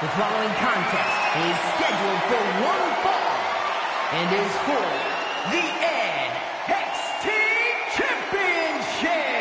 The following contest is scheduled for one fall and is for the NXT Championship.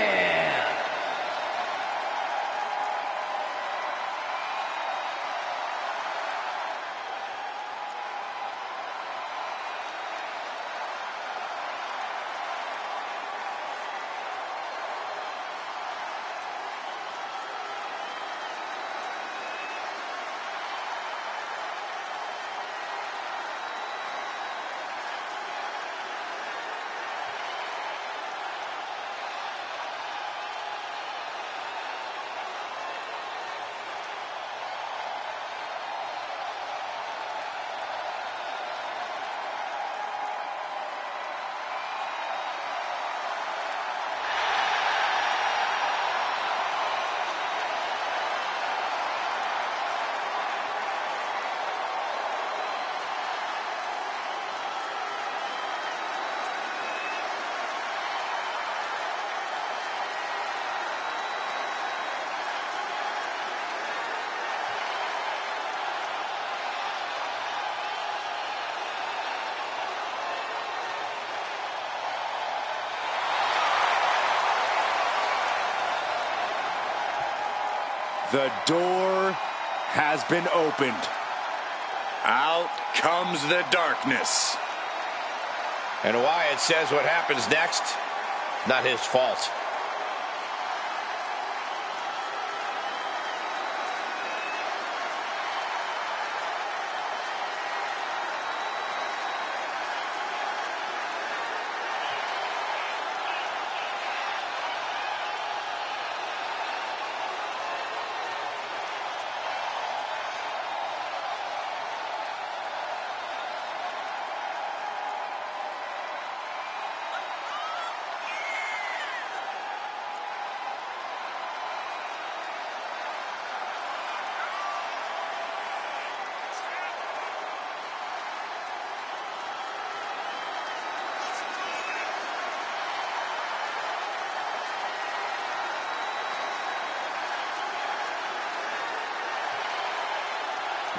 The door has been opened. Out comes the darkness. And Wyatt says what happens next, not his fault.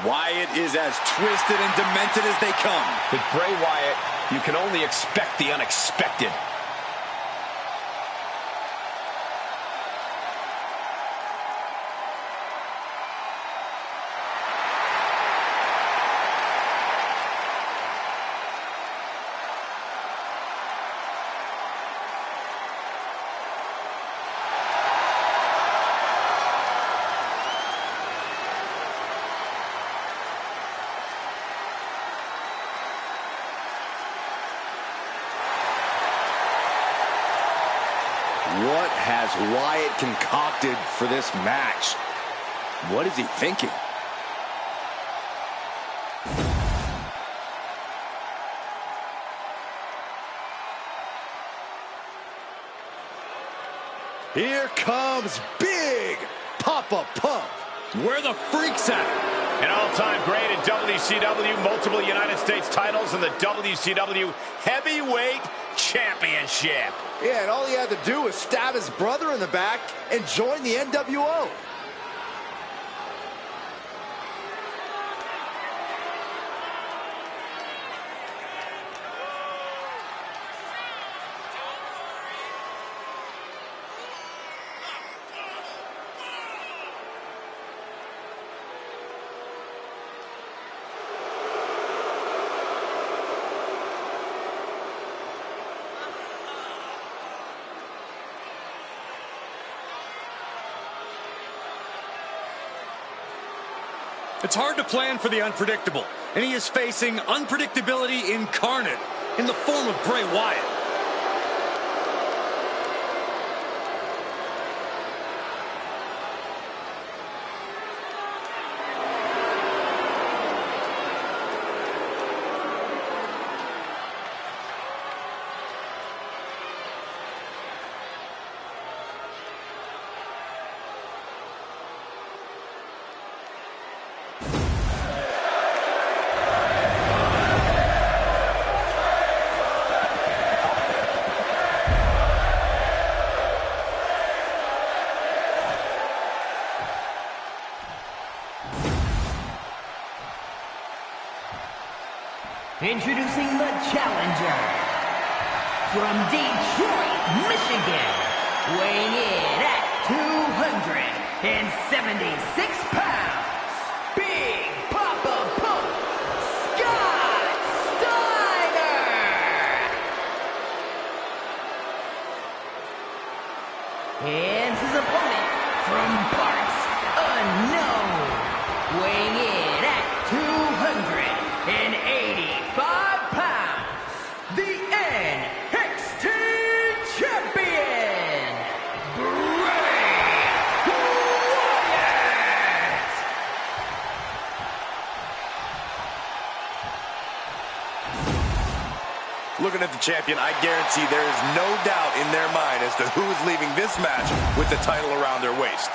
Wyatt is as twisted and demented as they come. With Bray Wyatt, you can only expect the unexpected. What has Wyatt concocted for this match? What is he thinking? Here comes Big Papa Pump. Where the freaks at? An all-time great in WCW, multiple United States titles, and the WCW Heavyweight Championship. Yeah, and all he had to do was stab his brother in the back and join the NWO. It's hard to plan for the unpredictable, and he is facing unpredictability incarnate in the form of Bray Wyatt. Introducing the challenger from Detroit, Michigan, weighing in at 276 pounds, Big Papa Pump, Scott Steiner. And his opponent from parts unknown, weighing in at 285 pounds, the NXT Champion, Bray Wyatt! Looking at the champion, I guarantee there is no doubt in their mind as to who is leaving this match with the title around their waist.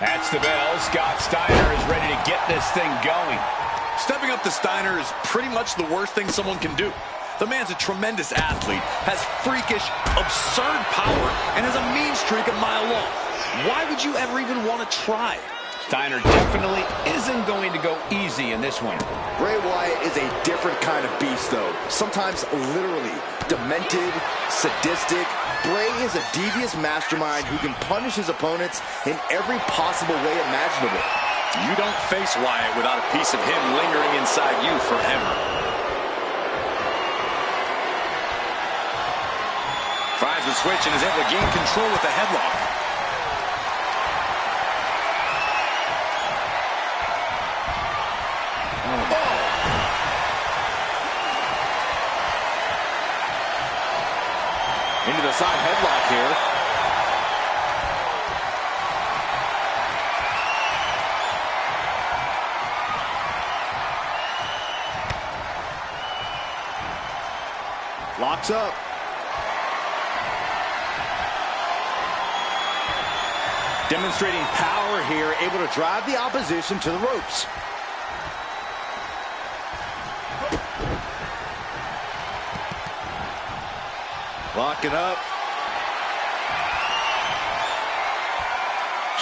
That's the bell. Scott Steiner is ready to get this thing going. Stepping up to Steiner is pretty much the worst thing someone can do. The man's a tremendous athlete, has freakish, absurd power, and has a mean streak a mile long. Why would you ever even want to try? Steiner definitely isn't going to go easy in this one. Bray Wyatt is a different kind of beast, though. Sometimes literally demented, sadistic. Bray is a devious mastermind who can punish his opponents in every possible way imaginable. You don't face Wyatt without a piece of him lingering inside you forever. Finds the switch and is able to gain control with the headlock. Into the side headlock here. Locks up. Demonstrating power here, able to drive the opposition to the ropes. Locking up.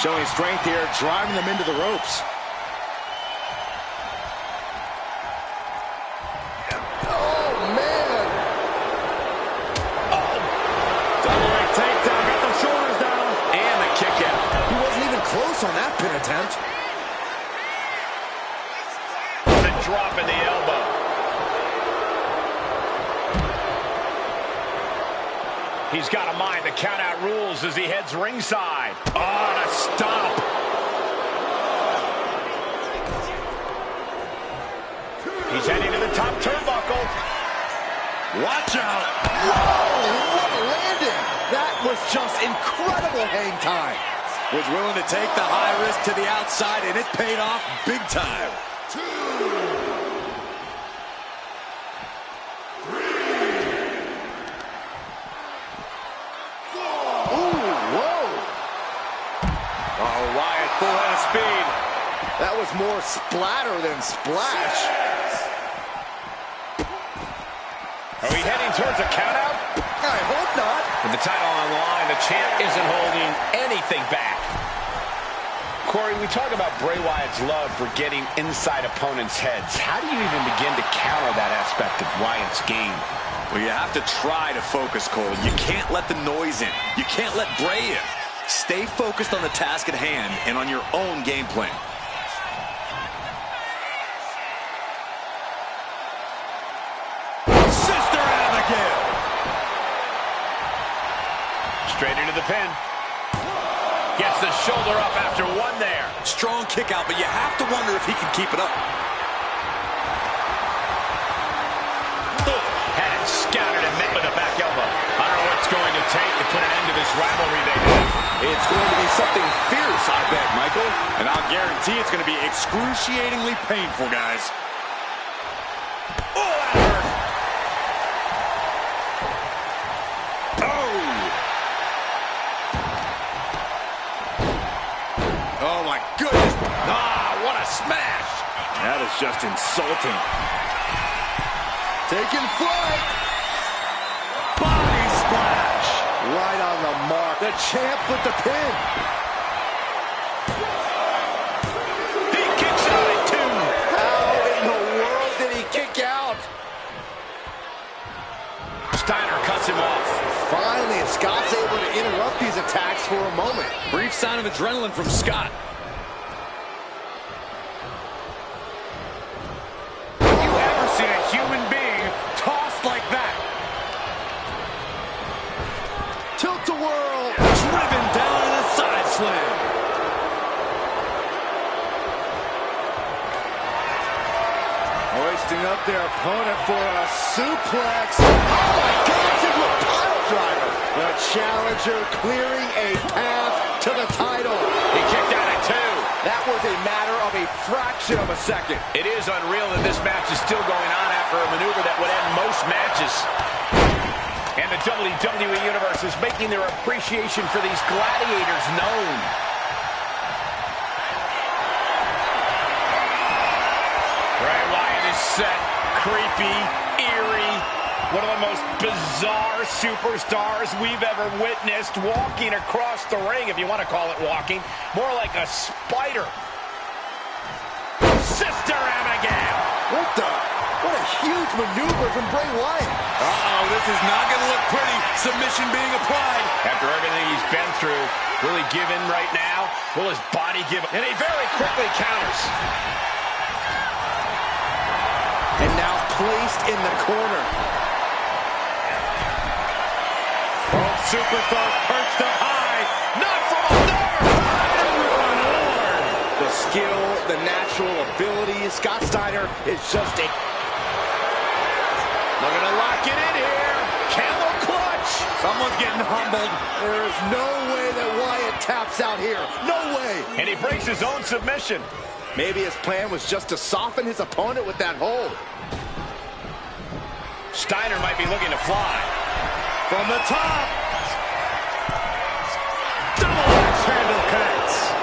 Showing strength here, driving them into the ropes. Oh, man. Oh. Double leg takedown, got the shoulders down. And the kick out. He wasn't even close on that pin attempt. The drop in the elbow. He's got to mind the count-out rules as he heads ringside. Oh, and a stomp. He's heading to the top turnbuckle. Watch out. Whoa, what a landing. That was just incredible hang time. Was willing to take the high risk to the outside, and it paid off big time. 2, 3, 4. Ooh, whoa. Oh, Wyatt full head of speed. That was more splatter than splash. Are we heading towards a countout? I hope not. With the title on the line, the champ isn't holding anything back. Corey, we talk about Bray Wyatt's love for getting inside opponents' heads. How do you even begin to counter that aspect of Wyatt's game? Well, you have to try to focus, Cole. You can't let the noise in. You can't let Bray in. Stay focused on the task at hand and on your own game plan. Sister Abigail. Straight into the pin. Gets the shoulder up after one there. Strong kick out, but you have to wonder if he can keep it up. Had it scouted and met with a back elbow. I don't know what it's going to take to put an end to this rivalry they have. It's going to be something fierce, I bet, Michael. And I'll guarantee it's going to be excruciatingly painful, guys. Oh, that hurt. Oh, my goodness. Ah, what a smash. That is just insulting. Taking flight. Body splash. Right on the mark. The champ with the pin. attacks for a moment. Brief sign of adrenaline from Scott. Have you ever seen a human being tossed like that? Tilt-a-whirl. Driven down in a side slam. Hoisting up their opponent for a suplex. Oh my gosh, into a pile driver. The challenger clearing a path to the title. He kicked out at 2. That was a matter of a fraction of a second. It is unreal that this match is still going on after a maneuver that would end most matches. And the WWE Universe is making their appreciation for these gladiators known. Bray Wyatt is set, creepy, eerie. One of the most bizarre superstars we've ever witnessed walking across the ring, if you want to call it walking. More like a spider. Sister Abigail. What a huge maneuver from Bray Wyatt. Uh-oh, this is not going to look pretty. Submission being applied. After everything he's been through, will he give in right now? Will his body give in? And he very quickly counters. And now placed in the corner. Both superstars perched up high. Not from a The skill, the natural ability. Scott Steiner is just a... Looking to lock it in here. Camel clutch. Someone's getting humbled. There is no way that Wyatt taps out here. No way. And he breaks his own submission. Maybe his plan was just to soften his opponent with that hold. Steiner might be looking to fly. From the top. Double axe handle connects.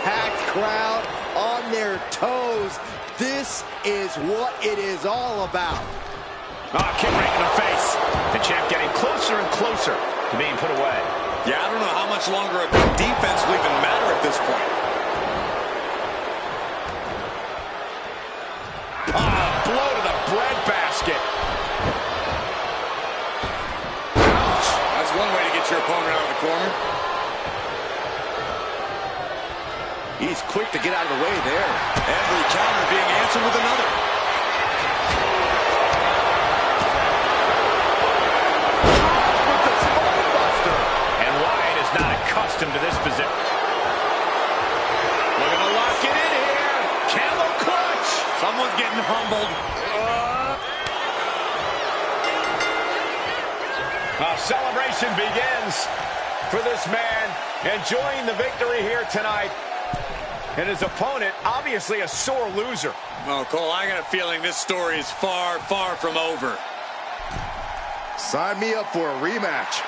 Packed crowd on their toes. This is what it is all about. Kick right in the face. The champ getting closer and closer to being put away. Yeah, I don't know how much longer a good defense will even matter at this point. Blow to the breadbasket. Ouch. That's one way to get your opponent out of the corner. He's quick to get out of the way there. Every counter being answered with another. With the spine buster. And Wyatt is not accustomed to this position. Looking to lock it in here. Camel clutch. Someone's getting humbled. Celebration begins for this man, enjoying the victory here tonight. And his opponent, obviously a sore loser. Well, Cole, I got a feeling this story is far, far from over. Sign me up for a rematch.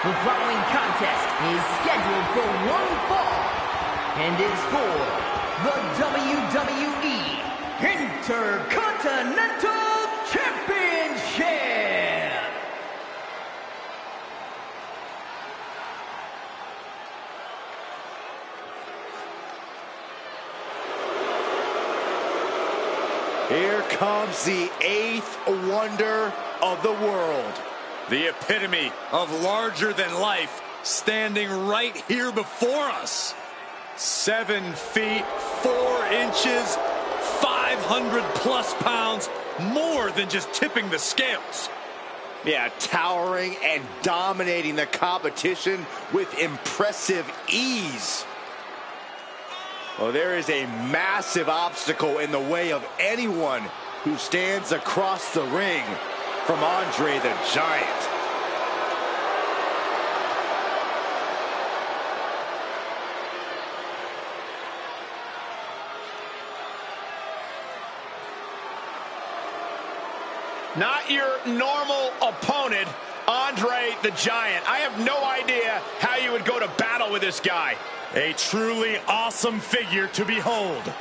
The following contest is scheduled for one fall and is for the WWE Intercontinental Championship. Here comes the 8th wonder of the world. The epitome of larger than life standing right here before us. 7 feet, 4 inches, 500 plus pounds, more than just tipping the scales. Yeah, towering and dominating the competition with impressive ease. Well, there is a massive obstacle in the way of anyone who stands across the ring from Andre the Giant. Not your normal opponent, Andre the Giant. I have no idea how you would go to battle with this guy. A truly awesome figure to behold.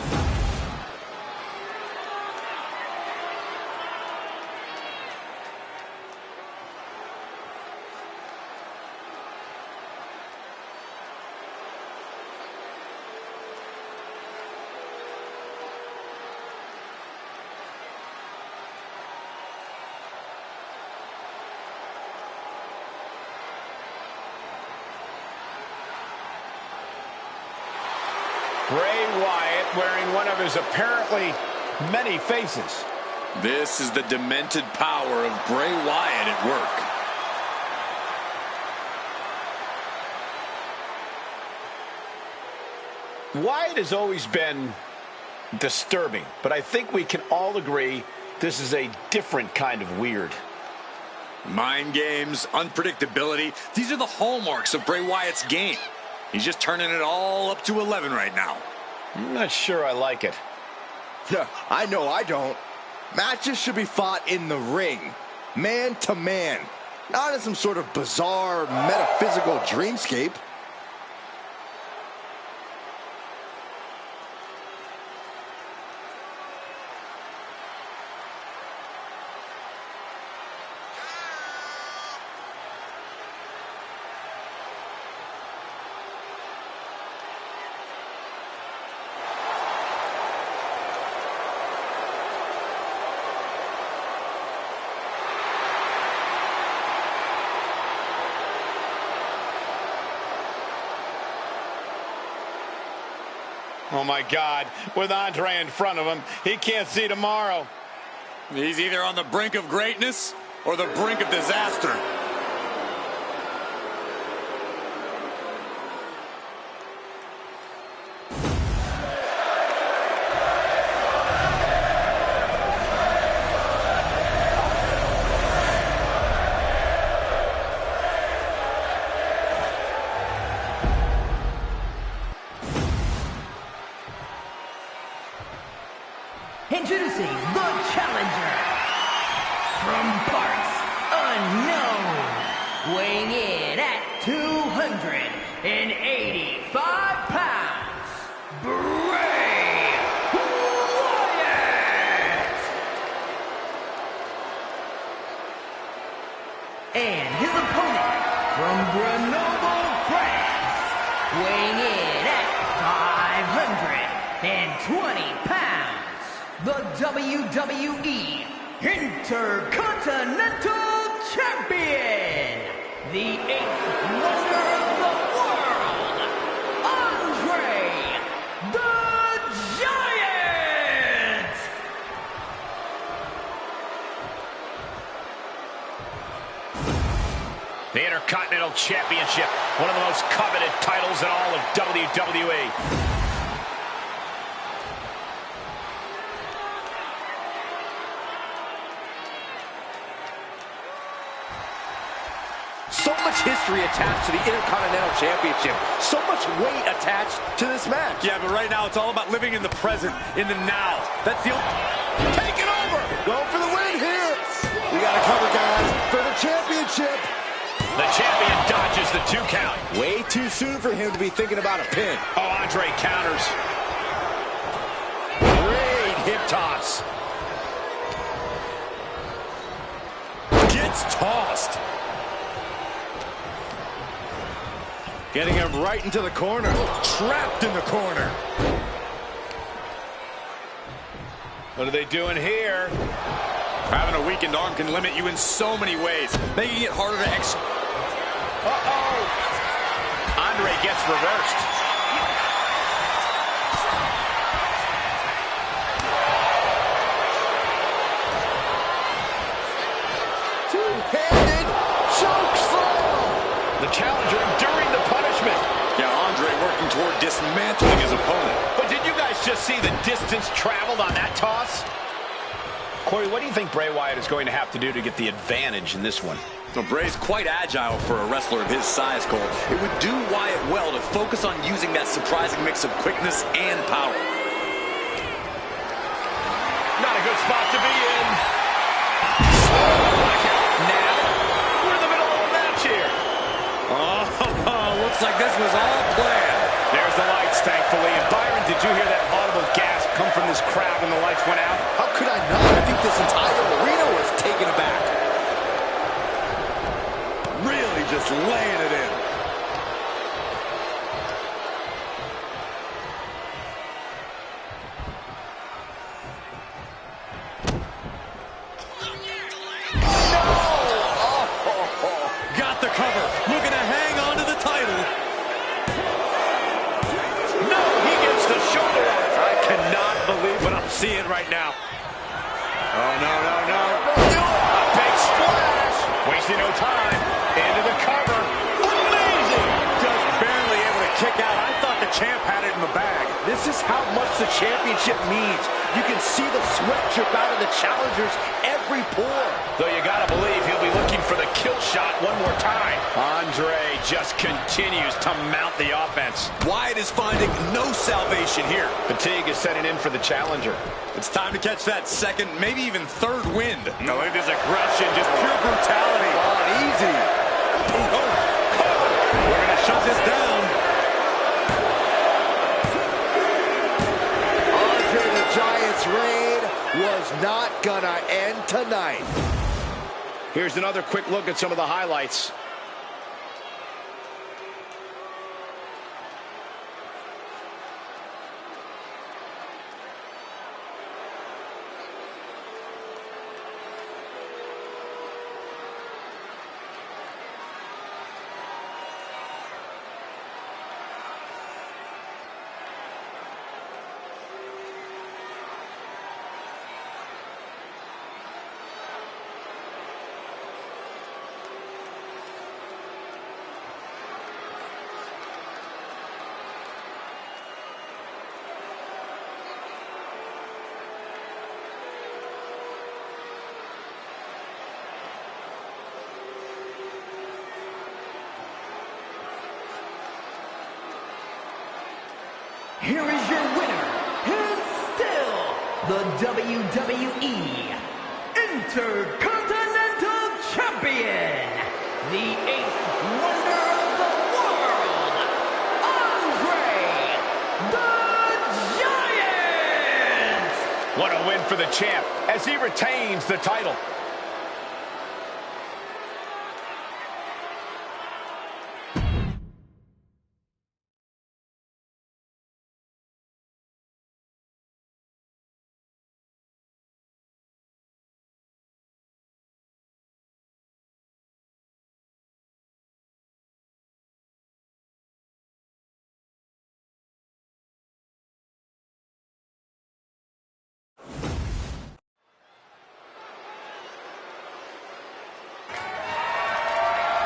Bray Wyatt wearing one of his apparently many faces. This is the demented power of Bray Wyatt at work. Wyatt has always been disturbing, but I think we can all agree this is a different kind of weird. Mind games, unpredictability, these are the hallmarks of Bray Wyatt's game. He's just turning it all up to 11 right now. I'm not sure I like it. Yeah, I know I don't. Matches should be fought in the ring, man to man, not in some sort of bizarre metaphysical dreamscape. Oh my God, with Andre in front of him, he can't see tomorrow. He's either on the brink of greatness or the brink of disaster. Introducing the challenger from parts unknown, weighing in at 285 pounds, Bray Wyatt! And his opponent from Grenoble, France, weighing in at 520 pounds, the WWE Intercontinental Champion, the 8th wonder of the world, Andre the Giant! The Intercontinental Championship, one of the most coveted titles in all of WWE. So much history attached to the Intercontinental Championship. So much weight attached to this match. Yeah, but right now it's all about living in the present, in the now. That's the Take it over! Go for the win here! We got to cover, guys, for the championship. The champion dodges the 2 count. Way too soon for him to be thinking about a pin. Oh, Andre counters. Great hip toss. gets tossed. Getting him right into the corner. Trapped in the corner. What are they doing here? Having a weakened arm can limit you in so many ways, making it harder to execute. Uh-oh. Andre gets reversed. Two-handed choke slam. The challenger enduring the punishment. Yeah, Andre working toward dismantling his opponent. But did you guys just see the distance traveled on that toss? Corey, what do you think Bray Wyatt is going to have to do to get the advantage in this one? Well, Bray's quite agile for a wrestler of his size, Cole. It would do Wyatt well to focus on using that surprising mix of quickness and power. Not a good spot to be in. when the lights went out? How could I not? I think this entire arena was taken aback. Really just laying it in. Got the cover. Looking to hang on to the title. No, he gets the shoulder up. I cannot believe what I'm seeing right now. Oh, no, no, no. A big splash. Wasting no time. Into the cover. Amazing. Just barely able to kick out. I thought the champ had it in the bag. This is how much the championship means. You can see the sweat drip out of the challengers every pore. Though you gotta believe he'll be looking for the kill shot one more time. Andre just continues to mount the offense. Wyatt is finding no salvation here. Fatigue is setting in for the challenger. It's time to catch that second, maybe even third wind. No, look at this aggression, just pure brutality. Oh, easy. We're going to shut this down. Andre the Giant's reign was not gonna end tonight. Here's another quick look at some of the highlights. Here is your winner, and still the WWE Intercontinental Champion, the 8th wonder of the world, Andre the Giant! What a win for the champ as he retains the title.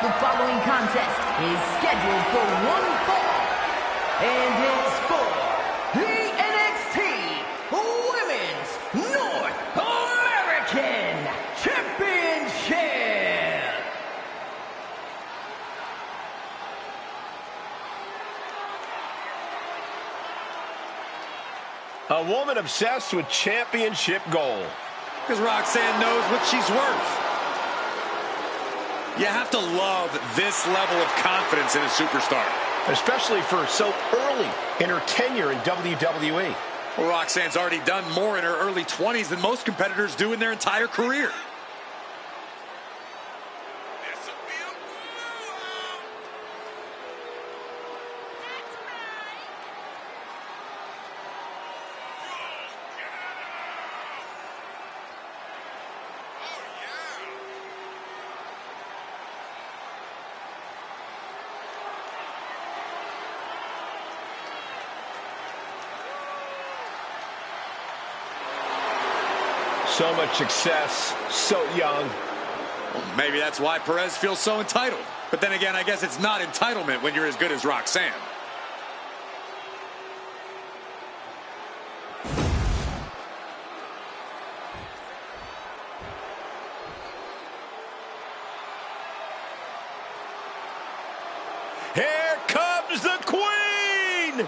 The following contest is scheduled for one fall and is for the NXT Women's North American Championship. A woman obsessed with championship gold. Because Roxanne knows what she's worth. You have to love this level of confidence in a superstar. Especially for so early in her tenure in WWE. Well, Roxanne's already done more in her early 20s than most competitors do in their entire career. So much success, so young. Well, maybe that's why Perez feels so entitled. But then again, I guess it's not entitlement when you're as good as Roxanne. Here comes the Queen!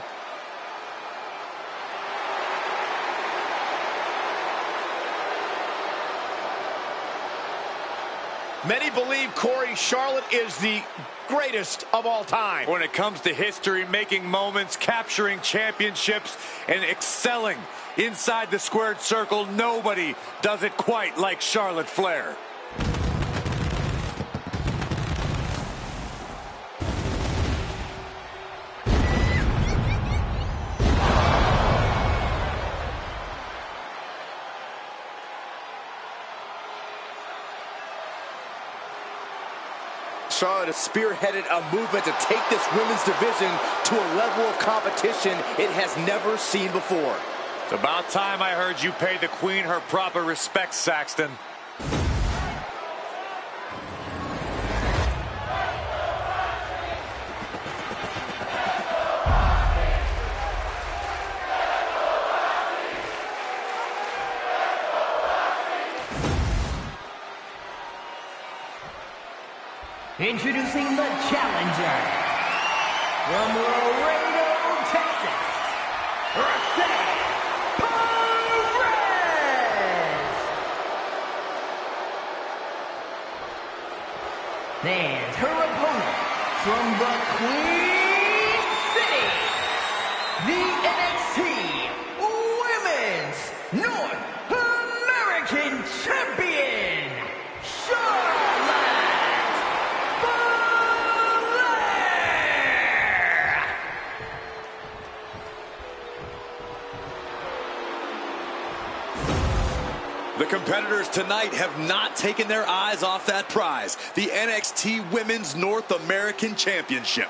Many believe, Corey, Charlotte is the greatest of all time. When it comes to history, making moments, capturing championships, and excelling Inside the squared circle, nobody does it quite like Charlotte Flair. Charlotte has spearheaded a movement to take this women's division to a level of competition it has never seen before. It's about time I heard you paid the Queen her proper respect, Saxton. Introducing the challenger from Laredo, Texas, Roxanne Perez. And her opponent from the Queen City, the NXT Women's North American Champion, The competitors tonight have not taken their eyes off that prize, the NXT Women's North American Championship.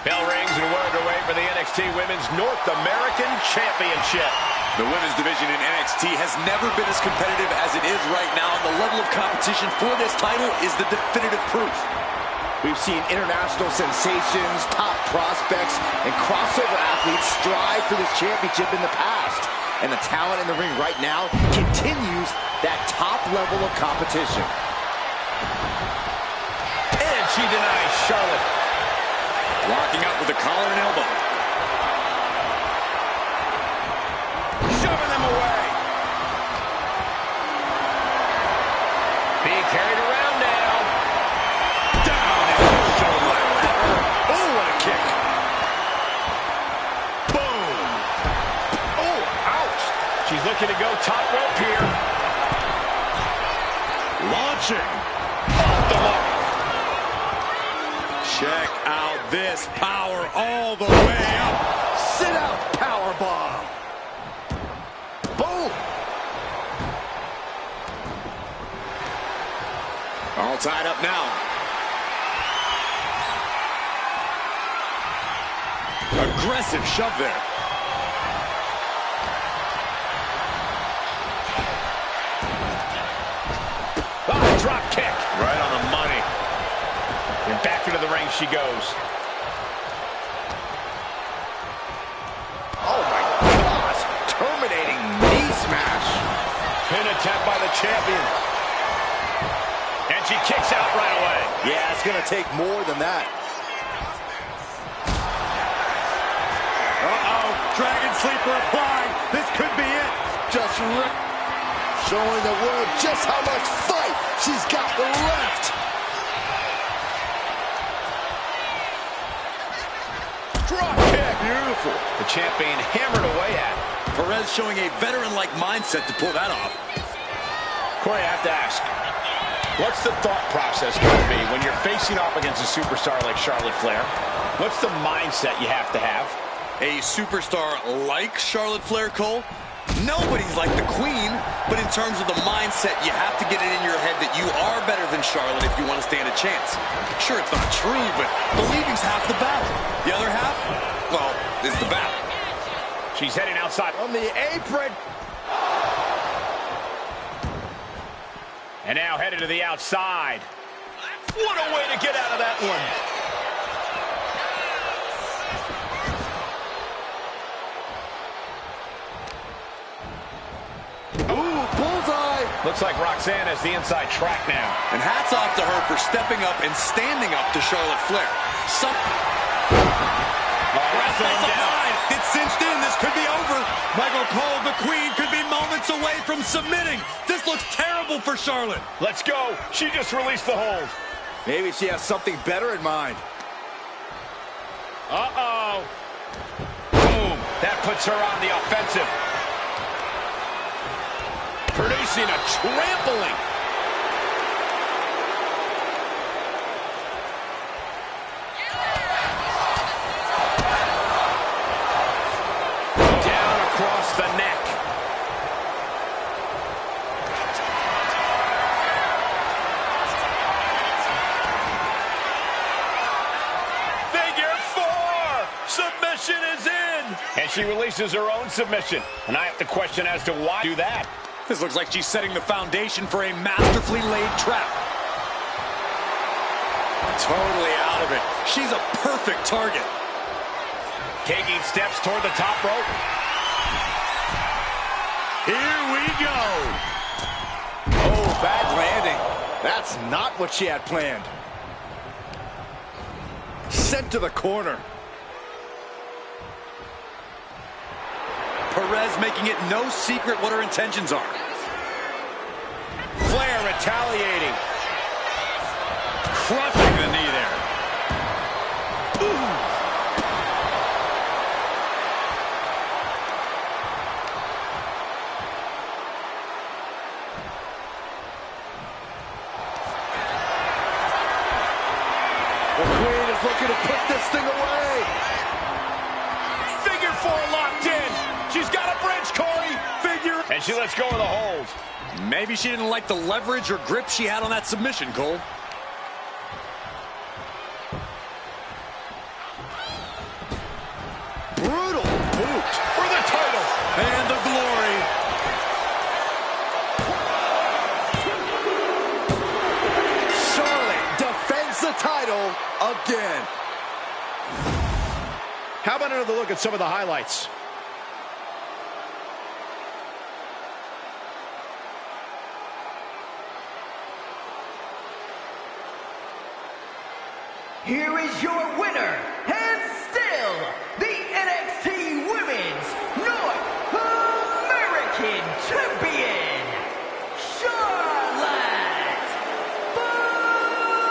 Bell rings and we're underway for the NXT Women's North American Championship. The women's division in NXT has never been as competitive as it is right now, and the level of competition for this title is the definitive proof. We've seen international sensations, top prospects, and crossover athletes strive for this championship in the past. And the talent in the ring right now continues that top level of competition. And she denies Charlotte. Locking up with a collar and elbow. Shoving them away. Being carried around now. Down and shoulder. Oh, what a kick. Boom. Oh, ouch. She's looking to go top rope here. Launching. Off the mark. Check out this power all the way up. Sit out powerbomb. Boom. All tied up now. Aggressive shove there. Oh, drop kick. Right on the money. And back into the ring she goes. Oh my gosh. Terminating knee smash. Pin attempt by the champion. And she kicks out right away. Yeah, it's going to take more than that. Uh-oh. Dragon Sleeper applied. This could be it. Just showing the world just how much fight she's got left. Drop kick. Beautiful. The champion hammered away at it. Perez showing a veteran-like mindset to pull that off. Corey, I have to ask, what's the thought process going to be when you're facing off against a superstar like Charlotte Flair? What's the mindset you have to have? A superstar like Charlotte Flair, Cole? Nobody's like the Queen, but in terms of the mindset, you have to get it in your head that you are better than Charlotte if you want to stand a chance. Sure, it's not true, but believing's half the battle. The other half, well, is the battle. She's heading outside. On the apron. And now headed to the outside. What a way to get out of that one. Ooh, bullseye. Looks like Roxanne has the inside track now. And hats off to her for stepping up and standing up to Charlotte Flair. Wrestling him down. It's cinched in. This could be over. Michael Cole, the queen, could be moments away from submitting. This looks terrible for Charlotte. Let's go. She just released the hold. Maybe she has something better in mind. Uh-oh. Boom. That puts her on the offensive. Producing a trampling. Down across the neck. Submission is in. And she releases her own submission. And I have to question as to why do that. This looks like she's setting the foundation for a masterfully laid trap. Totally out of it. She's a perfect target. Taking steps toward the top rope. Here we go. Oh, bad landing. That's not what she had planned. Sent to the corner. Perez making it no secret what her intentions are. Flair retaliating. Crushing the knee there. Ooh. The queen is looking to put this thing away. Figure four locked in. She's got a bridge, Corey. Figure. And she lets go of the hold. Maybe she didn't like the leverage or grip she had on that submission, Cole. Brutal boot. For the title. And the glory. Charlotte defends the title again. How about another look at some of the highlights? Here is your winner, and still the NXT Women's North American Champion, Charlotte Flair!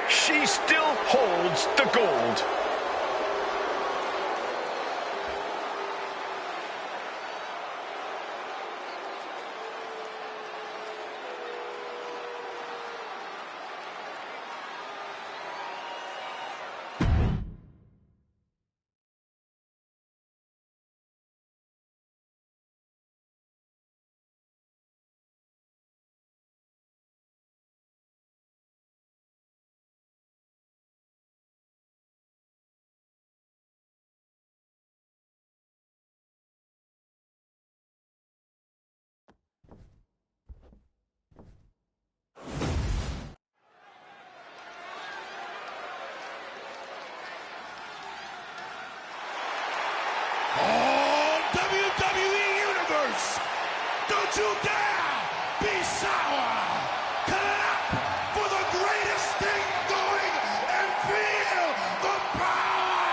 She still holds the gold. Don't you dare be sour. Clap for the greatest thing going and feel the power.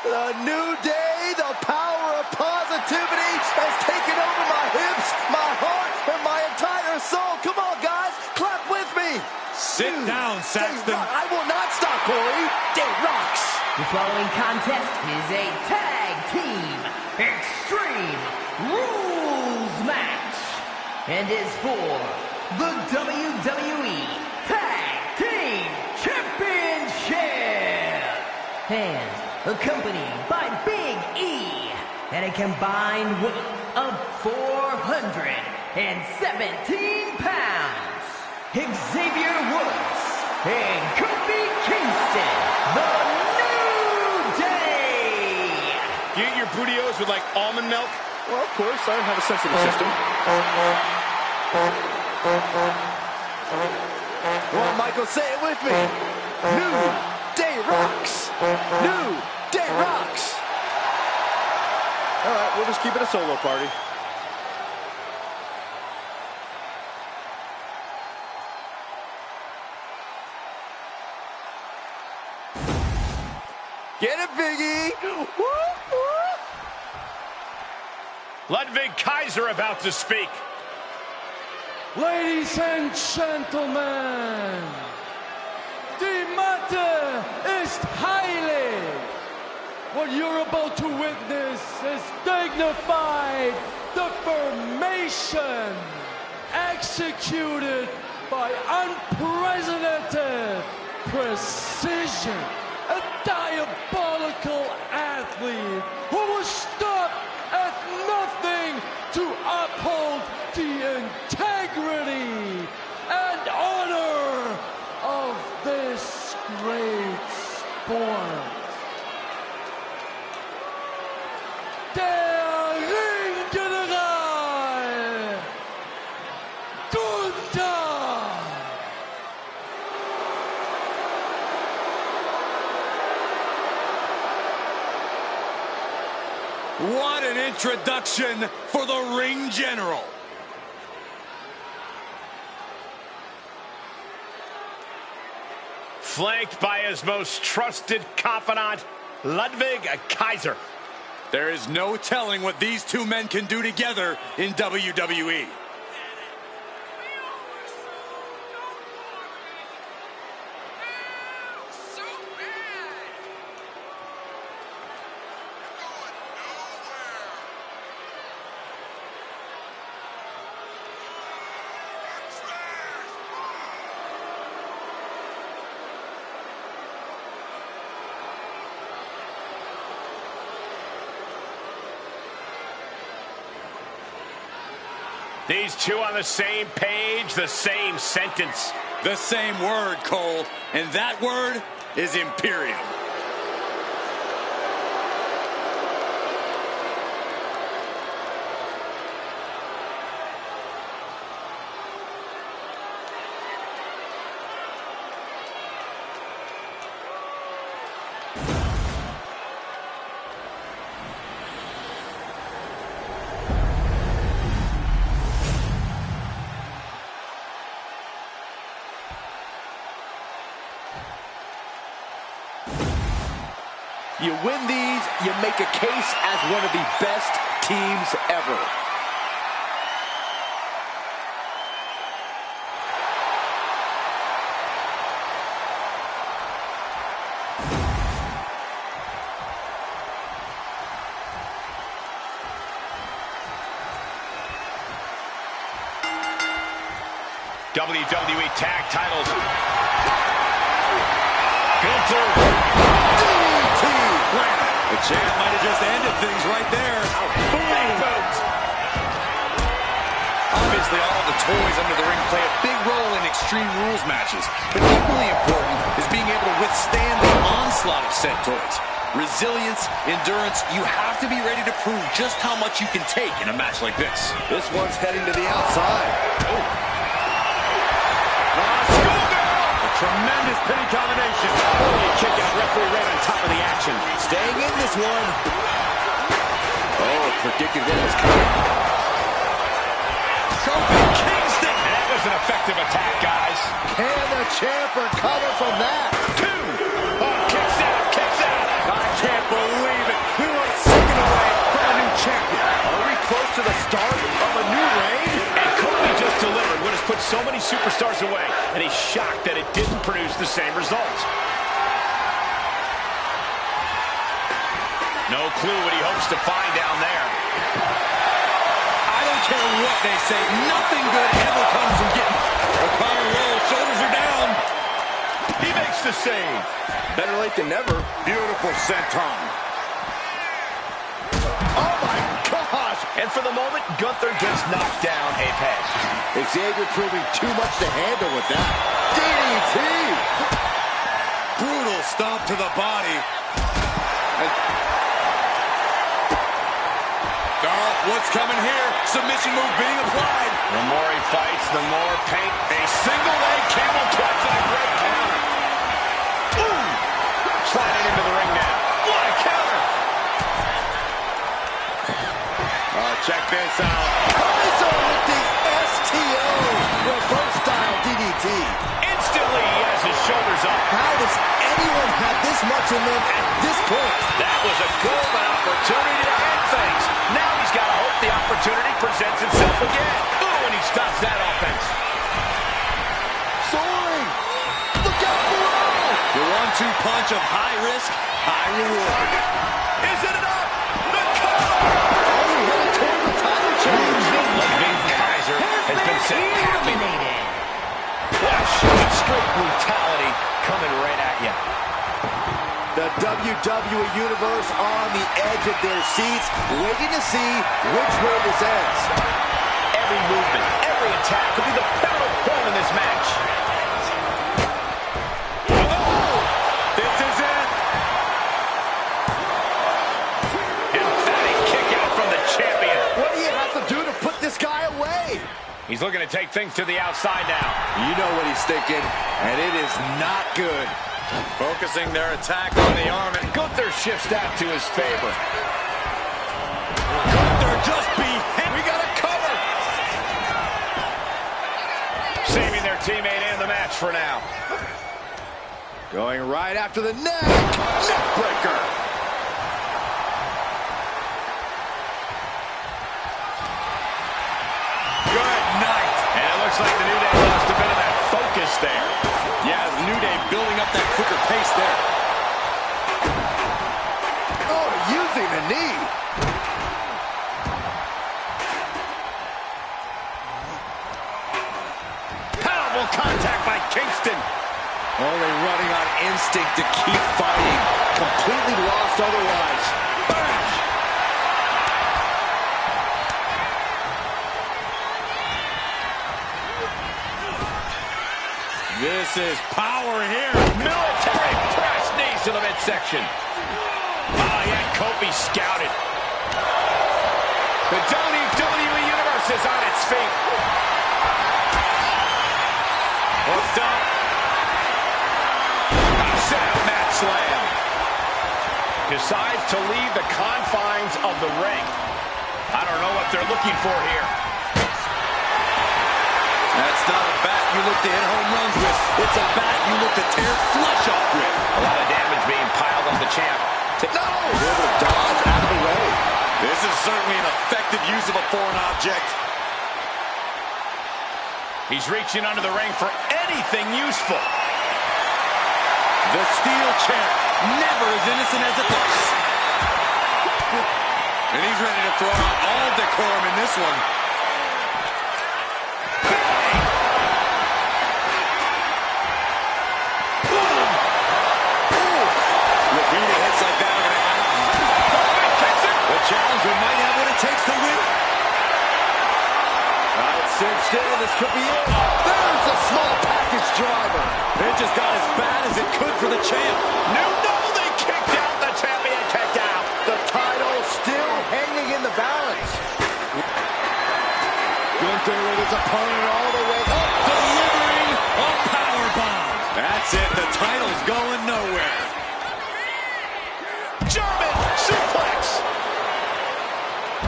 The new day, the power of positivity has taken over my hips, my heart, and my entire soul. Come on, guys, clap with me. Sit down, Saxton. I will not stop, Corey. Day rocks. The following contest is a tag team extreme rules match and is for the WWE Tag Team Championship and accompanied by Big E at a combined weight of 417 pounds. Xavier Woods and Kofi Kingston, the You eat your bootios with like almond milk? Well, of course, I have a sensitive system. Come on, Michael, say it with me. New Day rocks. New Day rocks. All right, we'll just keep it a solo party. Get it, Biggie. Woo, woo. Ludwig Kaiser about to speak. Ladies and gentlemen, the matter is highly. What you're about to witness is dignified deformation executed by unprecedented precision. A diabolical athlete who will stop at nothing to uphold the integrity and honor of this great sport. Der Ringgeneral Gunther. What an introduction for the Ring General. Flanked by his most trusted confidant, Ludwig Kaiser. There is no telling what these two men can do together in WWE. These two on the same page, the same sentence. The same word, Cole, and that word is Imperium. You win these, you make a case as one of the best teams ever. WWE Tag Titles. Gunther. The champ might have just ended things right there. Obviously, all the toys under the ring play a big role in Extreme Rules matches, but equally important is being able to withstand the onslaught of said toys. Resilience, endurance, you have to be ready to prove just how much you can take in a match like this. This one's heading to the outside. Tremendous pin combination. Oh, kick out, referee right on top of the action. Staying in this one. Oh, predicted what was coming. Kofi Kingston. That was an effective attack, guys. Can the champ recover from that? Two. Oh, kicks out, kicks out. I can't believe it. We were a second away from a new champion. Are we close to the start of a new reign? And Kofi just delivered what has put so many superstars away, and he's shocked that it didn't produce the same results. No clue what he hopes to find down there. I don't care what they say. Nothing good ever comes from getting a power roll. Shoulders are down. He makes the save. Better late than never. Beautiful senton. Oh, my gosh. And for the moment, Gunther gets knocked down a peg. Xavier proving too much to handle with that. DDT. Brutal stomp to the body. What's coming here? Submission move being applied. The more he fights, the more pain. A single leg camel clutch and a great counter. Ooh! Sliding into the ring now. What a counter! Check this out. Kaiser with the STO. Reverse style DDT. Instantly, he has his shoulders up. How does anyone have this much in them at this point. That was a golden opportunity to end things. Now he's got to hope the opportunity presents itself again. Oh, and he stops that offense. Soaring. Look out below. The 1-2 punch of high risk, high reward. Is it enough? The cover! Oh, we headed toward the title change. Vin Kaiser has been sent packing. What a show of straight brutality coming right at you. The WWE Universe on the edge of their seats, waiting to see which way this ends. Every movement, every attack could be the pivotal point in this match. Oh! This is it! Emphatic kick out from the champion. What do you have to do to put this guy away? He's looking to take things to the outside now. You know what he's thinking, and it is not good. Focusing their attack on the arm, and Gunther shifts that to his favor. Gunther just beat him. We got a cover. Saving their teammate and the match for now. Going right after the neck. Neckbreaker. Good night. And it looks like the New Day lost a bit of that focus there. Yeah, the New Day building up that quicker pace there. Oh, using the knee. Powerful contact by Kingston. Only running on instinct to keep fighting. Completely lost otherwise. Bang! This is power here. Military press, knees to the midsection. Oh, yeah, Kofi scouted. The WWE Universe is on its feet. Hooked up. A set-up mat slam. Decides to leave the confines of the ring. I don't know what they're looking for here. That's not a bat you look to hit home runs with. It's a bat you look to tear flesh off with. A lot of damage being piled on the champ. No! Able to dodge out of the way. This is certainly an effective use of a foreign object. He's reaching under the ring for anything useful. The steel champ, never as innocent as it looks. And he's ready to throw out all decorum in this one. Repeated hits like that are going to happen. The challenger might have what it takes to win. Right, cinched in. This could be it. There's a small package driver. It just got as bad as it could for the champ. They kicked out. The champion kicked out. The title still hanging in the balance. Gunther with his opponent all the way up. Delivering a powerbomb. That's it. The title's going nowhere. German suplex.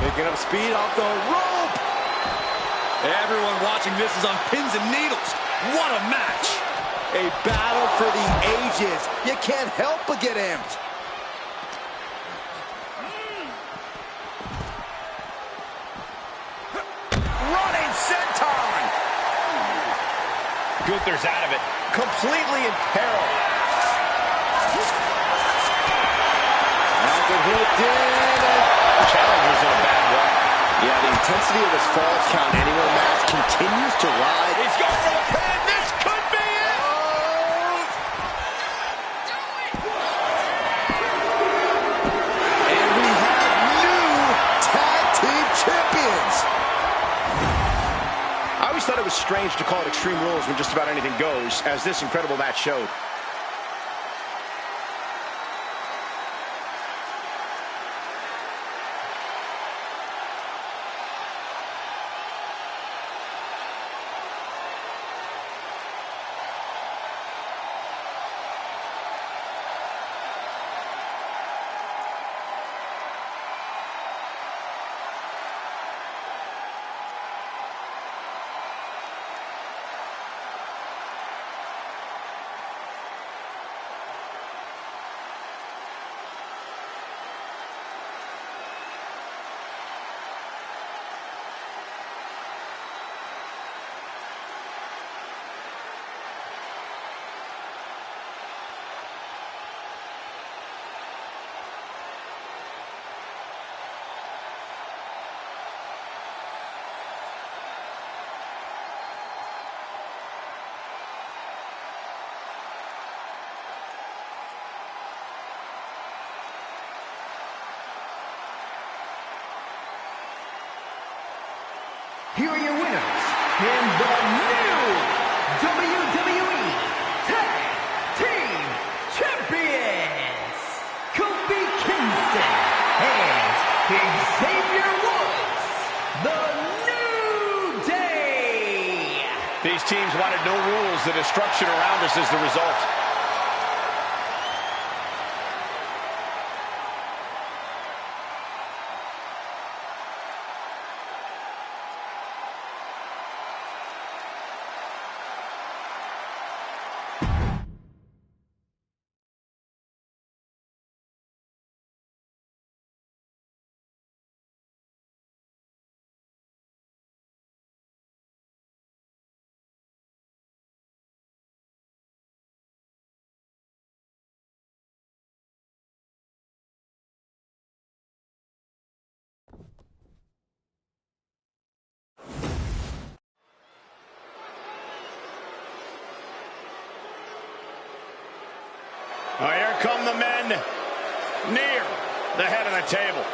Picking up speed off the rope. Everyone watching this is on pins and needles. What a match. A battle for the ages. You can't help but get amped. Running senton. Gunther's out of it. Completely in peril. That's a hooked in. Challenger's in a bad way. Yeah, the intensity of this Falls Count Anywhere match continues to rise. He's going for the pin. This could be it. And we have new tag team champions. I always thought it was strange to call it Extreme Rules when just about anything goes, as this incredible match showed. here are your winners, and the new WWE Tag Team Champions, Kofi Kingston and Xavier Woods, the New Day. These teams wanted no rules. The destruction around us is the result. Here come the men near the head of the table.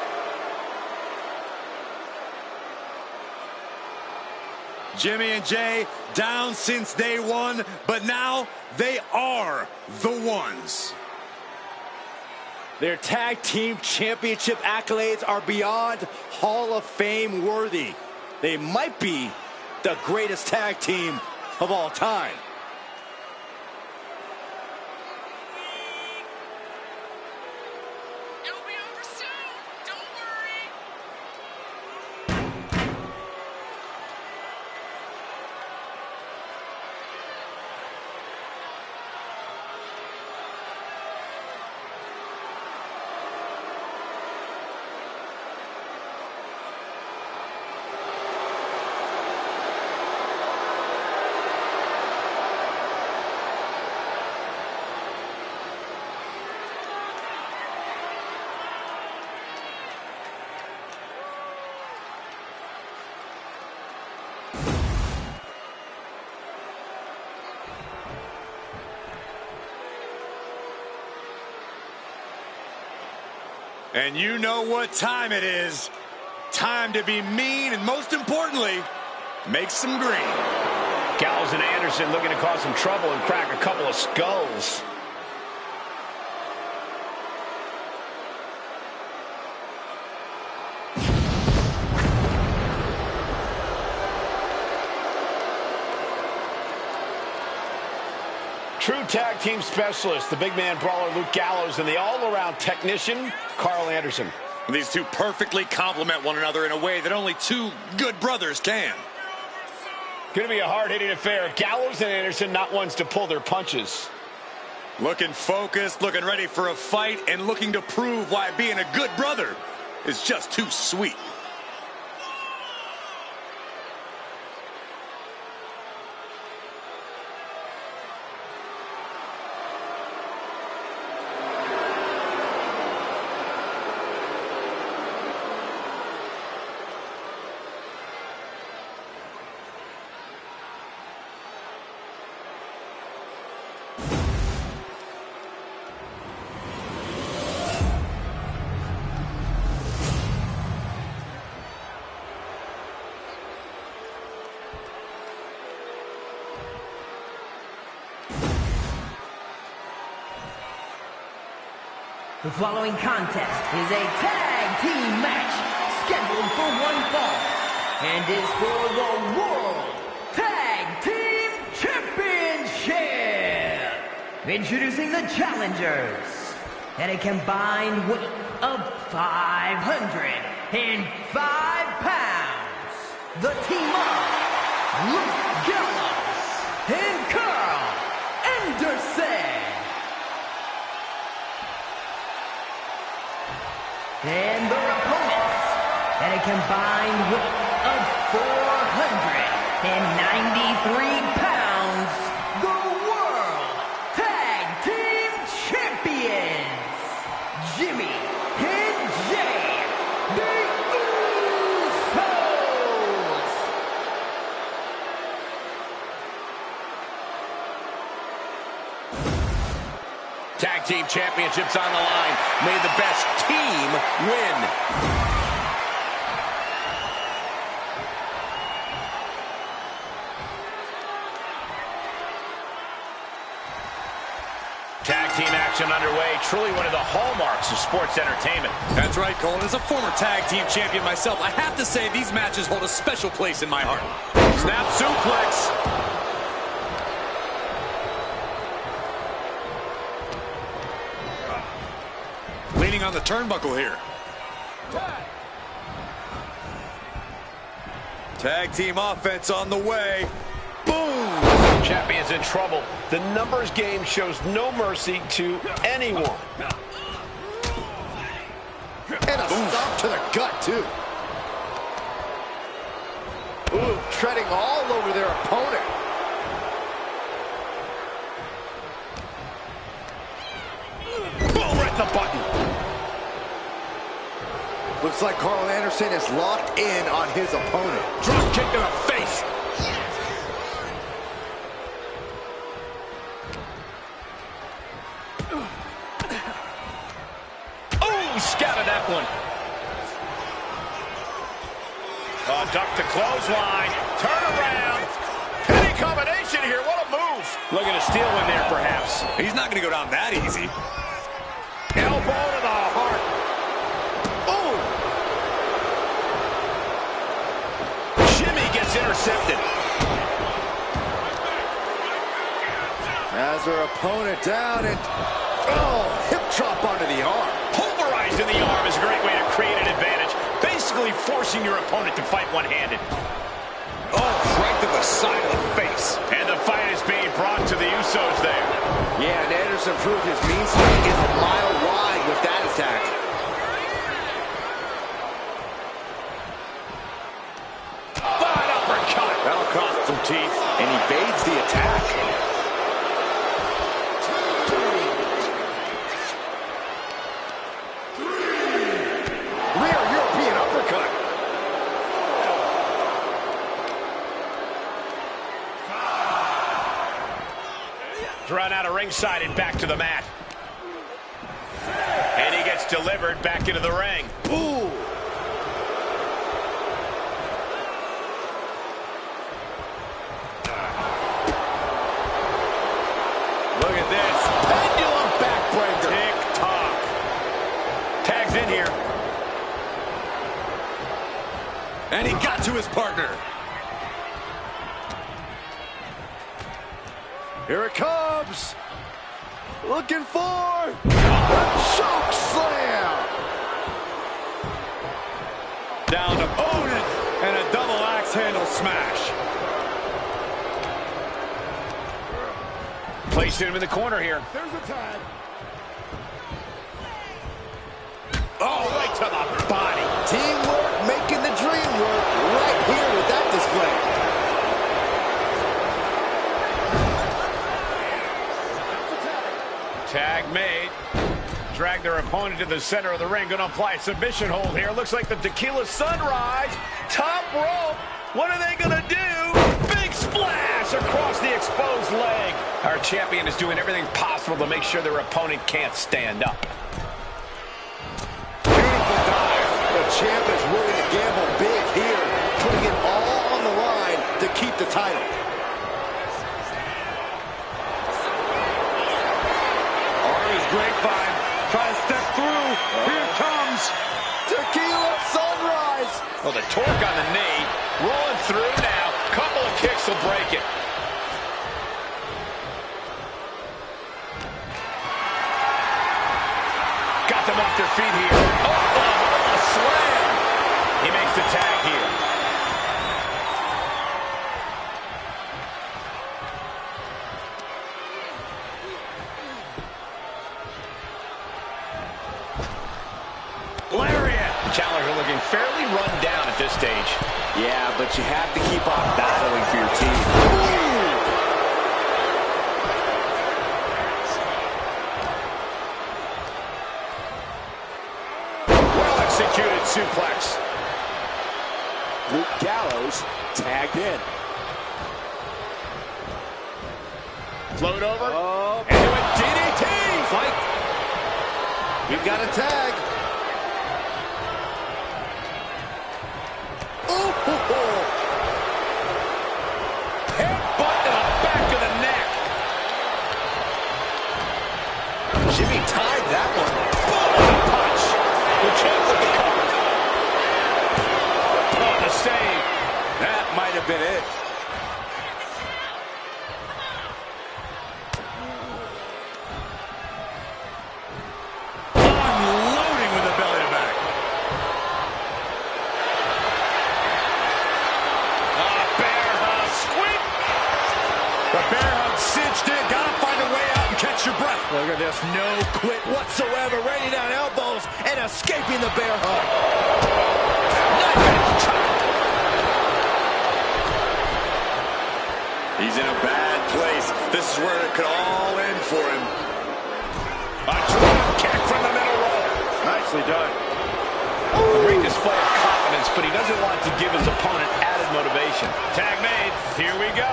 Jimmy and Jay down since day one, but now they are the ones. Their tag team championship accolades are beyond Hall of Fame worthy. They might be the greatest tag team of all time. And you know what time it is. Time to be mean and, most importantly, make some green. Gallows and Anderson looking to cause some trouble and crack a couple of skulls. True tag team specialist, the big man brawler Luke Gallows, and the all-around technician Carl Anderson. These two perfectly complement one another in a way that only two good brothers can. Going to be a hard-hitting affair. Gallows and Anderson not ones to pull their punches. Looking focused, looking ready for a fight, and looking to prove why being a good brother is just too sweet. The following contest is a tag team match scheduled for one fall and is for the World Tag Team Championship. Introducing the challengers at a combined weight of 505 pounds. The team of Luke Gallows and Carl Anderson. And their opponents at a combined weight of 493 pounds, the World Tag Team Champions, Jimmy and Jay, the Usos. Tag team championships on the line. May the best team win. team action underway. Truly one of the hallmarks of sports entertainment. That's right, Cole. As a former tag team champion myself, I have to say these matches hold a special place in my heart. Snap suplex. Leaning on the turnbuckle here. Tag team offense on the way. Boom! Champion's in trouble. The numbers game shows no mercy to anyone. And a stomp to the gut, too. Ooh, treading all over their opponent. Boom, right in the button. Looks like Carl Anderson is locked in on his opponent. Drop kick to the face. Oh, scouted that one. Duck to clothesline. Turn around. Penny combination here. What a move. Looking to steal one there, perhaps. He's not going to go down that easy. Elbow to the heart. Oh! Jimmy gets intercepted. Has her opponent down and, oh, hip chop onto the arm. Pulverized in the arm is a great way to create an advantage. Basically forcing your opponent to fight one-handed. Oh, right to the side of the face. And the fight is being brought to the Usos there. Yeah, and Anderson proved his mean streak is a mile wide with that attack. Fine uppercut. That'll cost some teeth. And evades the attack. Rear European uppercut. Drawn out of ringside and back to the mat. And he gets delivered back into the ring. Ooh. Look at this. Pendulum backbreaker. Tick-tock. Tags in here. And he got to his partner. Here it comes. Looking for a choke slam. Down opponent and a double axe handle smash. Placing him in the corner here. There's a tag. Oh, right to the body. Teamwork making the dream work right here with that display. Tag made. Drag their opponent to the center of the ring. Going to apply a submission hold here. Looks like the tequila sunrise. Top rope. What are they going to do? Big splash across the exposed leg. Our champion is doing everything possible to make sure their opponent can't stand up. Beautiful dive. The champ is willing to gamble big here, putting it all on the line to keep the title. Grapevine, try to step through. Here it comes. Tequila sunrise. Well, the torque on the knee. Rolling through now. Couple of kicks will break it. Got them off their feet here. Oh, a slam. He makes the tag here. Challenger looking fairly run down at this stage. Yeah, but you have to keep on battling for your team. Well executed suplex. Luke Gallows tagged in. Float over. Oh, And a DDT. fight. We've got a tag. Headbutt to the back of the neck. bear hug cinched in. Gotta find a way out and catch your breath. Look at this, no quit whatsoever. Raining down elbows and escaping the bear hug. He's in a bad place. This is where it could all end for him. A drop kick from the middle rope. Nicely done. A great display of confidence, but he doesn't want to give his opponent added motivation. Tag made. Here we go.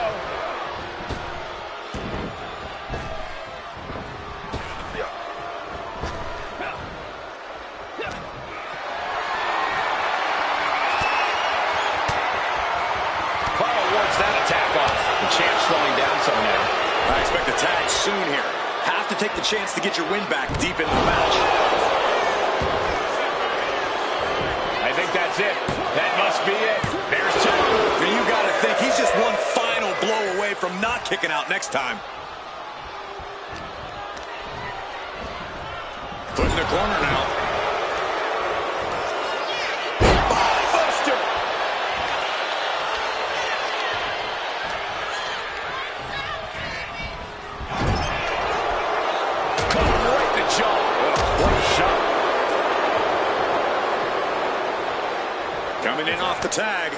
Carl wards that attack off. The champ's slowing down some now. I expect a tag soon here. Have to take the chance to get your win back deep into the match. I think that's it. That must be it. There's two. And you got to think he's just one final blow away from not kicking out next time. Put in the corner now. Buster. Caught him right in the jaw. What a shot. Coming in off the tag.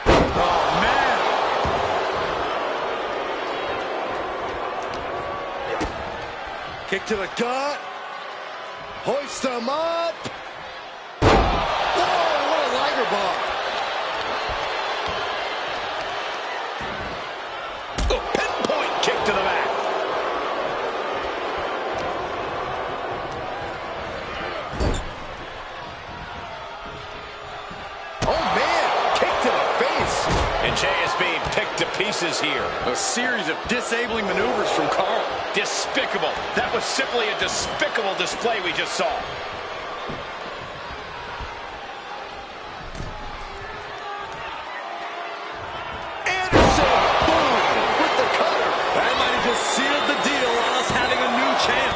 Oh, man. Kick to the gut. Hoist him up. Whoa, what a Liger bomb. A pinpoint kick to the back. Oh, man. Kick to the face. And Jay is being picked to pieces here. A series of disabling maneuvers from Carl. Despicable. That was simply a despicable display we just saw. Anderson. Boom. With the cutter. That might have just sealed the deal on us having a new champ.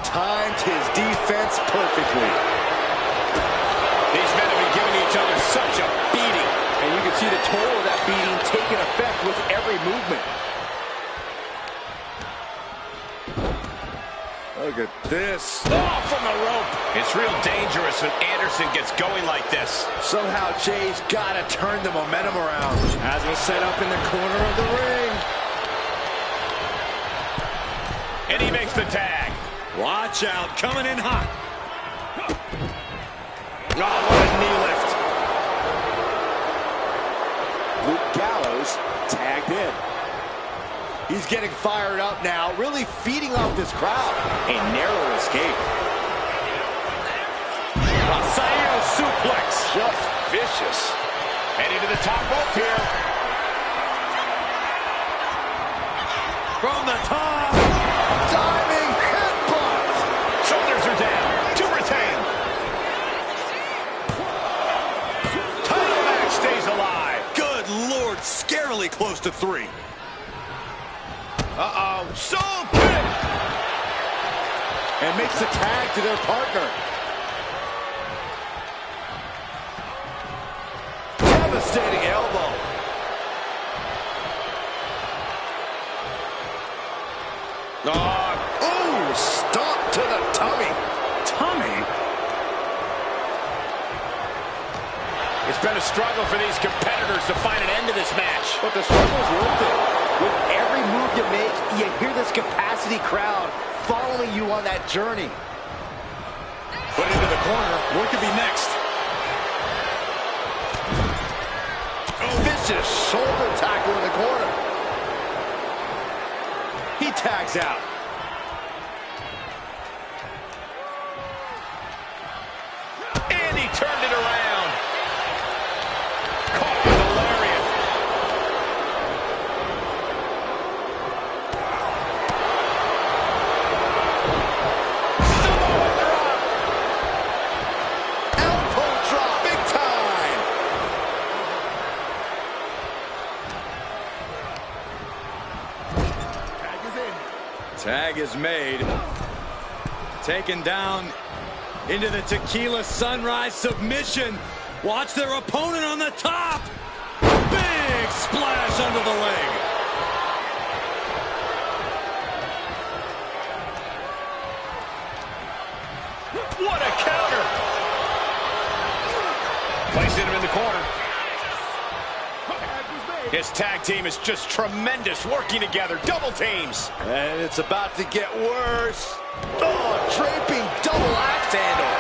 Timed his defense perfectly. These men have been giving each other such a beating. And you can see the toll of that beating taking effect with every movement. Look at this. Oh, from the rope. It's real dangerous when Anderson gets going like this. Somehow Jay's got to turn the momentum around. As was set up in the corner of the ring. And he makes the tag. Watch out, coming in hot. Oh, what a knee lift. Luke Gallows tagged in. He's getting fired up now, really feeding off this crowd. A narrow escape. A Sayo suplex. Just vicious. Heading to the top rope here. From the top. Diving headbutt. Shoulders are down. To retain. Title match stays alive. Good Lord, scarily close to 3. Uh-oh. Soul kick. And makes the tag to their partner. Devastating elbow. Oh, stop to the tummy. Tommy? It's been a struggle for these competitors to find an end to this match. But the struggle's worth it. With every move you make, you hear this capacity crowd following you on that journey. Put into the corner. What could be next? Vicious shoulder tackle in the corner. He tags out. And he turned it around. Caught with a lariat. Samoa drop. Elbow drop, big time. Tag is made. Taken down into the tequila sunrise submission. Watch their opponent on the top. Big splash under the leg. What a counter. Placing him in the corner. His tag team is just tremendous, working together, double teams. And it's about to get worse. Oh, draping double axe handle.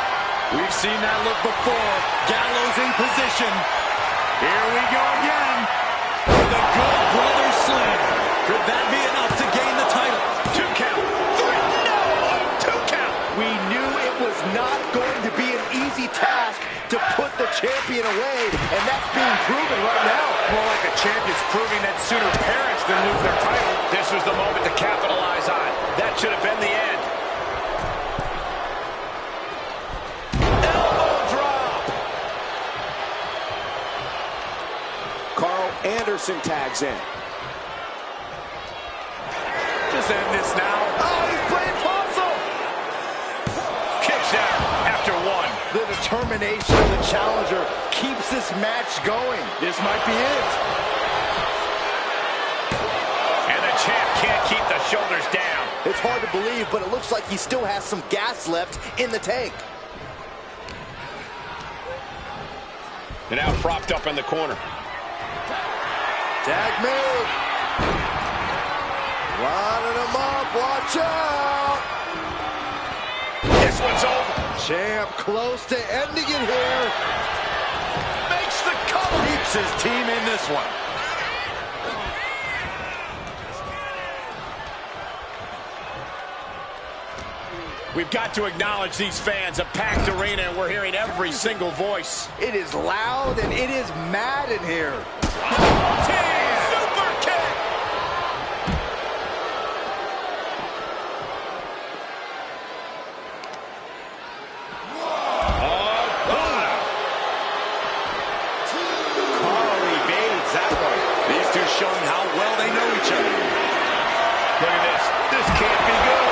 We've seen that look before. Gallows in position. Here we go again. With a good brother slam. Could that be enough to gain the title? 2 count. 3. No! 2 count. We knew it was not going to be an easy task to put the champion away, and that's being proven right now. More like the champion's proving that sooner parents than lose their title. This was the moment to capitalize on. That should have been the end. Elbow drop. Carl Anderson tags in. Just end this now. Oh, he's playing possum. Kicks out after 1. The determination of the challenger keeps this match going. This might be it. And the champ can't keep the shoulders down. It's hard to believe, but it looks like he still has some gas left in the tank. And now propped up in the corner. Tag move. Lining him up. Watch out. This one's over. Champ close to ending it here. Makes the cover. Keeps his team in this one. We've got to acknowledge these fans, a packed arena, and we're hearing every single voice. It is loud and it is mad in here. Super kick! Carl evades that one. These two showing how well they know each other. Look at this. This can't be good.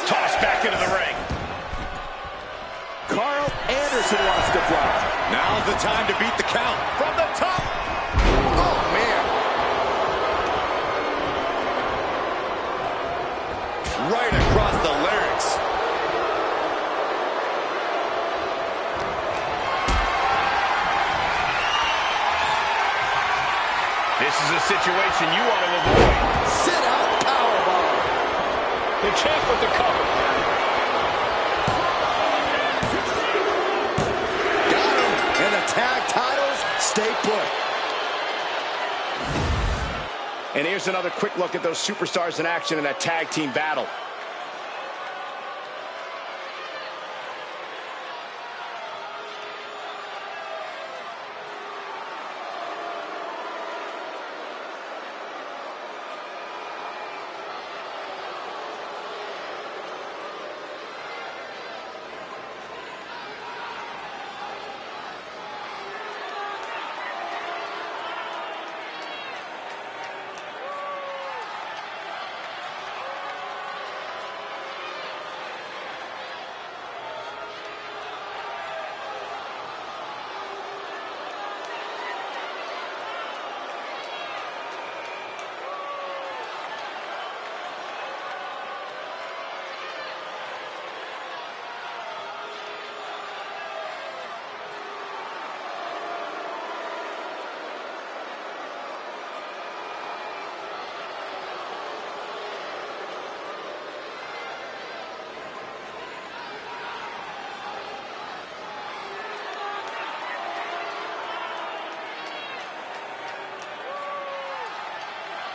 Tossed back into the ring. Carl Anderson wants to block. Now's the time to beat the count. From the top. Oh, man. Right across the larynx. This is a situation you want to avoid. Sit out powerbomb. The champ with the cover. Got him. And the tag titles stay put. And here's another quick look at those superstars in action in that tag team battle.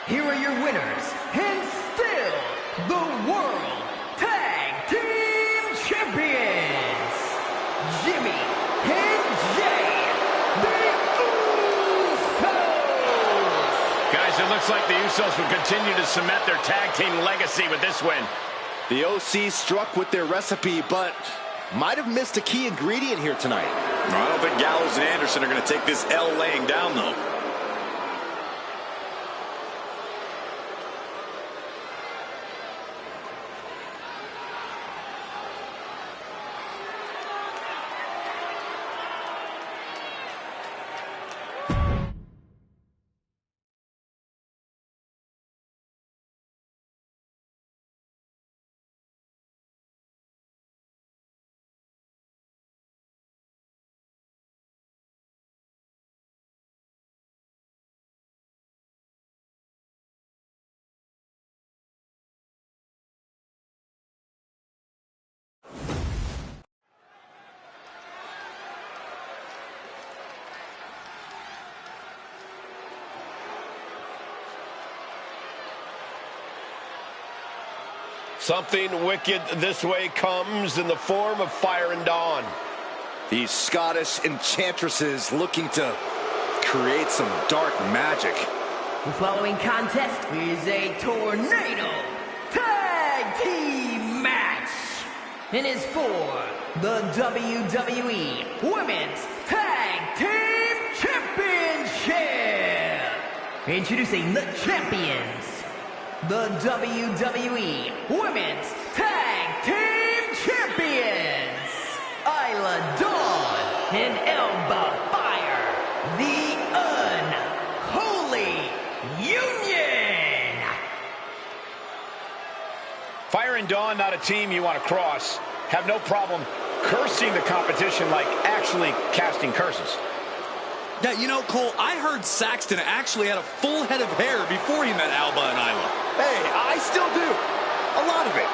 Here are your winners, and still the World Tag Team Champions, Jimmy and Jay, the Usos. Guys, it looks like the Usos will continue to cement their tag team legacy with this win. The OC struck with their recipe, but might have missed a key ingredient here tonight. I don't think Gallows and Anderson are going to take this L laying down, though. Something wicked this way comes in the form of Fire and Dawn. These Scottish enchantresses looking to create some dark magic. The following contest is a tornado tag team match. And is for the WWE Women's Tag Team Championship. Introducing the champions, the WWE Women's Tag Team Champions, Isla Dawn and Elba Fire, the Unholy Union. Fire and Dawn, not a team you want to cross. Have no problem cursing the competition like actually casting curses. Yeah, you know, Cole, I heard Saxton actually had a full head of hair before he met Alba and Isla. Hey, I still do. A lot of it.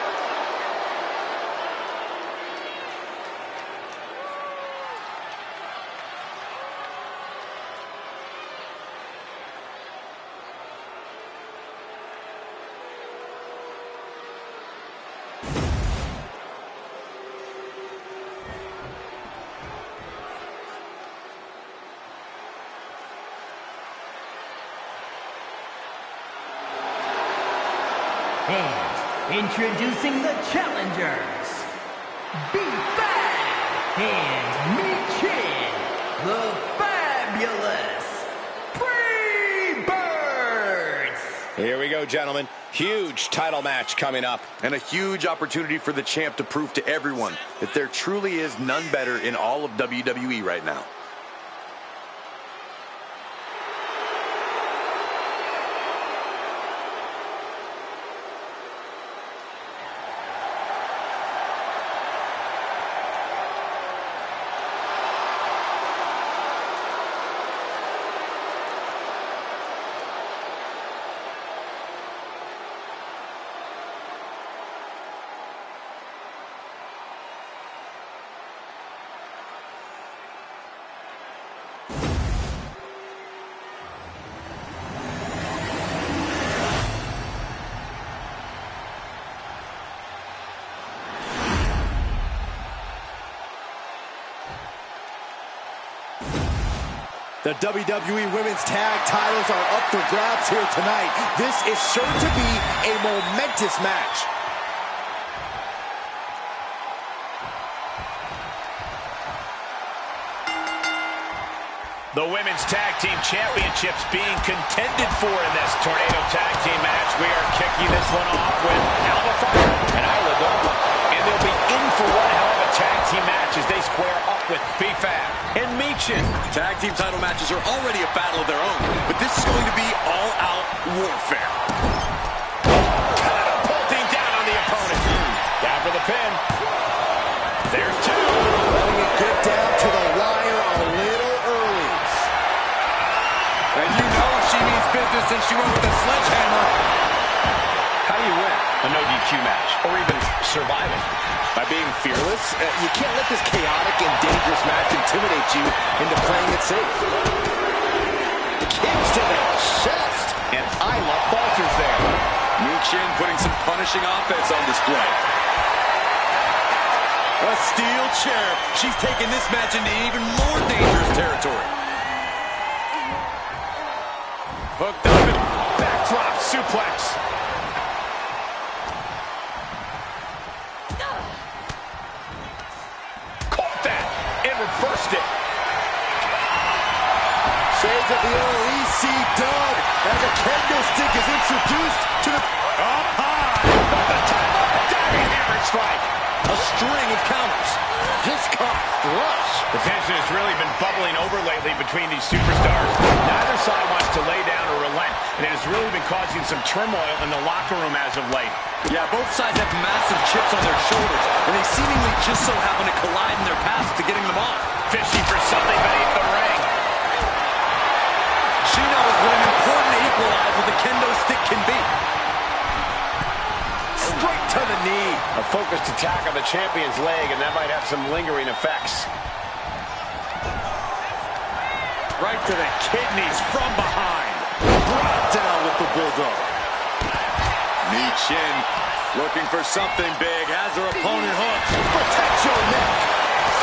And introducing the challengers, B-Fab and Michin, the Fabulous Freebirds. Here we go, gentlemen. Huge title match coming up. And a huge opportunity for the champ to prove to everyone that there truly is none better in all of WWE right now. The WWE Women's Tag titles are up for grabs here tonight. This is sure to be a momentous match. The Women's Tag Team Championships being contended for in this Tornado Tag Team match. We are kicking this one off with Alba Fire and Isla Dawn. And they'll be in for one hell of a tag team match as they square up with B-Fab and Michin. Tag team title matches are already a battle of their own, but this is going to be all-out warfare. Catapulting down on the opponent. Down for the pin. There's two. Letting it get down to the wire a little early. And you know she means business since she went with the sledgehammer. How do you win a no DQ match or even survive it? By being fearless, you can't let this chaotic and dangerous match intimidate you into playing it safe. Kicks to the chest. And Isla falters there. Michin putting some punishing offense on display. A steel chair. She's taking this match into even more dangerous territory. Hooked up and backdrop suplex. Shades of the old EC-Dub as a kendo stick is introduced to the... Up high. The top diving hammer strike. A string of counters. Just caught flush. The tension has really been bubbling over lately between these superstars. Neither side wants to lay down or relent, and it has really been causing some turmoil in the locker room as of late. Yeah, both sides have massive chips on their shoulders, and they seemingly just so happen to collide in their paths to getting them off. Fishing for something beneath the ring. She knows what an important equalizer the kendo stick can be. Straight to the knee. A focused attack on the champion's leg, and that might have some lingering effects. Right to the kidneys from behind. Brought down with the bulldog. Knee chin, looking for something big, has her opponent hooked. Protect your neck.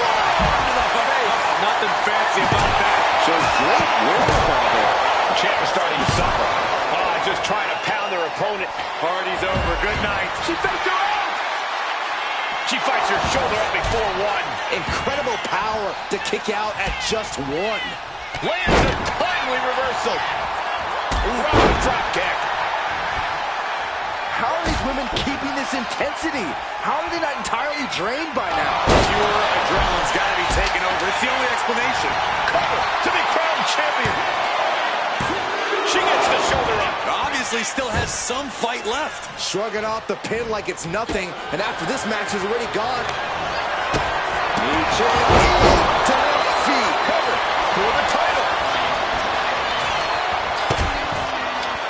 Into the face. Nothing fancy about that. Shows great willpower there. The champ is starting to suffer. Just trying to pound their opponent. Party's over. Good night. She faked her out. She fights her shoulder up before one. Incredible power to kick out at just one. Lands a timely reversal. Running drop kick. How are these women keeping this intensity? How are they not entirely drained by now? Pure adrenaline's got to be taken over. It's the only explanation. Cover to be crowned champion. She gets the shoulder up. Obviously still has some fight left. Shrugging off the pin like it's nothing, and after this match is already gone. Knee check, to the feet. Cover for the title.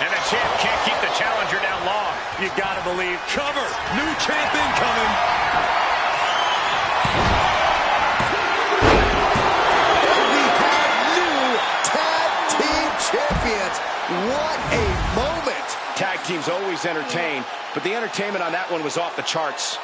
And the champ can't keep the challenger down long. You gotta believe. Cover. New champ incoming. And we have new tag team champions. What a moment. Tag teams always entertain, but the entertainment on that one was off the charts.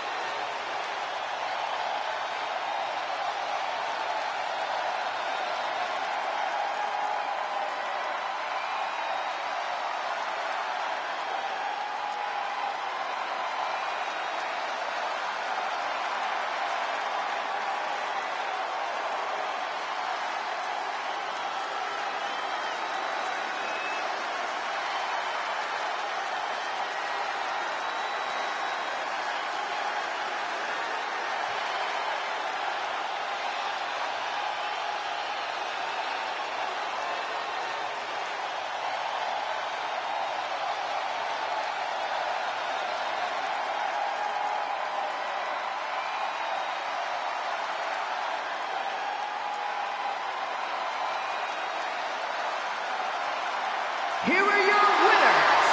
Here are your winners,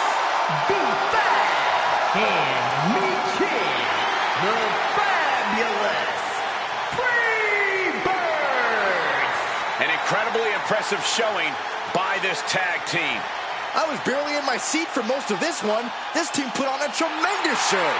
B-Fab and Michin, the Fabulous Freebirds. An incredibly impressive showing by this tag team. I was barely in my seat for most of this one. This team put on a tremendous show.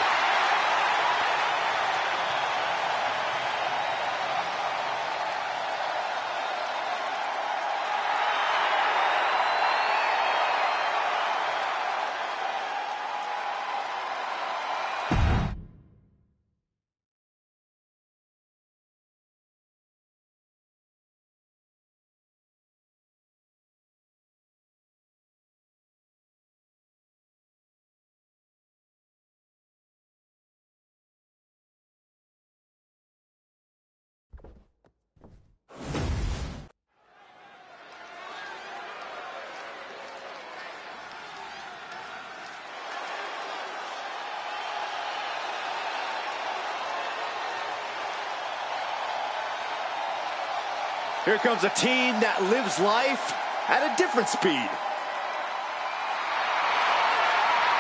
Here comes a team that lives life at a different speed.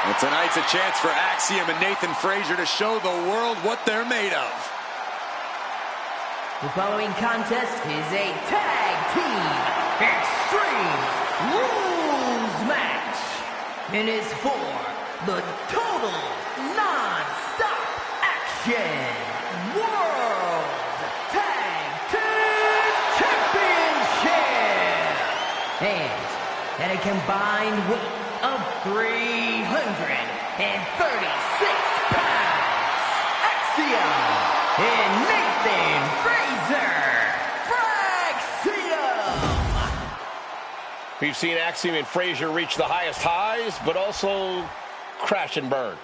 Well, tonight's a chance for Axiom and Nathan Frazier to show the world what they're made of. The following contest is a tag team extreme rules match and is for the total non-stop action world tag team championship and at a combined weight of 336 pounds, Axiom and Nathan Frazier. Fraxium! We've seen Axiom and Frazier reach the highest highs, but also crash and burn.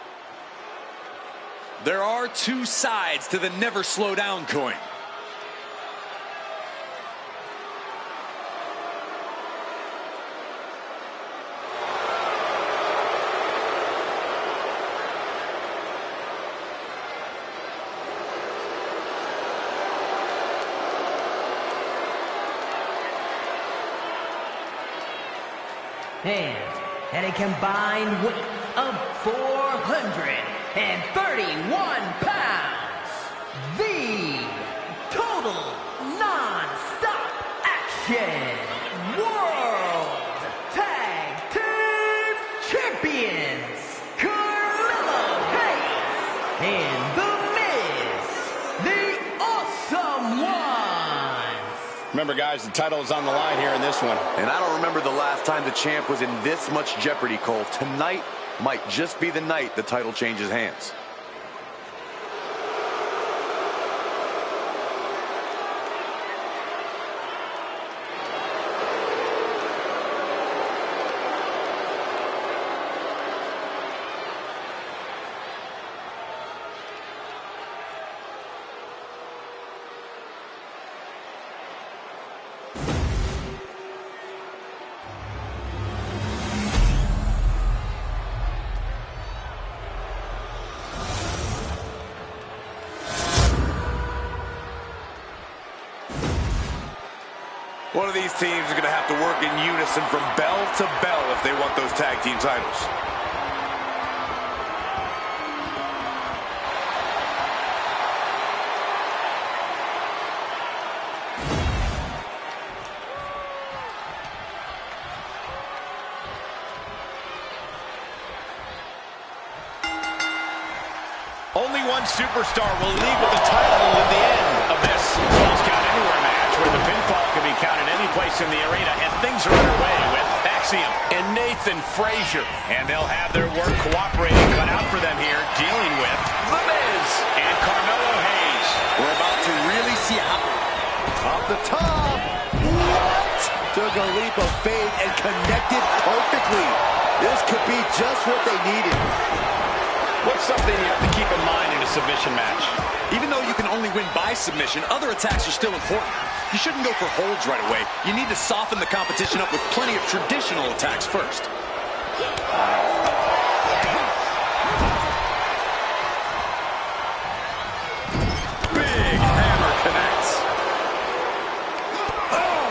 There are two sides to the never slow down coin. And at a combined weight of 431 pounds, the Total Non-Stop Action World Tag Team Champions, Carmelo Hayes and The Miz, the Awesome Ones. Remember, guys, the title is on the line here in this one. And I don't remember the last time the champ was in this much jeopardy, Cole. Tonight might just be the night the title changes hands. One of these teams is going to have to work in unison from bell to bell if they want those tag team titles. Only one superstar will leave with the title at the end of this Falls Count Anywhere match, where the pinfall can be counted any place in the arena, and things are underway with Axiom and Nathan Frazier. And they'll have their work cooperating cut out for them here, dealing with The Miz and Carmelo Hayes. We're about to really see how... Off the top! What? Took a leap of faith and connected perfectly. This could be just what they needed. What's something you have to keep in mind in a submission match? Even though you can only win by submission, other attacks are still important. You shouldn't go for holds right away. You need to soften the competition up with plenty of traditional attacks first. Big hammer connects. Oh!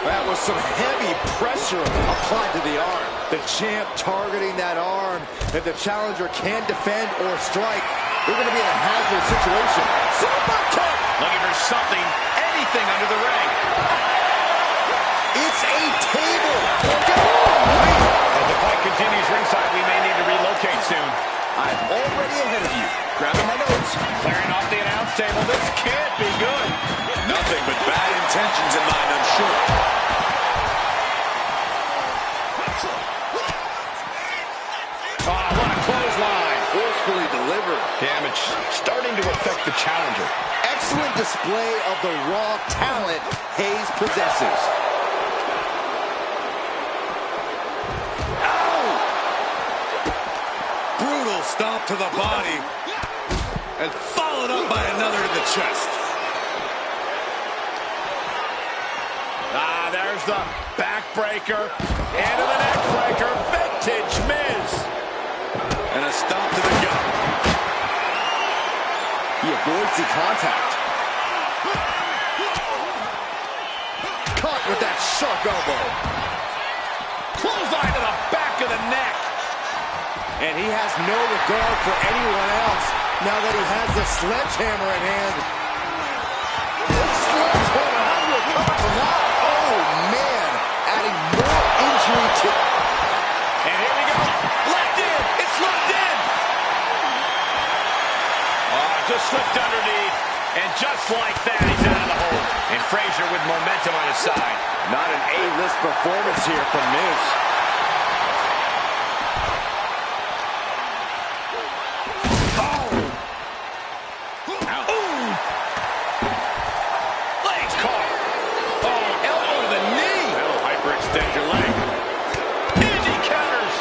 That was some heavy pressure applied to the arm. The champ targeting that arm. If the challenger can't defend or strike, they're going to be in a hazardous situation. Super kick! Looking for something, anything under the ring. It's a table! As the fight continues ringside, we may need to relocate soon. I'm already ahead of you. Grabbing my notes. Clearing off the announce table. This can't be good. Nothing but bad intentions in mind, I'm sure. Oh, what a clothesline. Forcefully delivered. Damage starting to affect the challenger. Excellent display of the raw talent Hayes possesses. Ow! Brutal stomp to the body. And followed up by another to the chest. Ah, there's the backbreaker. Into the neckbreaker. Vintage Miz. And a stomp to the gut. He avoids the contact. Caught with that sharp elbow. Clothesline to the back of the neck. And he has no regard for anyone else now that he has the sledgehammer in hand. The sledgehammer, how do you recover from that? Oh, man, adding more injury to... And here we go. Locked in. It's locked in. Oh, just slipped underneath. And just like that, he's out of the hole. And Frazier with momentum on his side. Not an A-list performance here from Miz. extend your leg. Easy counters.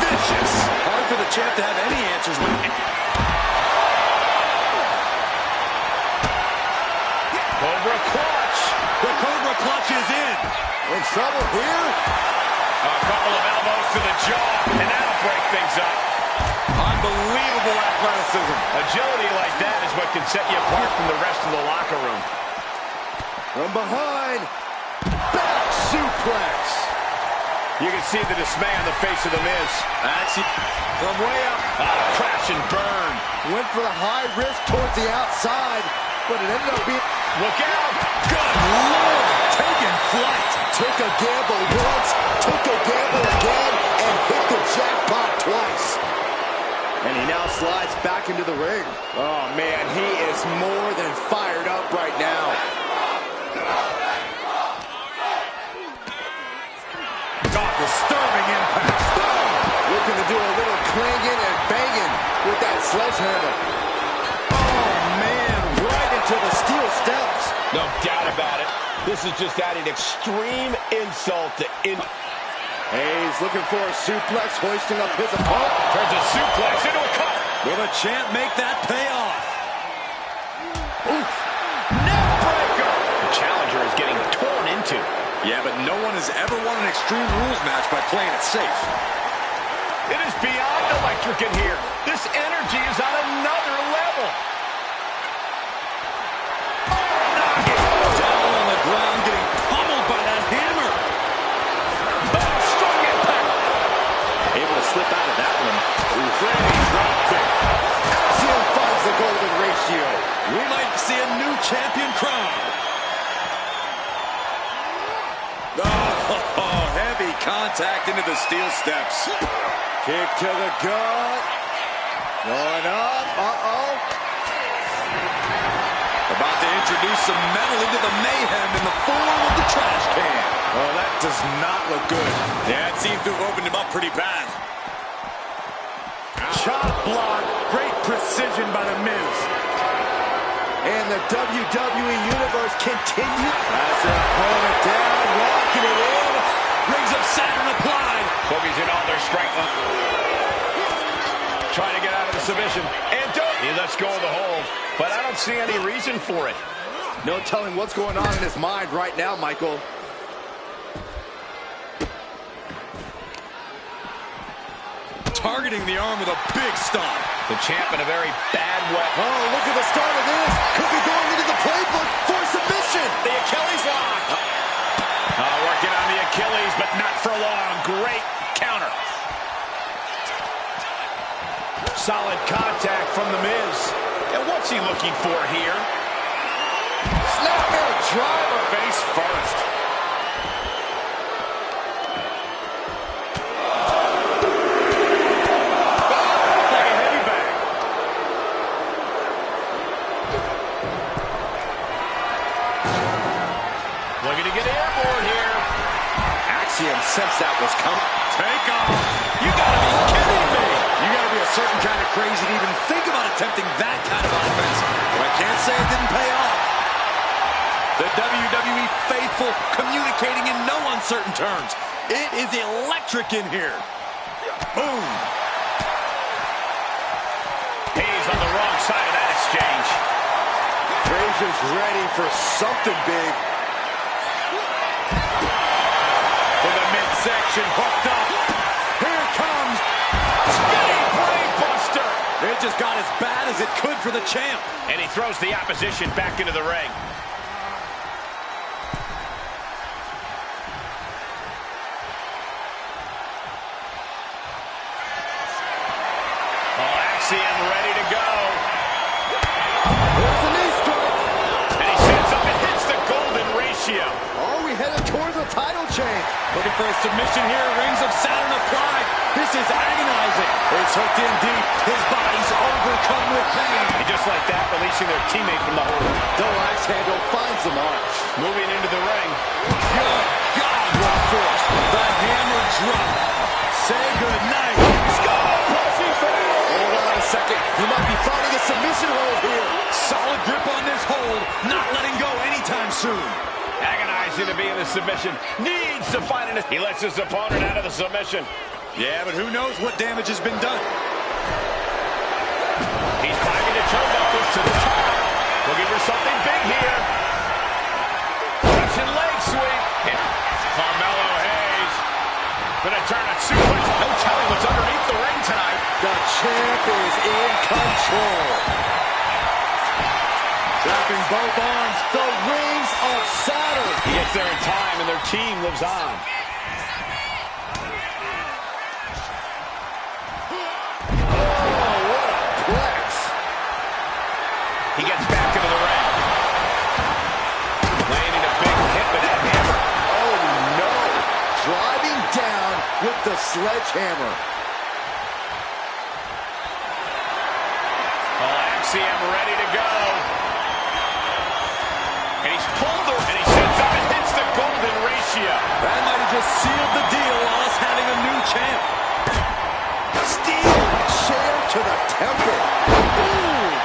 Vicious. Hard for the champ to have any answers when... Cobra clutch. The Cobra clutch is in. In trouble here. A couple of elbows to the jaw, and that'll break things up. Unbelievable athleticism. Agility like that is what can set you apart from the rest of the locker room. From behind. Back suplex. You can see the dismay on the face of the Miz. Actually, from way up. Crash and burn. Went for the high risk towards the outside, but it ended up being... Look out. Good Lord. Taking flight. Took a gamble once, took a gamble again, and hit the jackpot twice. And he now slides back into the ring. Oh, man, he is more than fired up right now. Disturbing impact. Looking to do a little clanging and banging with that sledgehammer. Oh, man, right into the steel steps. No doubt about it. This is just adding extreme insult to Hayes looking for a suplex, hoisting up his opponent. Turns a suplex into a cut. Will the champ make that pay off? Oof. Neck breaker. The challenger is getting torn into. Yeah, but no one has ever won an Extreme Rules match by playing it safe. It is beyond electric in here. This energy is on another level. Down on the ground, getting pummeled by that hammer. Strong impact. Able to slip out of that one. Ready drop kick. Axiom finds the golden ratio. We might see a new champion crowned. Oh, heavy contact into the steel steps. Kick to the gut. Going up. Uh-oh. About to introduce some metal into the mayhem in the form of the trash can. Oh, that does not look good. Yeah, it seems to have opened him up pretty bad. Chop block. Great precision by the Miz. And the WWE Universe continues. Has their opponent down, locking it in. Rings of Saturn applied. Boogies in all their strength. Trying to get out of the submission. And he lets go of the hold. But I don't see any reason for it. No telling what's going on in his mind right now, Michael. Targeting the arm with a big stomp. The champ in a very bad way. Oh, look at the start of this. Could be going into the playbook for submission. The Achilles lock. Working on the Achilles, but not for long. Great counter. Solid contact from the Miz. And what's he looking for here? Snapmare driver. Face first. Like a heavy bag. Looking to get airborne here. Axiom sensed that was coming. Take off. You gotta be kidding me. You gotta be a certain kind of crazy to even think about attempting that kind of offense. But I can't say it didn't pay off. The WWE faithful communicating in no uncertain terms. It is electric in here. Boom. Hayes on the wrong side of that exchange. Frazier's ready for something big. To the midsection, hooked up. Here it comes. Spinning brain buster. It just got as bad as it could for the champ. And he throws the opposition back into the ring. Axiom ready to go. There's the knee strike. And he sends up and hits the golden ratio. Oh, we headed towards the title change. Looking for a submission here. Rings of Saturn applied. This is agonizing. It's hooked in deep. His body's overcome with pain. And just like that, releasing their teammate from the hold. The axe handle finds the march. Moving into the ring. Good God, what force. The hammer drop. Say goodnight. Hold on a second. He might be finding a submission hold here. Solid grip on this hold. Not letting go anytime soon. Agonizing to be in the submission. Needs to find it. He lets his opponent out of the submission. Yeah, but who knows what damage has been done. He's climbing the turnbuckles to the top. Looking for something big here. Russian leg sweep. Carmelo Hayes gonna turn a suplex. No telling what's underneath the ring tonight. The champ is in control. Wrapping both arms, the rings of Saturn. He gets there in time, and their team lives on. Oh, what a plex. He gets back into the ring. Landing a big hit with that hammer. Oh, no. Driving down with the sledgehammer. Axiom ready to go. And he's pulled her, and he sets up and hits the golden ratio. That might have just sealed the deal on us having a new champ. Steel chair to the temple. Ooh.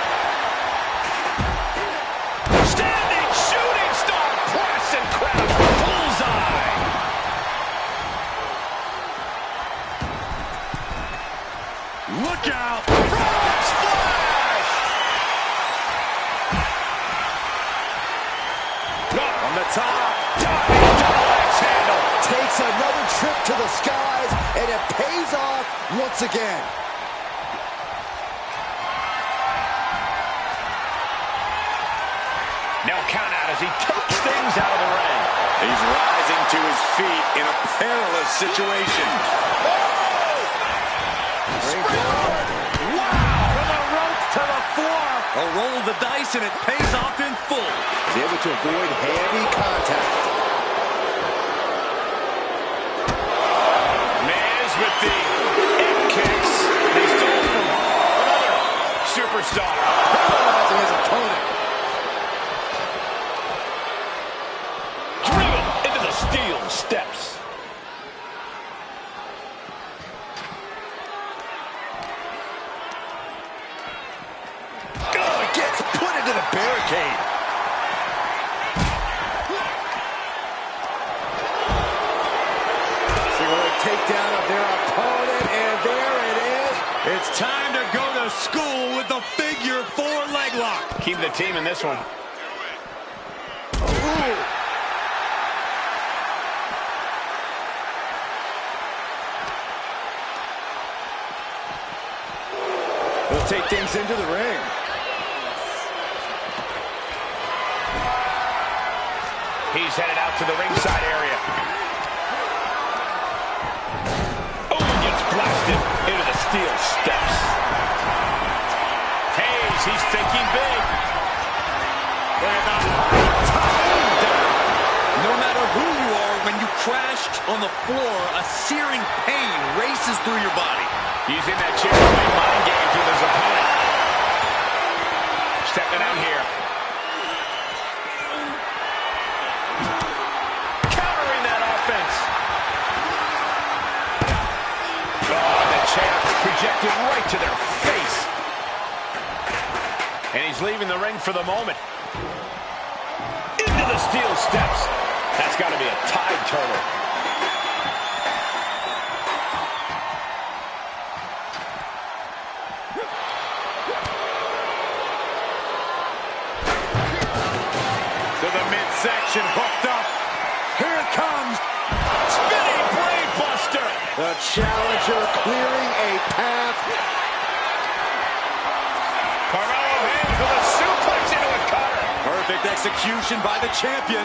Standing shooting star press and crowd bullseye. Look out. Frog splash. On the top. Diving double axe handle. Takes another trip to the skies, and it pays off once again. No count out as he takes things out of the ring. He's rising to his feet in a perilous situation. Wow! From the ropes to the floor. A roll of the dice, and it pays off in full. He's able to avoid heavy contact. Miz with the egg kicks. They stole from another superstar. Paralyzing his opponent. Driven into the steel steps. Oh, gets put into the barricade. Single leg takedown of their opponent, and there it is. It's time to go to school with the figure 4 leg lock. Keep the team in this one. Ooh. They'll take things into the ring. He's headed out to the ringside area. Oh, and gets blasted into the steel steps. Hayes, he's thinking big. No matter who you are, when you crash on the floor, a searing pain races through your body. Using that chair to play mind games with his opponent. Stepping out here. Countering that offense. Oh, the champ projected right to their face. And he's leaving the ring for the moment. Into the steel steps. That's got to be a tide turner. To the midsection, hooked up. Here it comes. Spinning brain buster. The challenger clearing a path. Carmelo Hayes with a suplex into a cutter. Perfect execution by the champion.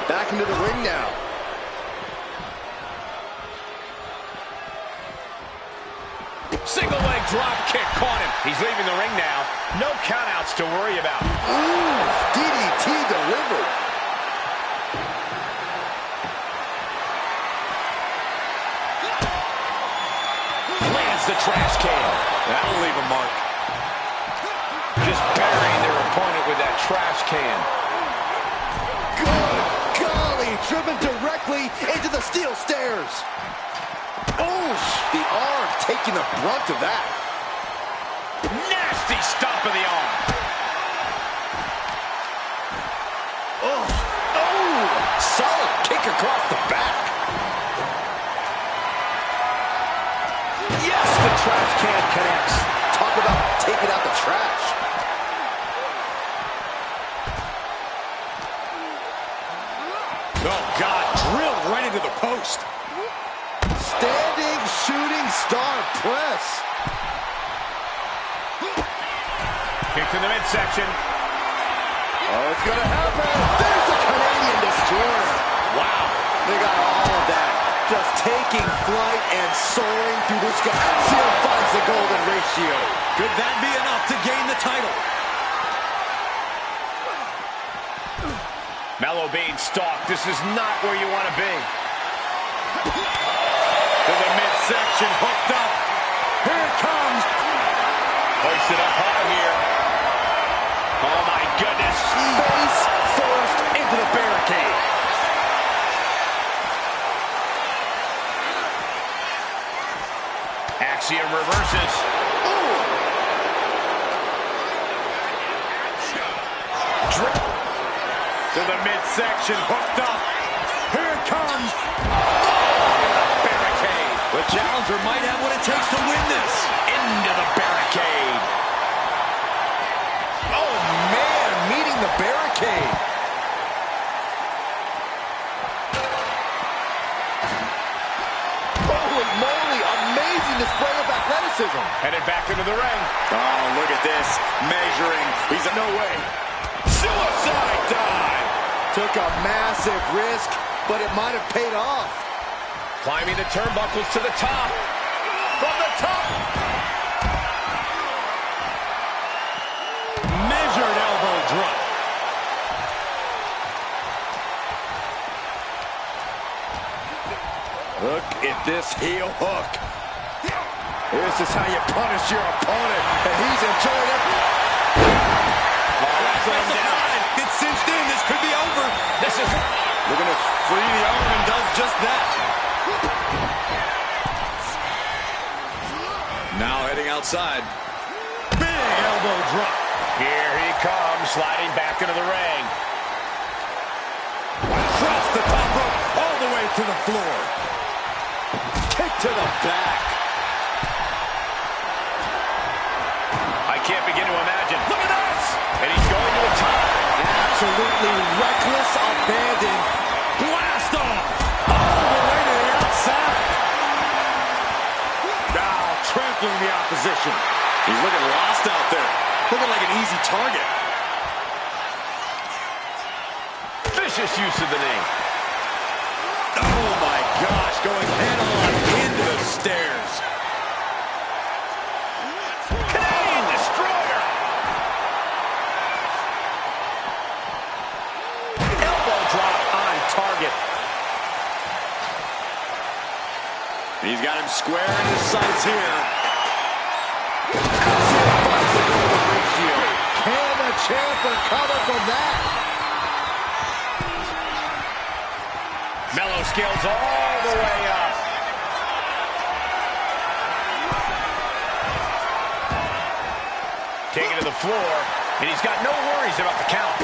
Back into the ring now. Single leg drop kick caught him. He's leaving the ring now. No countouts to worry about. Ooh, DDT delivered. Lands the trash can. That'll leave a mark. Just burying their opponent with that trash can. Good golly, driven directly into the steel stairs. Oh, the arm taking the brunt of that. Nasty stomp of the arm. Oh, solid kick across the back. Yes, the trash can connects. Talk about taking out the trash. Oh, God, drilled right into the post. Standing shooting star press. Kick to the midsection. Oh, it's going to happen. There's the Canadian destroyer. Wow. They got all of that. Just taking flight and soaring through the sky. Seal finds the golden ratio. Could that be enough to gain the title? Mellow being stalked. This is not where you want to be. To the midsection, hooked up. Here it comes. Hoisted up high here. Oh, my goodness. Face first into the barricade. Axiom reverses. To the midsection, hooked up. Here it comes. Oh, barricade. The challenger might have what it takes to win this. Into the barricade. Oh, man, meeting the barricade. Holy moly, amazing display of athleticism. Headed back into the ring. Oh, look at this, measuring. He's no way. Suicide dive. Took a massive risk, but it might have paid off. Climbing the turnbuckles to the top. From the top. Measured elbow drop. Look at this heel hook. This is how you punish your opponent, and he's enjoying it. It's cinched in. This could be over. This is Looking to free the arm and does just that. Now heading outside. Big elbow drop. here he comes, sliding back into the ring. Across the top rope, all the way to the floor. Kick to the back. I can't begin to imagine. Look at this! And he's going to a tie. Absolutely reckless abandon. Blast off. All the way to the outside. Now trampling the opposition. He's looking lost out there. Looking like an easy target. Vicious use of the knee. Oh my gosh, going head on into the stairs. Canadian destroyer. Elbow drop on target. He's got him square in his sights here. Can the champ recover from that? Mellow scales all the way up. Taken to the floor, and he's got no worries about the count.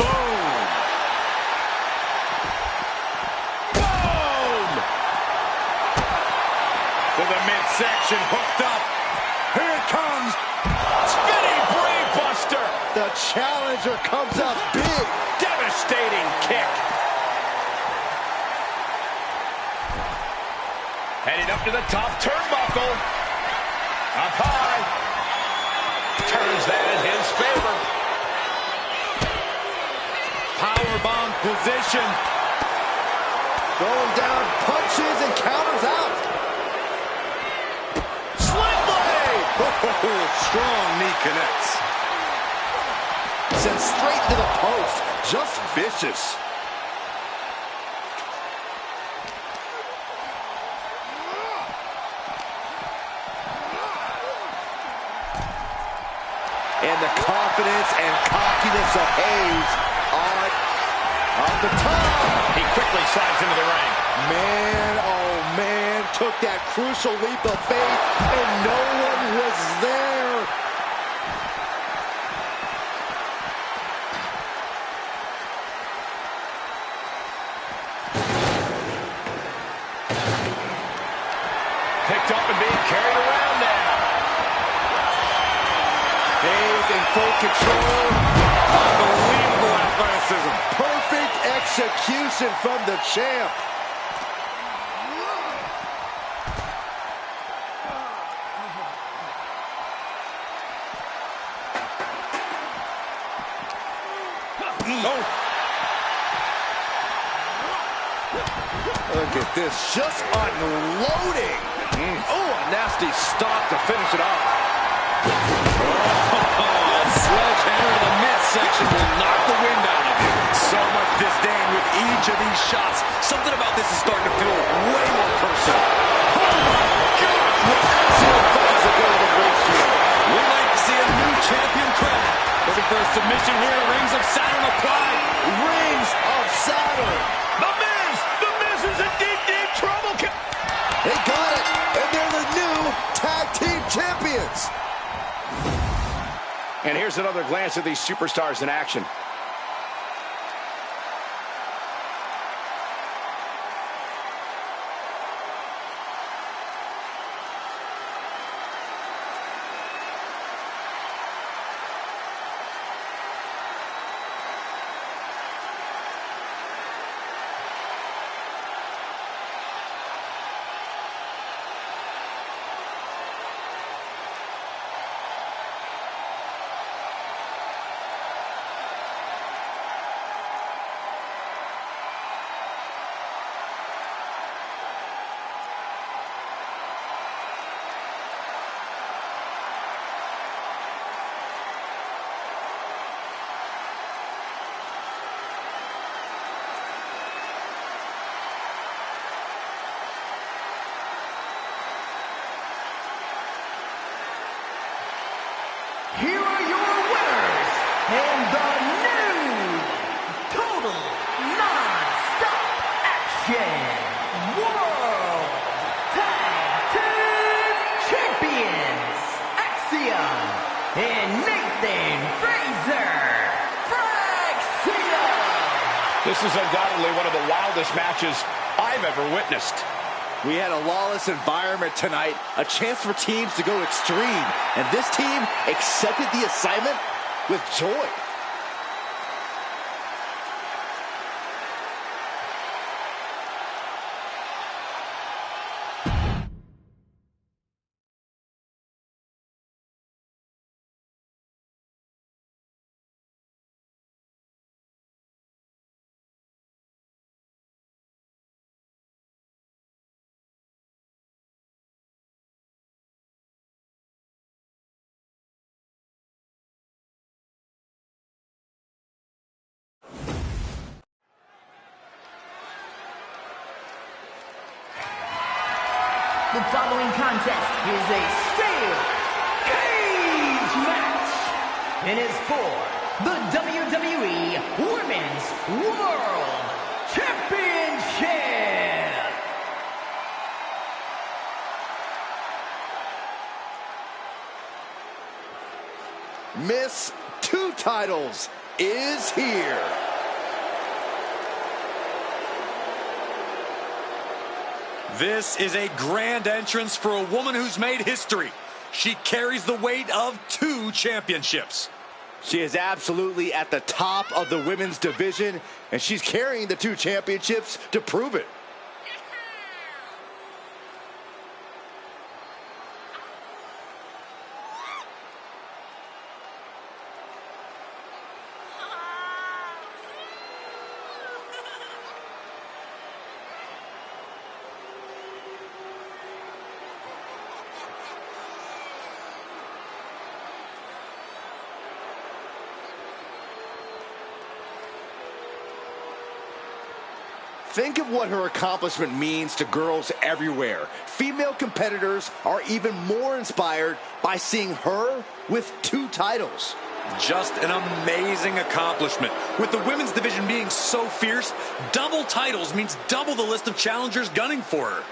Boom! Boom! To the midsection, hooked up. Here it comes. Spinning brave buster. The challenger comes up big. Devastating kick. Heading up to the top turnbuckle. Up high. Turns that in his favor. Powerbomb position. Going down, punches and counters out. Sling blade. Strong knee connects. Sent straight to the post. Just vicious. And the confidence and cockiness of Hayes are Off the top. He quickly slides into the ring. Man, oh man, took that crucial leap of faith, and no one was there. Picked up and being carried around now. Dave's in full control. Unbelievable athleticism. Perfect execution from the champ. Look at this, just unloading. Oh, a nasty stop to finish it off. Oh, sledgehammer to the midsection will knock the wind out of you. So much disdain with each of these shots. Something about this is starting to feel way more personal. Oh my God! With excellent thoughts to go to the great shield. We might see a new champion crowned. Looking for a submission here. Rings of Saturn applied. Rings of Saturn. The Miz is in deep trouble. They got it, and they're the new tag team champions. And here's another glance at these superstars in action. Here are your winners, and the new Total Non-Stop Action World Tag Team Champions, Axiom and Nathan Frazier. This is undoubtedly one of the wildest matches I've ever witnessed. We had a lawless environment tonight, a chance for teams to go extreme, and this team accepted the assignment with joy. The following contest is a steel cage match and is for the WWE Women's World Championship. Miss Two Titles is here. This is a grand entrance for a woman who's made history. She carries the weight of 2 championships. She is absolutely at the top of the women's division, and she's carrying the 2 championships to prove it. Think of what her accomplishment means to girls everywhere. Female competitors are even more inspired by seeing her with 2 titles. Just an amazing accomplishment. With the women's division being so fierce, double titles means double the list of challengers gunning for her.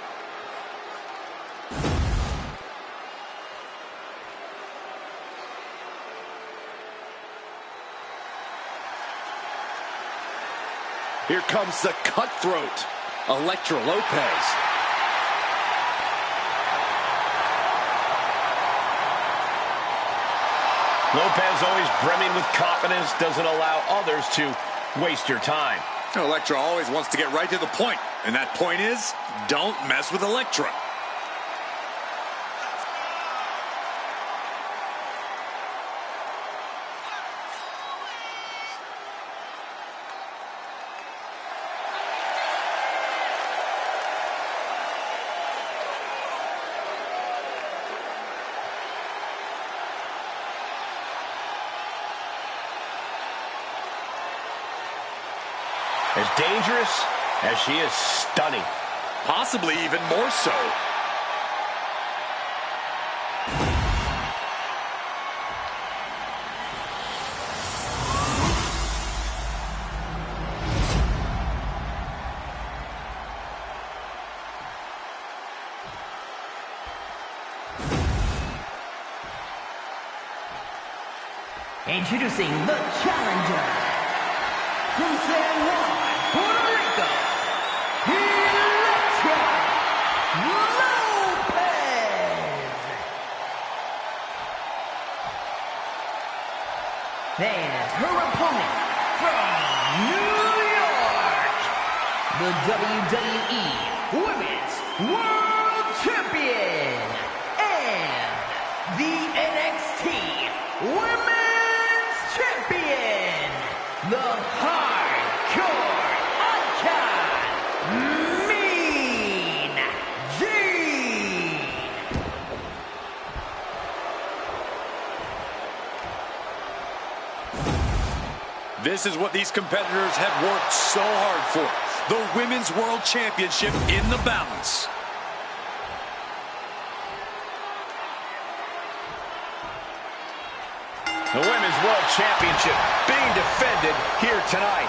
Here comes the cutthroat, Elektra Lopez. Lopez, always brimming with confidence, doesn't allow others to waste your time. Elektra always wants to get right to the point, and that point is, don't mess with Elektra. As dangerous as she is stunning. Possibly even more so. Introducing the challenger from San Juan, Puerto Rico, Elektra Lopez. And her opponent from New York, the WWE Women's World Champion and the NXT Women's Champion, the Hardcore Icon, Mean Gene. This is what these competitors have worked so hard for. The Women's World Championship in the balance. The Women's World Championship being defended here tonight.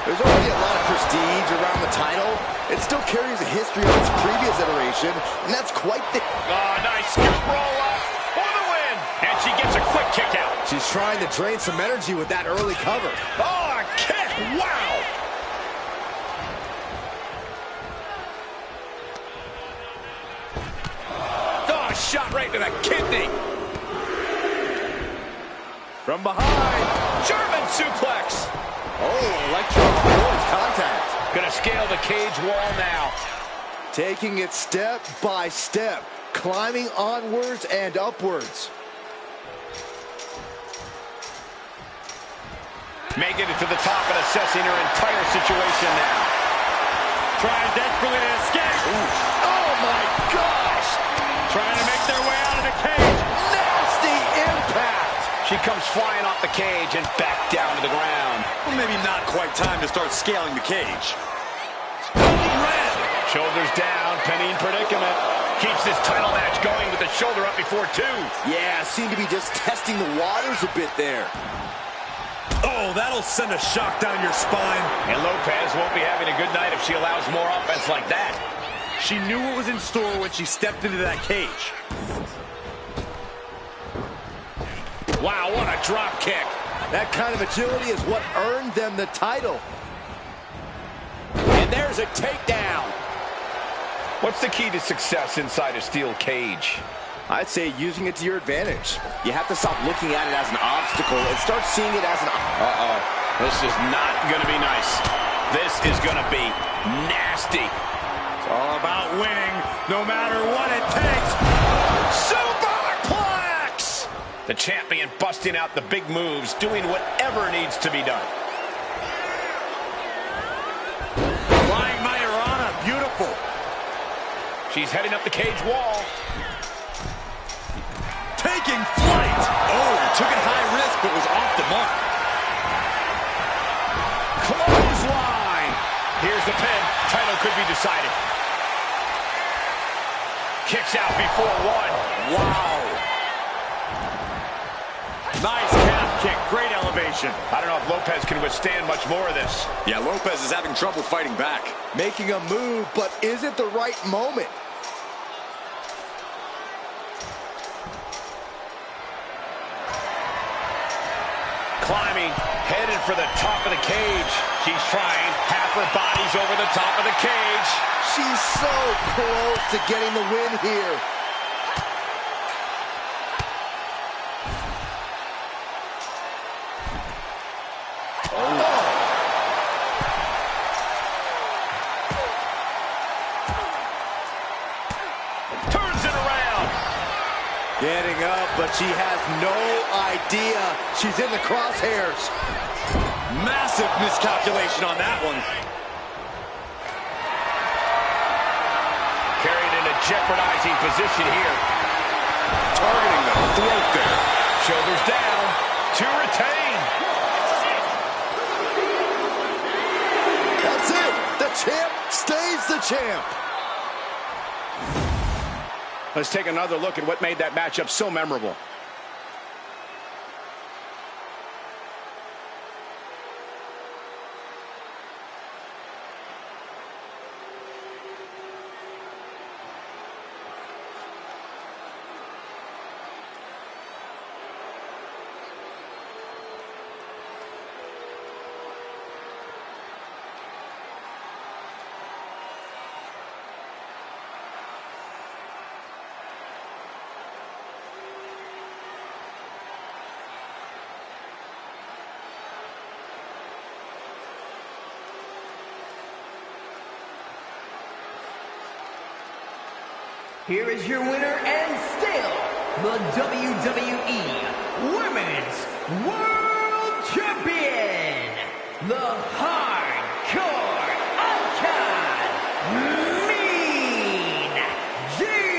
There's already a lot of prestige around the title. It still carries a history of its previous iteration, and that's quite the... Oh, nice scoop roll up for the win. And she gets a quick kick out. She's trying to drain some energy with that early cover. Oh, a kick. Wow. Oh, shot right to the kidney. From behind. German suplex. Oh, Elektra avoids contact. Gonna scale the cage wall now. Taking it step by step, climbing onwards and upwards. Making it to the top and assessing her entire situation now. Trying desperately to escape. Oh my gosh! Trying to make their way out of the cage. Nasty impact! She comes flying off the cage and back down to the ground. Well, maybe not quite time to start scaling the cage. Red. Shoulders down, pinning predicament. Keeps this title match going with the shoulder up before two. Yeah, seemed to be just testing the waters a bit there. Oh, that'll send a shock down your spine. And Lopez won't be having a good night if she allows more offense like that. She knew what was in store when she stepped into that cage. Wow, what a drop kick. That kind of agility is what earned them the title. And there's a takedown. What's the key to success inside a steel cage? I'd say using it to your advantage. You have to stop looking at it as an obstacle and start seeing it as an... Uh-oh. This is not going to be nice. This is going to be nasty. It's all about winning, no matter what it takes. Superplex! The champion busting out the big moves, doing whatever needs to be done. Flying Majorana, beautiful. She's heading up the cage wall. Taking flight. Oh, took it high risk, but was off the mark. Clothesline. Here's the pin. Title could be decided. Kicks out before one. Wow. Nice calf kick. Great elevation. I don't know if Lopez can withstand much more of this. Yeah, Lopez is having trouble fighting back. Making a move, but is it the right moment? Climbing, headed for the top of the cage. She's trying. Half her body's over the top of the cage. She's so close to getting the win here. Turns it around. Getting up, but she has no idea she's in the crosshairs. Massive miscalculation on that one. Carried in a jeopardizing position here. Targeting the throat there. Shoulders down to retain. That's it. The champ stays the champ. Let's take another look at what made that matchup so memorable. Here is your winner and still the WWE Women's World Champion, the Hardcore Icon, Mean Gene.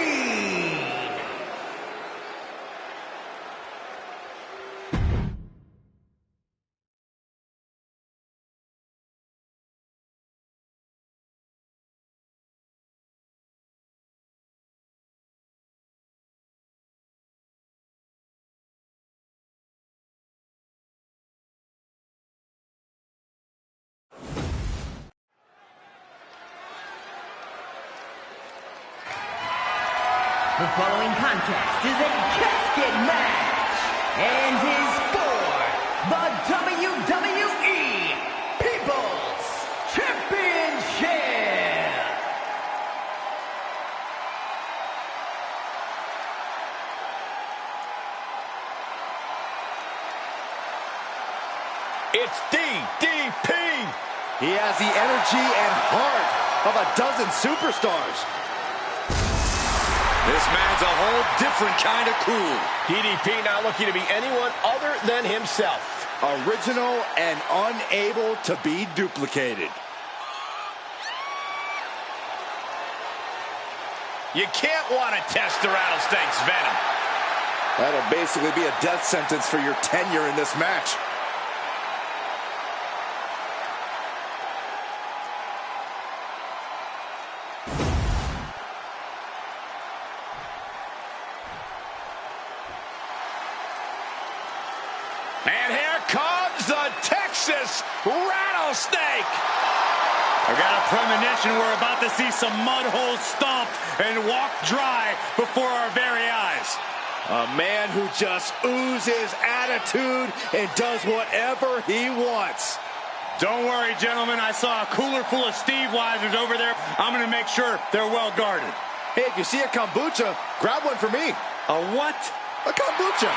The following contest is a casket match and is for the WWE People's Championship. It's DDP. He has the energy and heart of a dozen superstars. This man's a whole different kind of cool. DDP not looking to be anyone other than himself. Original and unable to be duplicated. You can't want to test the rattlesnake's venom. That'll basically be a death sentence for your tenure in this match. And here comes the Texas Rattlesnake. I got a premonition we're about to see some mud holes stomped and walked dry before our very eyes. A man who just oozes attitude and does whatever he wants. Don't worry, gentlemen. I saw a cooler full of Steve Weisers over there. I'm going to make sure they're well guarded. Hey, if you see a kombucha, grab one for me. A what? A kombucha.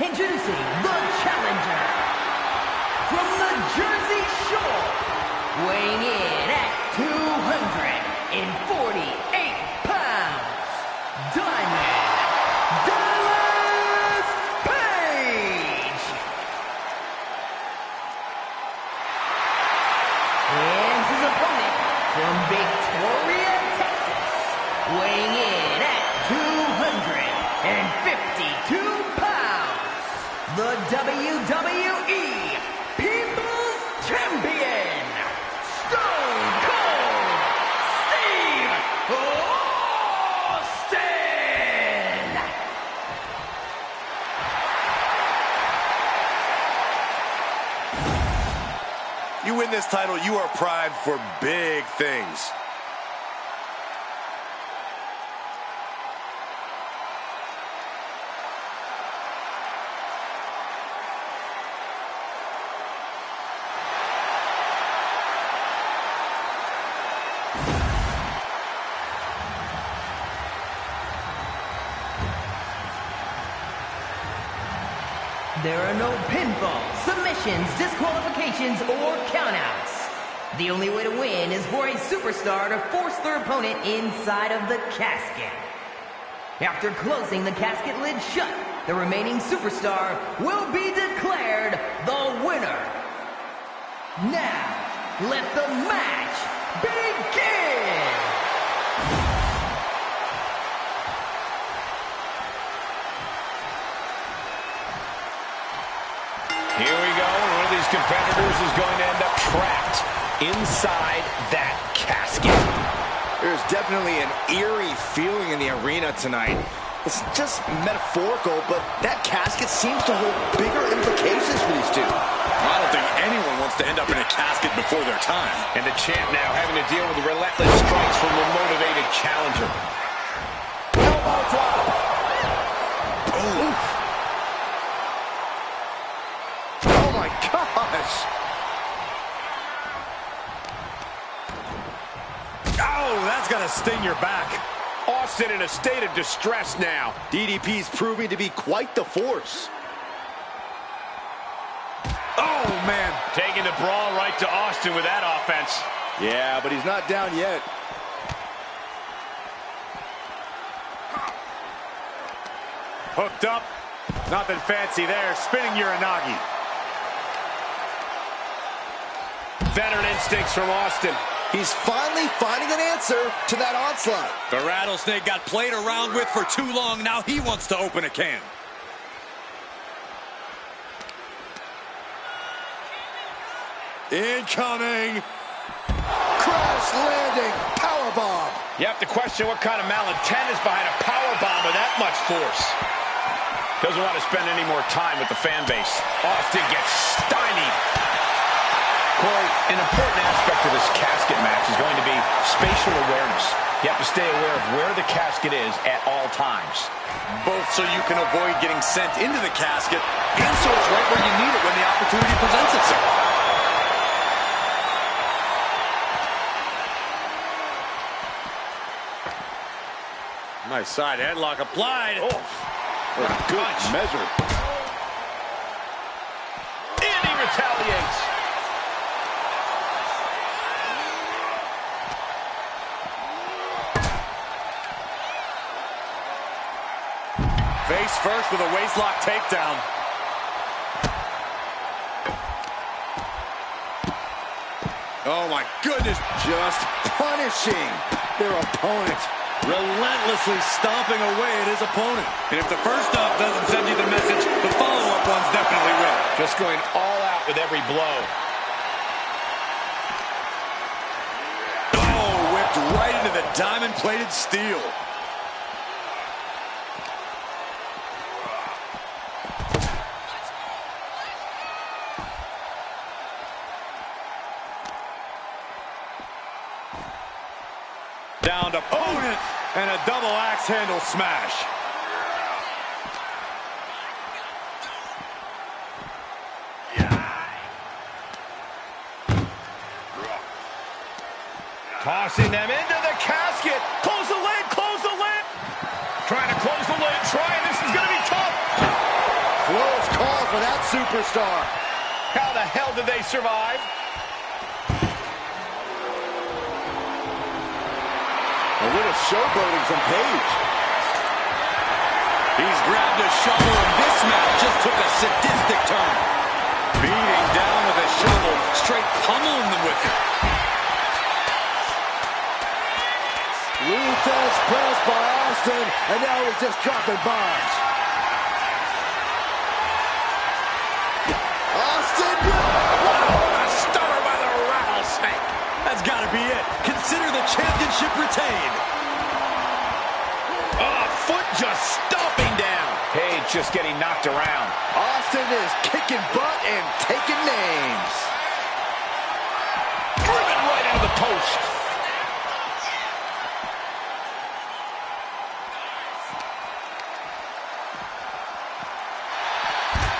Introducing the challenger from the Jersey Shore, weighing in at 248 pounds, Diamond Dallas Page. And his opponent from Victoria, Texas, weighing in at 252 pounds, the WWE People's Champion, Stone Cold Steve Austin! You win this title, you are primed for big things. There are no pinfalls, submissions, disqualifications, or countouts. The only way to win is for a superstar to force their opponent inside of the casket. After closing the casket lid shut, the remaining superstar will be declared the winner. Now, let the match begin! Here we go. One of these competitors is going to end up trapped inside that casket. There's definitely an eerie feeling in the arena tonight. It's just metaphorical, but that casket seems to hold bigger implications for these two. I don't think anyone wants to end up in a casket before their time. And the champ now having to deal with the relentless strikes from a motivated challenger. Elbow drop. Oh. Oh my gosh! Oh, that's gonna sting your back. Austin in a state of distress now. DDP's proving to be quite the force. Oh, man. Taking the brawl right to Austin with that offense. Yeah, but he's not down yet. Hooked up. Nothing fancy there. Spinning Uranagi. Veteran instincts from Austin. He's finally finding an answer to that onslaught. The Rattlesnake got played around with for too long. Now he wants to open a can. Incoming. Crash landing powerbomb. You have to question what kind of malintent is behind a power bomb with that much force. Doesn't want to spend any more time with the fan base. Austin gets stymied. Corey, an important aspect of this casket match is going to be spatial awareness. You have to stay aware of where the casket is at all times. Both so you can avoid getting sent into the casket, and so it's right where you need it when the opportunity presents itself. Nice side headlock applied. Oh, what a good measure. And he retaliates. Face first with a waistlock takedown. Oh my goodness. Just punishing their opponent. Relentlessly stomping away at his opponent. And if the first stomp doesn't send you the message, the follow-up ones definitely will. Just going all out with every blow. Oh, whipped right into the diamond-plated steel. Down to opponent and a double axe handle smash. Tossing them into the casket. Close the lid, close the lid. Trying to close the lid, this is going to be tough. Close. superstar. How the hell did they survive? A little showboating from Paige. He's grabbed a shovel, and this match just took a sadistic turn. Beating down with a shovel, straight pummeling them with it. Ruthless press by Austin, and now he's just dropping bombs. Austin, Wow, a stunner by the rattlesnake. That's got to be it. Consider the championship retained. Oh, foot just stomping down. Paige just getting knocked around. Austin is kicking butt and taking names. Driven right into the post.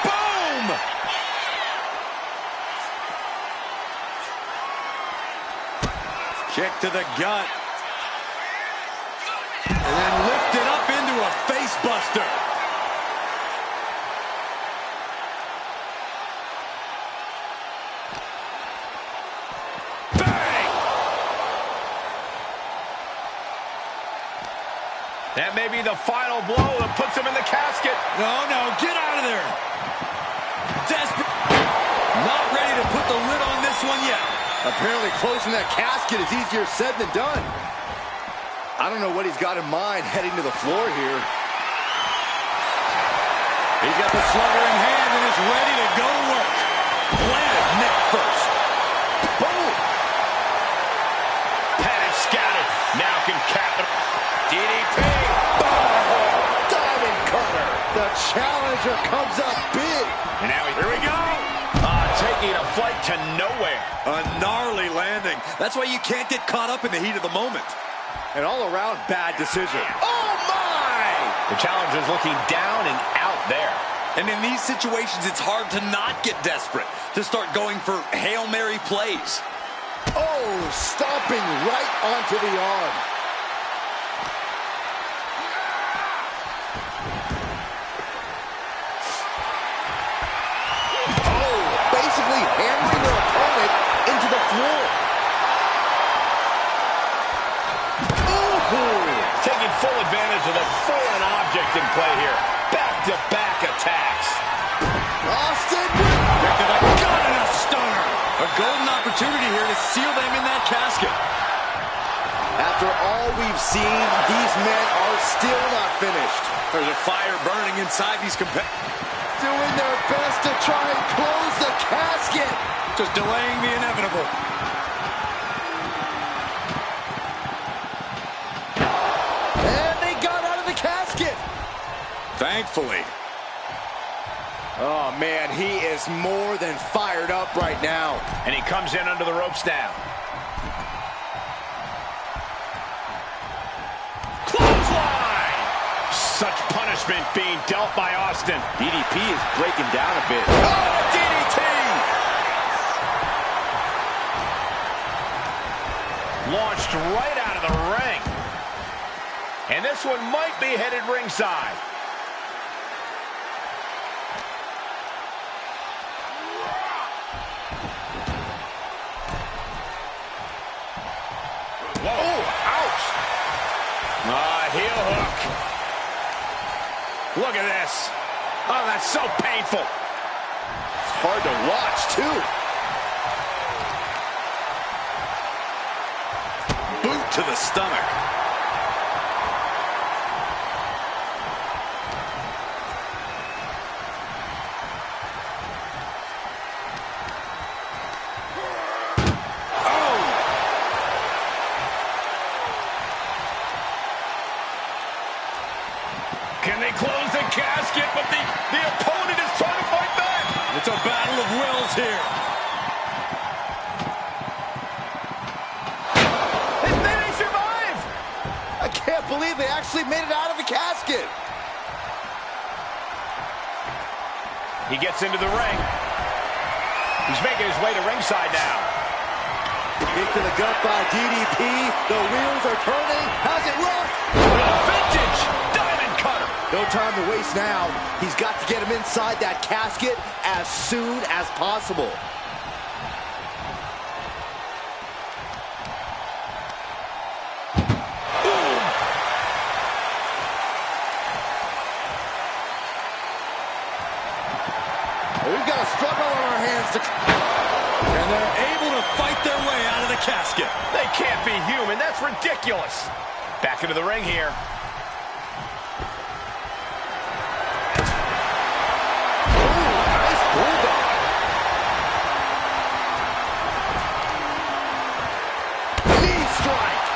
Boom! Kick to the gut. And then lifted up into a face buster. Bang! That may be the final blow that puts him in the casket. No, get out of there. Desperate. Not ready to put the lid on this one yet. Apparently closing that casket is easier said than done. I don't know what he's got in mind heading to the floor here. He's got the slugger in hand and is ready to go to work. Planted neck first. Boom! Panic scattered. Now can cap it. DDP. Oh, diamond cutter. The challenger comes up big. And now here we go. Taking a flight to nowhere. A gnarly landing. That's why you can't get caught up in the heat of the moment. An all-around bad decision. Oh, my! The challenger's looking down and out there. And in these situations, it's hard to not get desperate, to start going for Hail Mary plays. Oh, stomping right onto the arm. Basically hammering their opponent into the floor. Ooh. Taking full advantage of the foreign object in play here. Back-to-back attacks. Austin. Picked it up, got it, a stunner. A golden opportunity here to seal them in that casket. After all we've seen, these men are still not finished. There's a fire burning inside these competitors. Doing their best to try and close the casket. Just delaying the inevitable. And they got out of the casket. Thankfully. Oh, man, he is more than fired up right now. And he comes in under the ropes now. Clothesline! Such punishment being dealt by Austin. DDP is breaking down a bit. Oh, DDT! Launched right out of the ring. And this one might be headed ringside. Whoa, ouch! Heel hook. Look at this. Oh, that's so painful. It's hard to watch, too. Boot to the stomach. Can they close the casket? But the opponent is trying to fight back. It's a battle of wills here. And then they survive. I can't believe they actually made it out of the casket. He gets into the ring. He's making his way to ringside now. Kick to the gut by DDP. The wheels are turning. How's it look? With a vintage diamond cutter. No time to waste now. He's got to get him inside that casket as soon as possible. We've got a struggle on our hands. And they're able to fight their way out of the casket. They can't be human. That's ridiculous. Back into the ring here. Nice bulldog. Knee strike.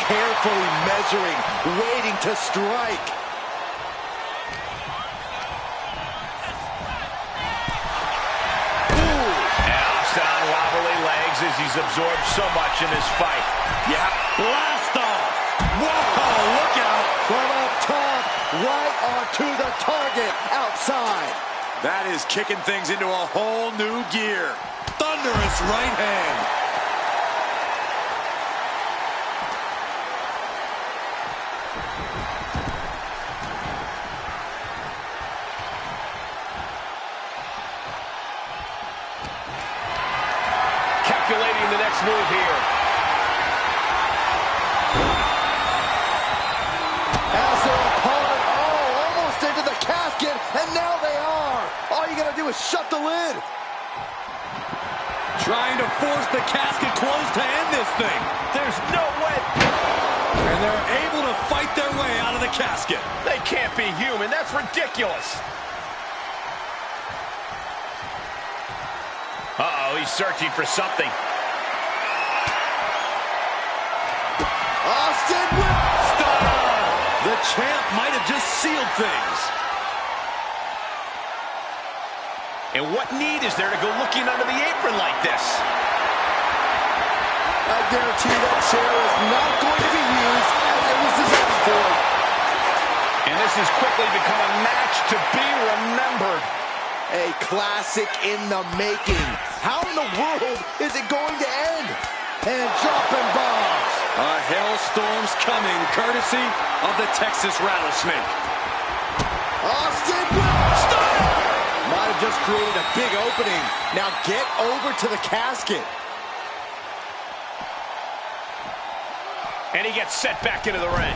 Carefully measuring, waiting to strike. As he's absorbed so much in this fight. Yeah, blast off. Whoa, look out. From up top, right onto the target outside. That is kicking things into a whole new gear. Thunderous right hand. Calculating the next move here. As their opponent, almost into the casket, and now they are. All you gotta do is shut the lid. Trying to force the casket closed to end this thing. There's no way. And they're able to fight their way out of the casket. They can't be human. That's ridiculous. Uh-oh, he's searching for something. Austin with Stunner! The champ might have just sealed things. And what need is there to go looking under the apron like this? I guarantee that chair is not going to be used as it was designed for. And this has quickly become a match to be remembered. A classic in the making. How in the world is it going to end? And dropping bombs. A hailstorm's coming, courtesy of the Texas Rattlesnake. Austin with Stunner! Might have just created a big opening. Now get over to the casket. And he gets set back into the ring.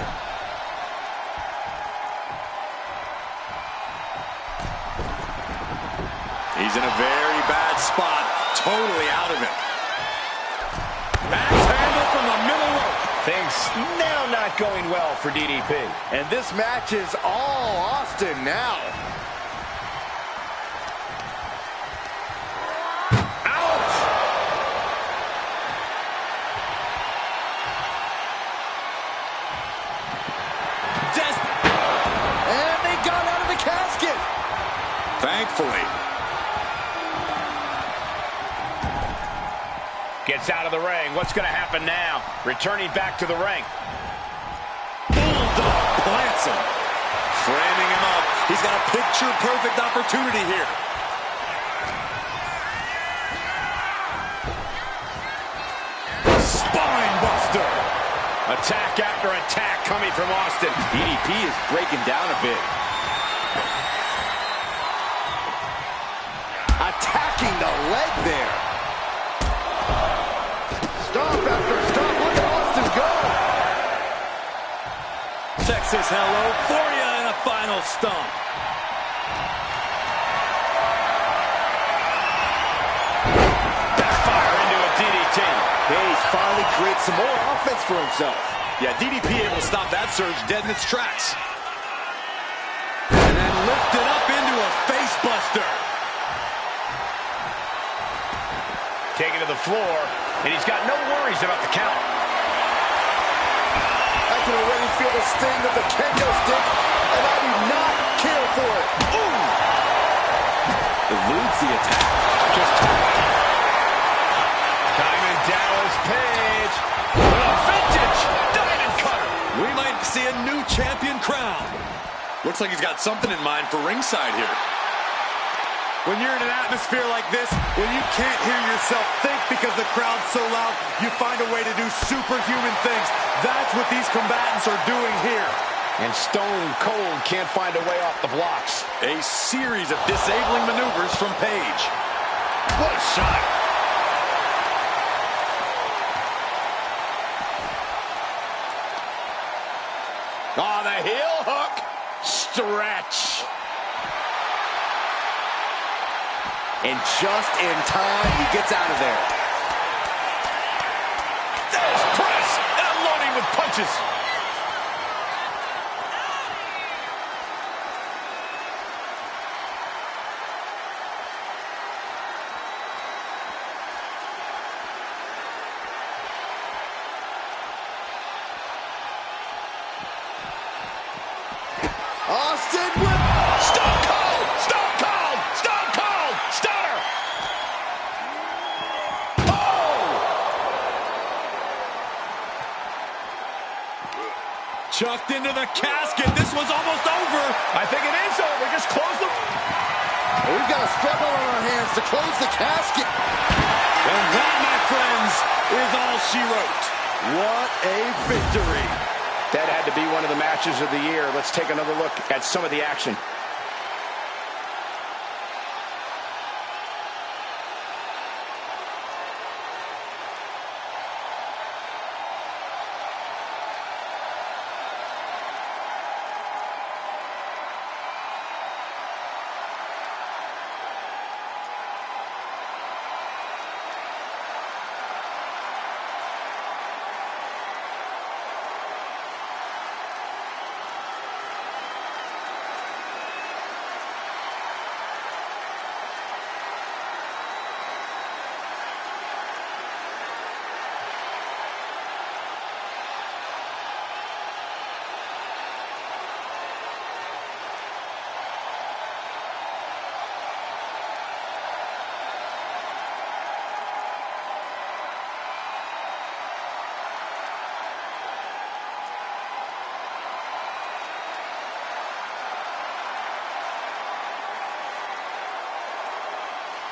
He's in a very bad spot, totally out of it. Axe handle from the middle rope. Things now not going well for DDP. And this match is all Austin now. Ouch! And they got out of the casket. Thankfully. Gets out of the ring. What's going to happen now? Returning back to the ring. Bulldog plants him. Framing him up. He's got a picture-perfect opportunity here. Spine buster. Attack after attack coming from Austin. DDP is breaking down a bit. Attacking the leg there. Stomp after stomp. Look at Austin go. Texas, hello for you in a final stomp. Backfire into a DDT. He's finally created some more offense for himself. Yeah, DDP able to stop that surge dead in its tracks. And then lifted up into a face buster. Taken to the floor, and he's got no worries about the count. I can already feel the sting of the kendo stick, and I do not care for it. Ooh! Eludes the attack. Just Diamond Dallas Page. A vintage diamond cutter. We might see a new champion crown. Looks like he's got something in mind for ringside here. When you're in an atmosphere like this, when you can't hear yourself think because the crowd's so loud, you find a way to do superhuman things. That's what these combatants are doing here. And Stone Cold can't find a way off the blocks. A series of disabling maneuvers from Page. What a shot. Oh, the heel hook. Stretch. And just in time, he gets out of there. There's press and unloading with punches. Austin with Stone Cold! Stone Cold! Stone Cold! Stunner! Oh! Chucked into the casket. This was almost over. I think it is over. Just close the... We've got a struggle on our hands to close the casket. And that, my friends, is all she wrote. What a victory. That had to be one of the matches of the year. Let's take another look at some of the action.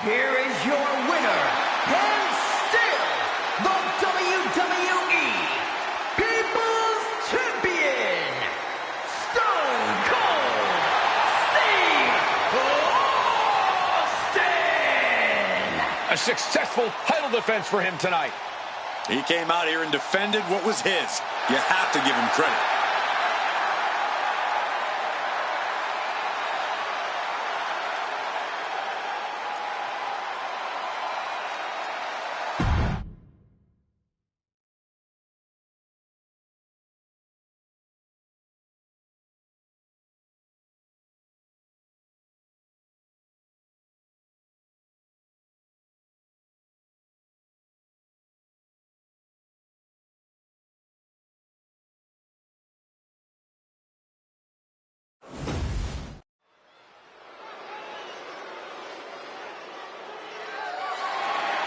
Here is your winner, and still the WWE People's Champion, Stone Cold Steve Austin! A successful title defense for him tonight. He came out here and defended what was his. You have to give him credit.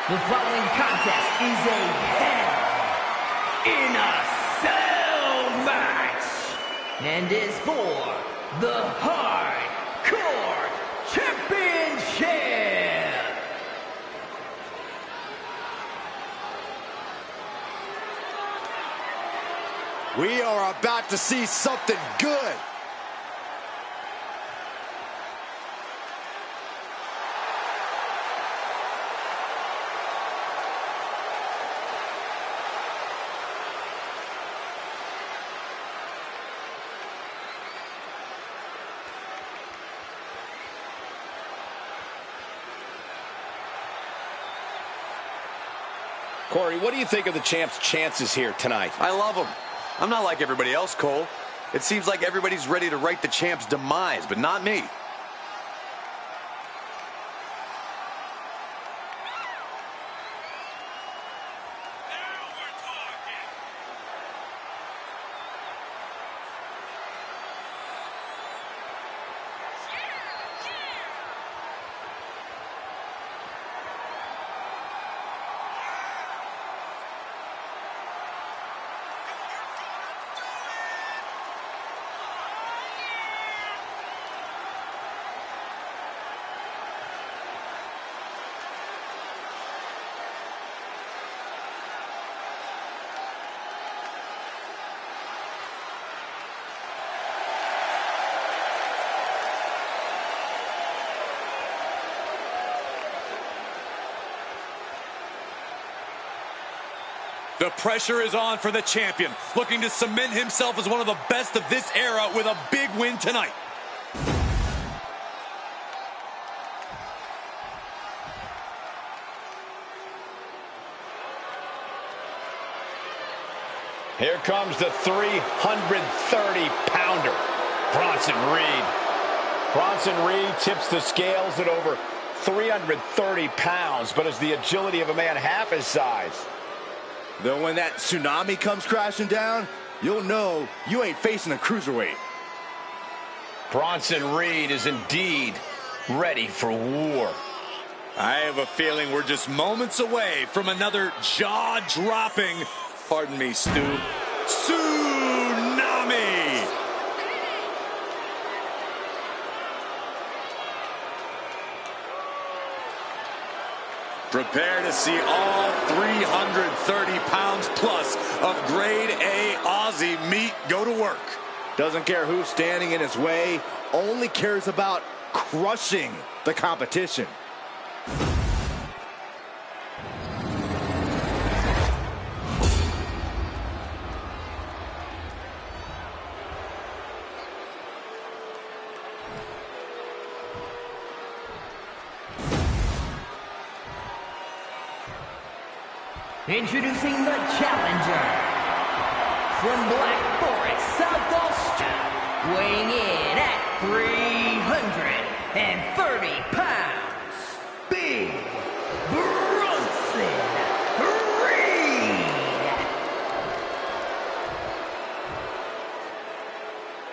The following contest is a Hell in a Cell match and is for the Hardcore Championship. We are about to see something good. Corey, what do you think of the champ's chances here tonight? I love him. I'm not like everybody else, Cole. It seems like everybody's ready to write the champ's demise, but not me. The pressure is on for the champion, looking to cement himself as one of the best of this era with a big win tonight. Here comes the 330-pounder, Bronson Reed. Bronson Reed tips the scales at over 330 pounds, but has the agility of a man half his size. Though when that tsunami comes crashing down, you'll know you ain't facing a cruiserweight. Bronson Reed is indeed ready for war. I have a feeling we're just moments away from another jaw-dropping, pardon me, Stu, tsunami! Prepare to see all 330 pounds plus of grade A Aussie meat go to work. Doesn't care who's standing in his way, only cares about crushing the competition. Introducing the challenger from Black Forest, South Australia, weighing in at 330 pounds, Big Bronson Reed.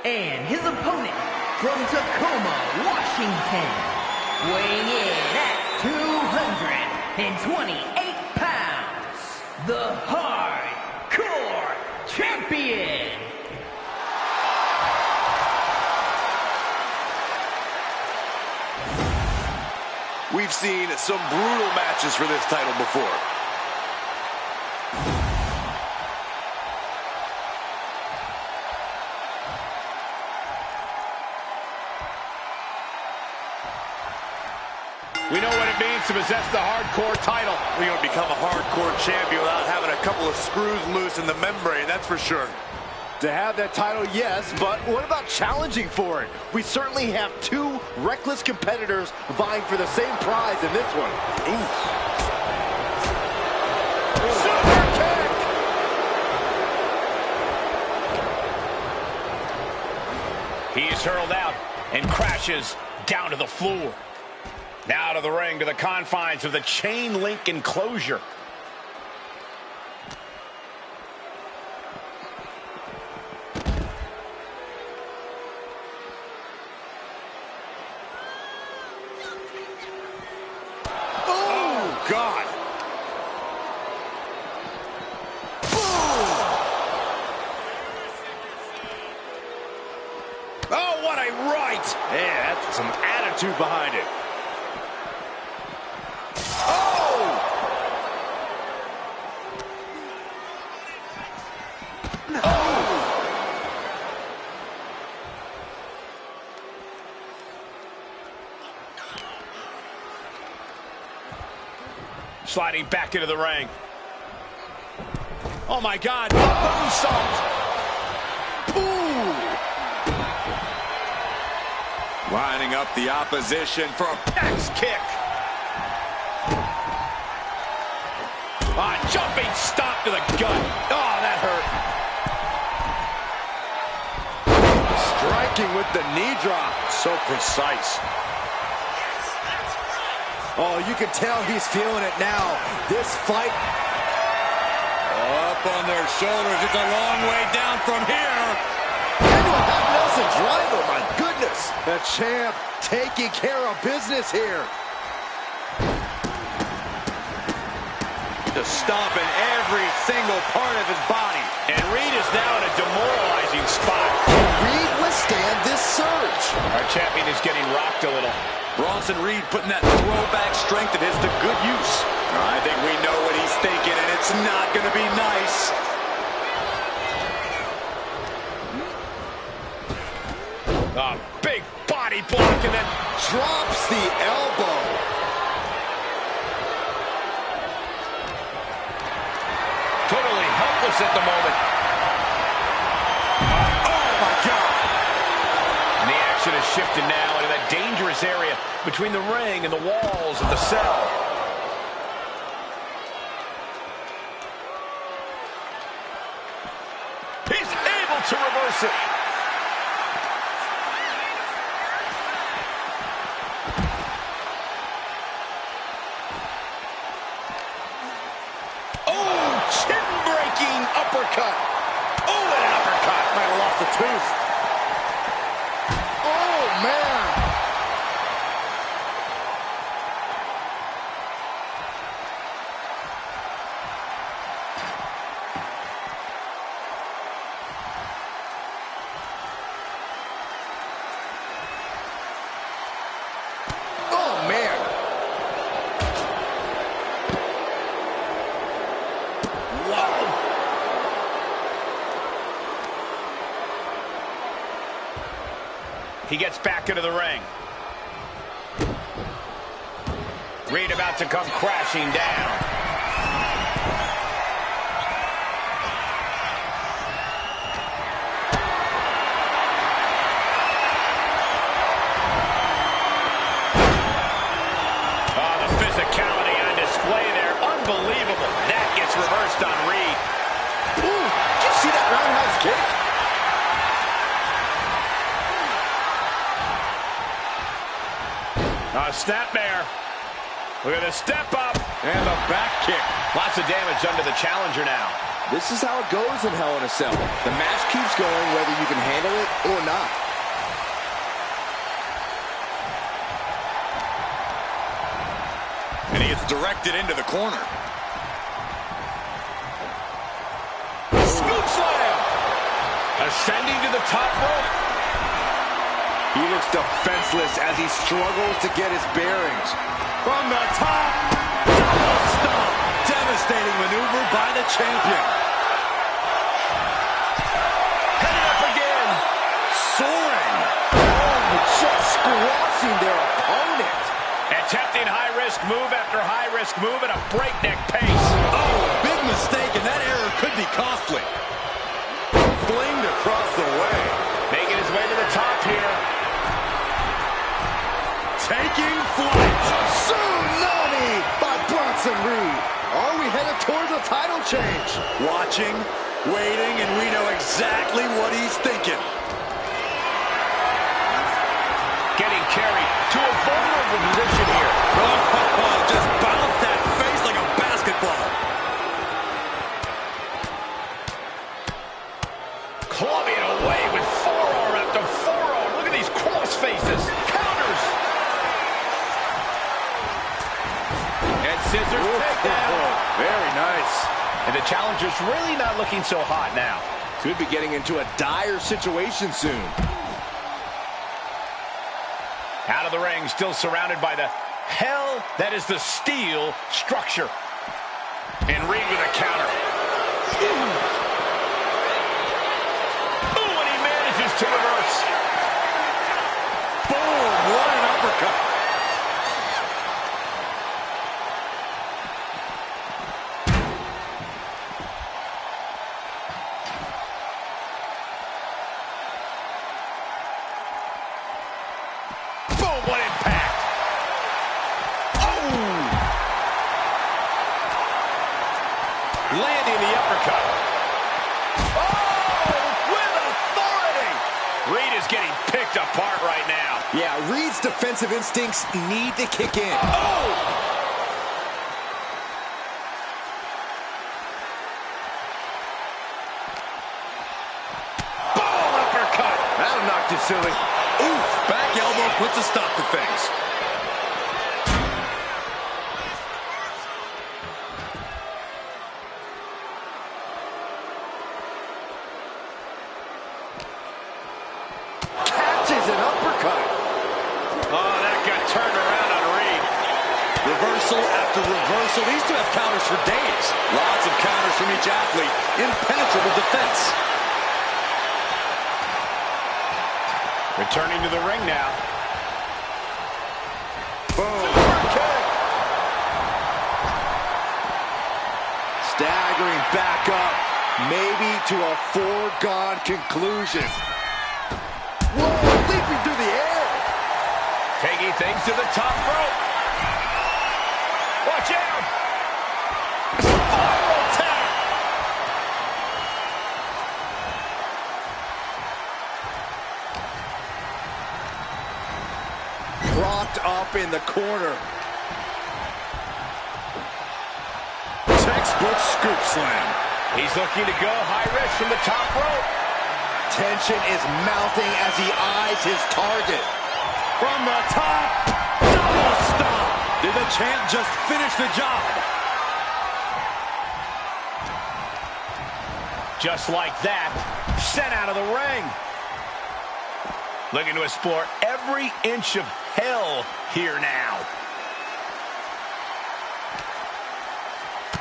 And his opponent from Tacoma, Washington, weighing in at 228 pounds, the Hardcore Champion. We've seen some brutal matches for this title before. We know what it means to possess the hardcore title. We don't become a hardcore champion without having a couple of screws loose in the membrane, that's for sure. To have that title, yes, but what about challenging for it? We certainly have two reckless competitors vying for the same prize in this one. Ooh. Super He is hurled out and crashes down to the floor. Now to the ring, to the confines of the chain link enclosure. Oh, God. Oh, what a right! Yeah, that's some attitude behind it. Sliding back into the ring. Oh my God, moonsault! Ooh! Lining up the opposition for a Axe kick. Jumping stomp to the gut. Oh, that hurt. Striking with the knee drop. So precise. Oh, you can tell he's feeling it now. This fight. up on their shoulders. It's a long way down from here. Into a half Nelson driver, my goodness. The champ taking care of business here. Just stomping every single part of his body. And Reed is now in a demoralizing spot. Can Reed withstand this surge? Our champion is getting rocked a little. Bronson Reed putting that throwback strength of his to good use. I think we know what he's thinking, and it's not going to be nice. A big body block and then Drops the elbow. totally dangerous at the moment. Oh, my God. And the action has shifted now into that dangerous area between the ring and the walls of the cell. He's able to reverse it. Chin-breaking uppercut. Oh, an uppercut. Might have lost a tooth. Oh, man. Oh, man. He gets back into the ring. Reed about to come crashing down. Oh, the physicality on display there. Unbelievable. That gets reversed on Reed. Ooh, did you see that roundhouse kick? Snapmare. Look at the step up. And the back kick. Lots of damage under the challenger now. This is how it goes in Hell in a Cell. The match keeps going whether you can handle it or not. And he gets directed into the corner. Scoop slam. Ascending to the top rope. He looks defenseless as he struggles to get his bearings. From the top, double stomp. Devastating maneuver by the champion. Heading up again. Soaring. Oh, just squashing their opponent. Attempting high-risk move after high-risk move at a breakneck pace. Oh, big mistake, and that error could be costly. Flinged across the way. Making his way to the top here. Taking flight. Tsunami by Bronson Reed. Are we headed towards a title change? Watching, waiting, and we know exactly what he's thinking. Getting carried to a vulnerable position here. Oh, just bounced that face like a basketball. Clubbing away with forearm after forearm. Look at these cross faces. Counters. And scissors takedown. Very nice. And the challenger's really not looking so hot now. Could be getting into a dire situation soon. Out of the ring, still surrounded by the hell that is the steel structure. And Reed with a counter. Ooh, and he manages to reverse. Boom, what an uppercut. Boom, what impact. Oh! Landing the uppercut. Oh, with authority. Reed is getting picked apart right now. Yeah, Reed's defensive instincts need to kick in. Oh! Boom, uppercut. That'll knock you silly. Oof, back elbow puts a stop to things. Catches an uppercut. Oh, that got turned around on Reed. Reversal after reversal. These two have counters for days. Lots of counters from each athlete. Impenetrable defense. Returning to the ring now. Boom. Kick. Staggering back up. maybe to a foregone conclusion. Whoa, leaping through the air. Taking things to the top rope. Watch out. Spiral tap. Propped up in the corner. Textbook scoop slam. He's looking to go high risk from the top rope. Tension is mounting as he eyes his target. From the top, double stomp. Did the champ just finish the job? Just like that, sent out of the ring. Looking to explore every inch of hell here now.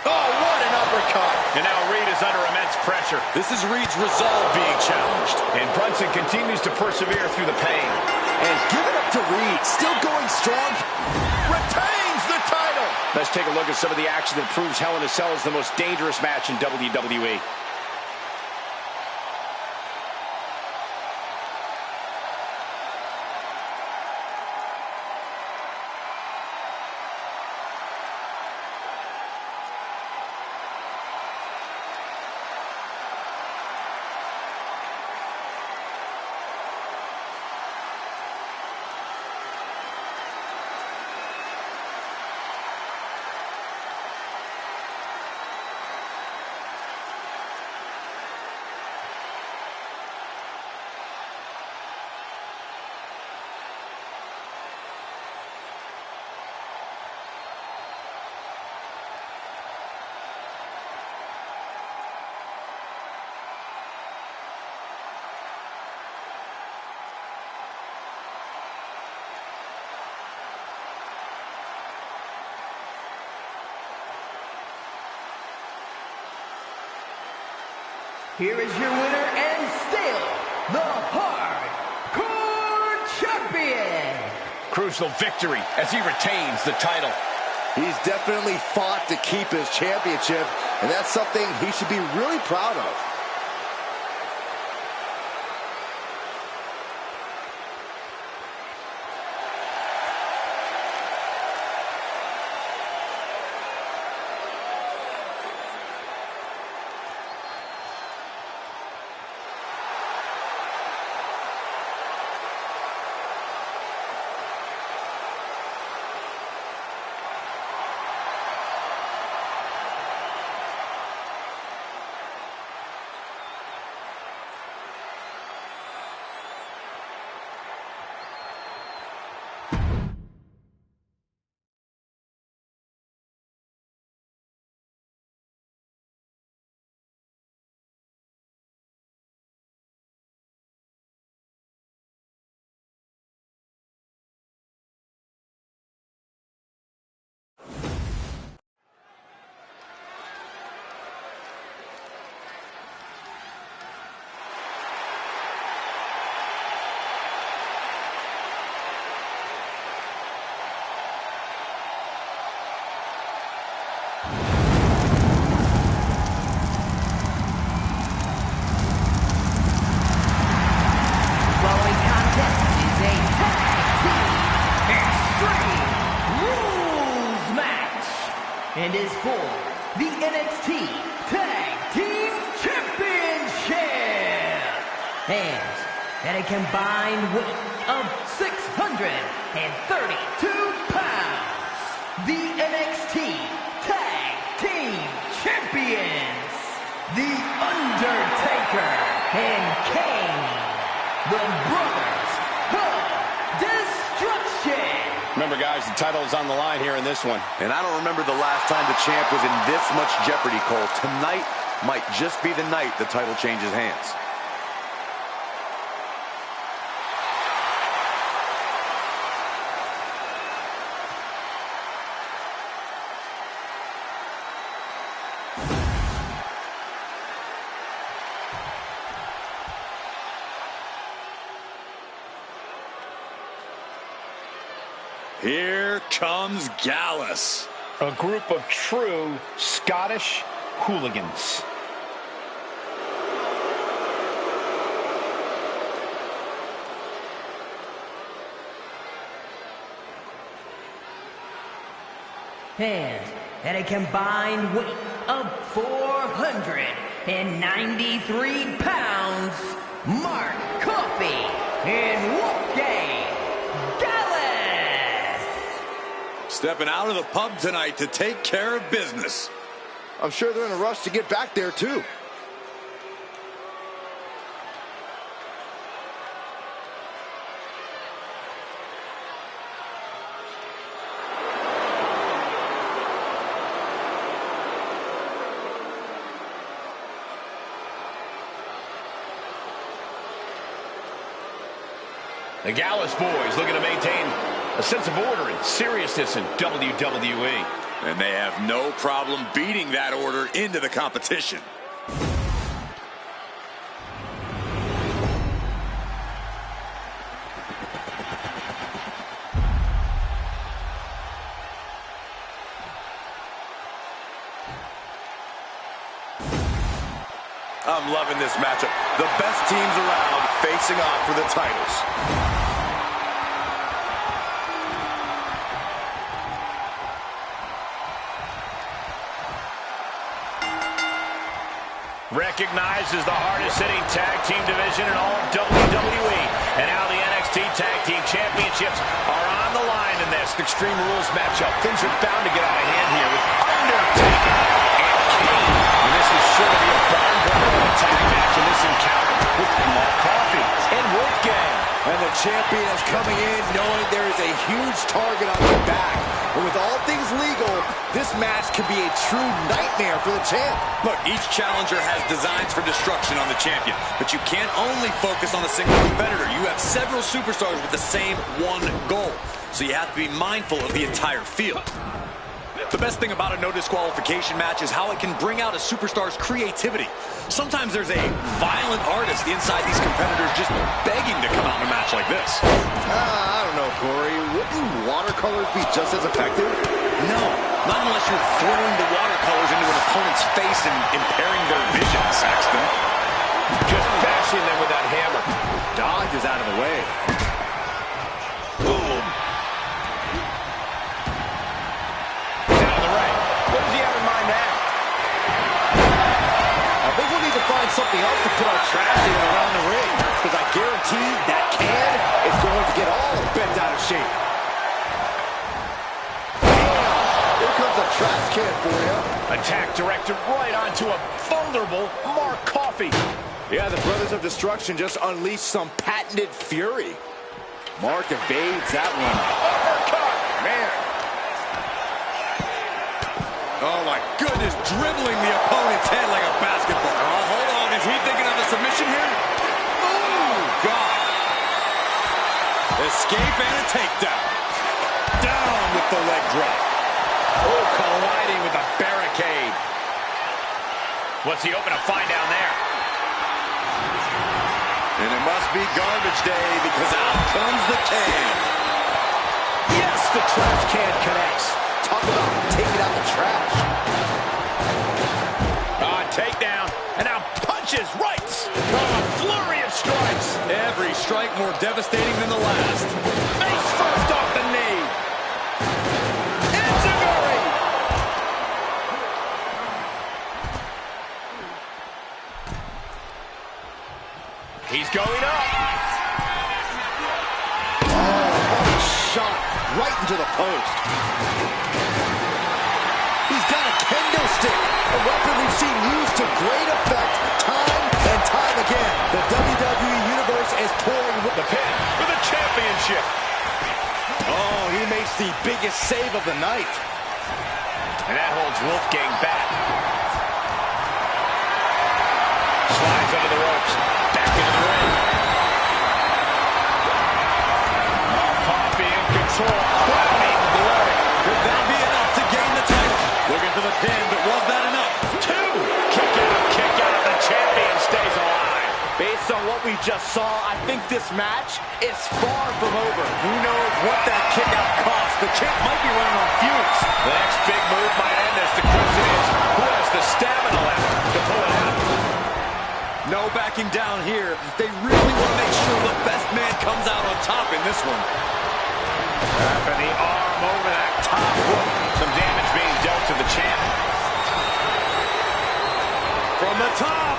Oh, what an uppercut. And now Reed is under immense pressure. This is Reed's resolve being challenged. And Brunson continues to persevere through the pain. And give it up to Reed, still going strong. Retains the title. Let's take a look at some of the action that proves Hell in a Cell is the most dangerous match in WWE. Here is your winner and still the Hardcore Champion. Crucial victory as he retains the title. He's definitely fought to keep his championship, and that's something he should be really proud of. And is for the NXT Tag Team Championship. And at a combined weight of 632 pounds, the NXT Tag Team Champions, The Undertaker and Kane, the Brothers of Destruction. Remember, guys, the title is on the line here in this one. And I don't remember the last time the champ was in this much jeopardy, Cole. Tonight might just be the night the title changes hands. Here comes Gallus. A group of true Scottish hooligans. And at a combined weight of 493 pounds, Mark Coffey and Wolfgang Dallas. Stepping out of the pub tonight to take care of business. I'm sure they're in a rush to get back there, too. The Gallus boys looking to maintain a sense of order and seriousness in WWE. And they have no problem beating that order into the competition. I'm loving this matchup. The best teams around facing off for the titles. Recognized as the hardest-hitting tag team division in all of WWE. And now the NXT Tag Team Championships are on the line in this Extreme Rules matchup. Things are bound to get out of hand here with Undertaker and Kane. And this is sure to be a barn-burner tag match in this encounter with Mark Coffey and Wolfgang. And the champion is coming in knowing there is a huge target on their back. And with all things legal, this match could be a true nightmare for the champ. Look, each challenger has designs for destruction on the champion, but you can't only focus on a single competitor. You have several superstars with the same one goal, so you have to be mindful of the entire field. The best thing about a no disqualification match is how it can bring out a superstar's creativity. Sometimes there's a violent artist inside these competitors just begging to come out in a match like this. I don't know, Corey. Wouldn't watercolors be just as effective? No, not unless you're throwing the watercolors into an opponent's face and impairing their vision, Saxton. Just bashing them with that hammer. Dodges out of the way. Boom. He's out of the ring. What does he have in mind now? I think we'll need to find something else to put our trash in around the ring, because I guarantee that can is going to get all bent out of shape. Here comes a trash can for you. Attack directed right onto a vulnerable Mark Coffey. Yeah, the Brothers of Destruction just unleashed some patented fury. Mark evades that one. Uppercut. Man. Oh my goodness, dribbling the opponent's head like a basketball. Oh, hold on, is he thinking of a submission here? Oh, God. Escape and a takedown. Down with the leg drop. Oh, colliding with a barricade. What's he hoping to find down there? And it must be garbage day because out comes the can. Yes, the trash can connects. Talk about taking out the trash. Takedown. And now punches rights. A flurry of strikes. Every strike more devastating than the last. Face first off the knee. Enziguri. He's going up. Oh, shot right into the post. He's got a kendo stick, a weapon we've seen used to great effect time and time again. The WWE Universe is pouring with The pin for the championship. Oh, he makes the biggest save of the night. And that holds Wolfgang back. Slides under the ropes. Back into the ring. Coffey in control. Crowning glory. Could that be enough to gain the title? Looking for the pin, but was that enough? Two. Kick out, kick out. The champion stays alive. Based on what we just saw, I think this match is far from over. Who knows what that kick out cost? The champ might be running on fumes. The next big move might end this. The question is, who has the stamina left to pull it out? No backing down here. They really want to make sure the best man comes out on top in this one. Wrapping the arm over that top rope. Some damage being dealt to the champ. From the top.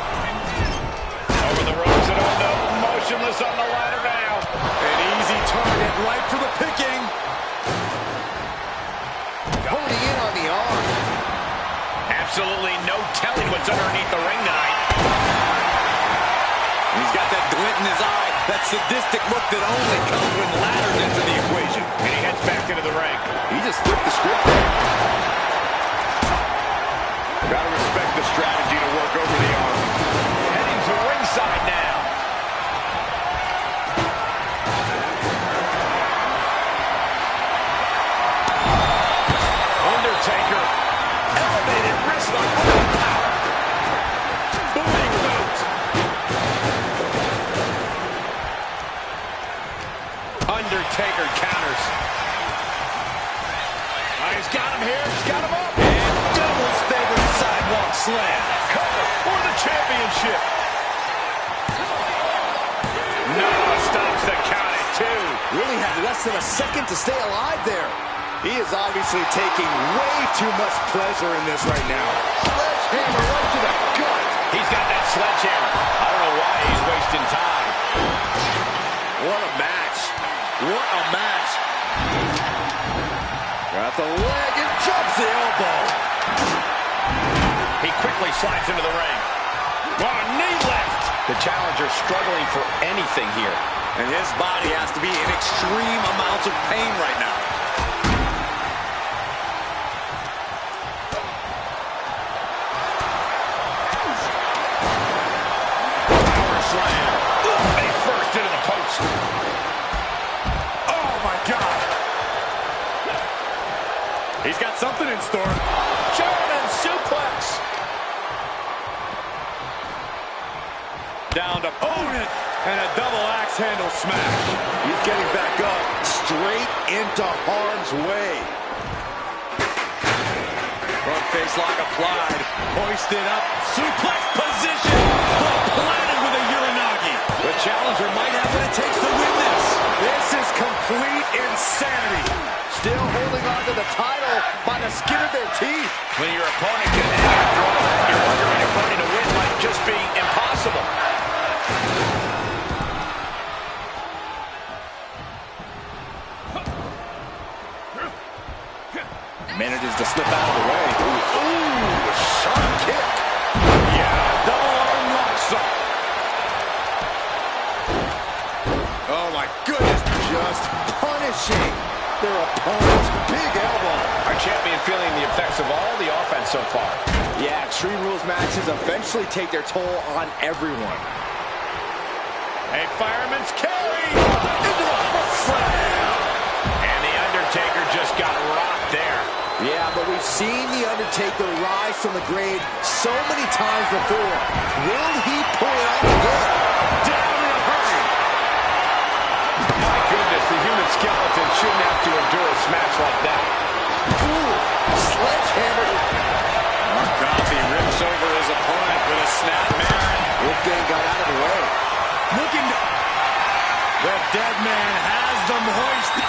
Over the ropes and oh no, motionless on the ladder now. An easy target right for the picking. Holding in on the arm. Absolutely no telling what's underneath the ring tonight. He's got that glint in his eye, that sadistic look that only comes when ladders into the equation. And he heads back into the ring. He just flipped the script there. Gotta respect the strategy to work over the arm. Heading to ringside now. Undertaker. Elevated wrist lock. Power. Booming boot. Undertaker counters. He's got him here. He's got him up. And Devil's favorite sidewalk slam. Cover for the championship. No, stops the count at 2. Really had less than a second to stay alive there. He is obviously taking way too much pleasure in this right now. Sledgehammer right to the gut. He's got that sledgehammer. I don't know why he's wasting time. What a match. What a match. Got the leg and jumps the elbow. He quickly slides into the ring. Oh, knee lift. The challenger struggling for anything here. And his body has to be in extreme amounts of pain right now. Power slam. Face first into the post. Oh, my God. He's got something in store. German suplex. Down to opponent. And a double axe handle smash. He's getting back up, straight into harm's way. Front face lock applied. Hoisted up. Suplex position. Planted with a Uranagi. The challenger might have what it takes to win this. This is complete insanity. Still holding on to the title by the skin of their teeth. When your opponent can hang after all that, your other opponent to win might just be impossible. Manages to slip out of the way. Ooh, sharp kick. Yeah, double arm lock shot. Oh, my goodness. Just punishing their opponent's big elbow. Our champion feeling the effects of all the offense so far. Yeah, Extreme Rules matches eventually take their toll on everyone. A fireman's carry into the foot slam. And the Undertaker just got rocked there. Yeah, but we've seen The Undertaker rise from the grave so many times before. Will he pull it off again? Down in a hurry. My goodness, the human skeleton shouldn't have to endure a smash like that. Ooh, sledgehammer. Coffee rips over his opponent with a snap mare. Wolfgang got out of the way. Looking to... The dead man has them hoisted.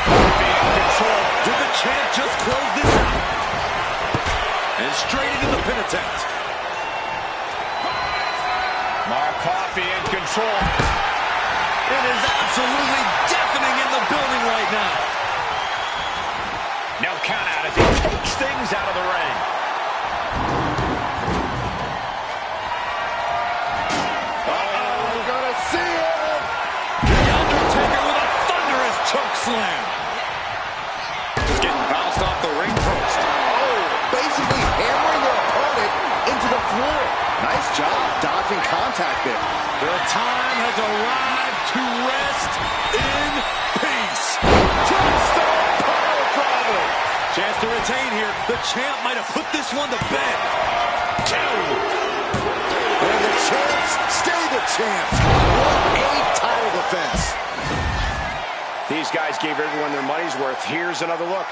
Being in control. Did the champ just close this out? And straight into the pin attempt. Mark Coffey in control. It is absolutely deafening in the building right now. No count out as he takes things out of the ring. We're gonna see it. The Undertaker with a thunderous choke slam. Just getting bounced off the ring post. Oh, basically hammering their opponent into the floor. Nice job dodging contact there. The time has arrived to rest in peace. Tombstone power driver. Chance to retain here. The champ might have put this one to bed. And the champs stay the champs. What a title defense. These guys gave everyone their money's worth. Here's another look.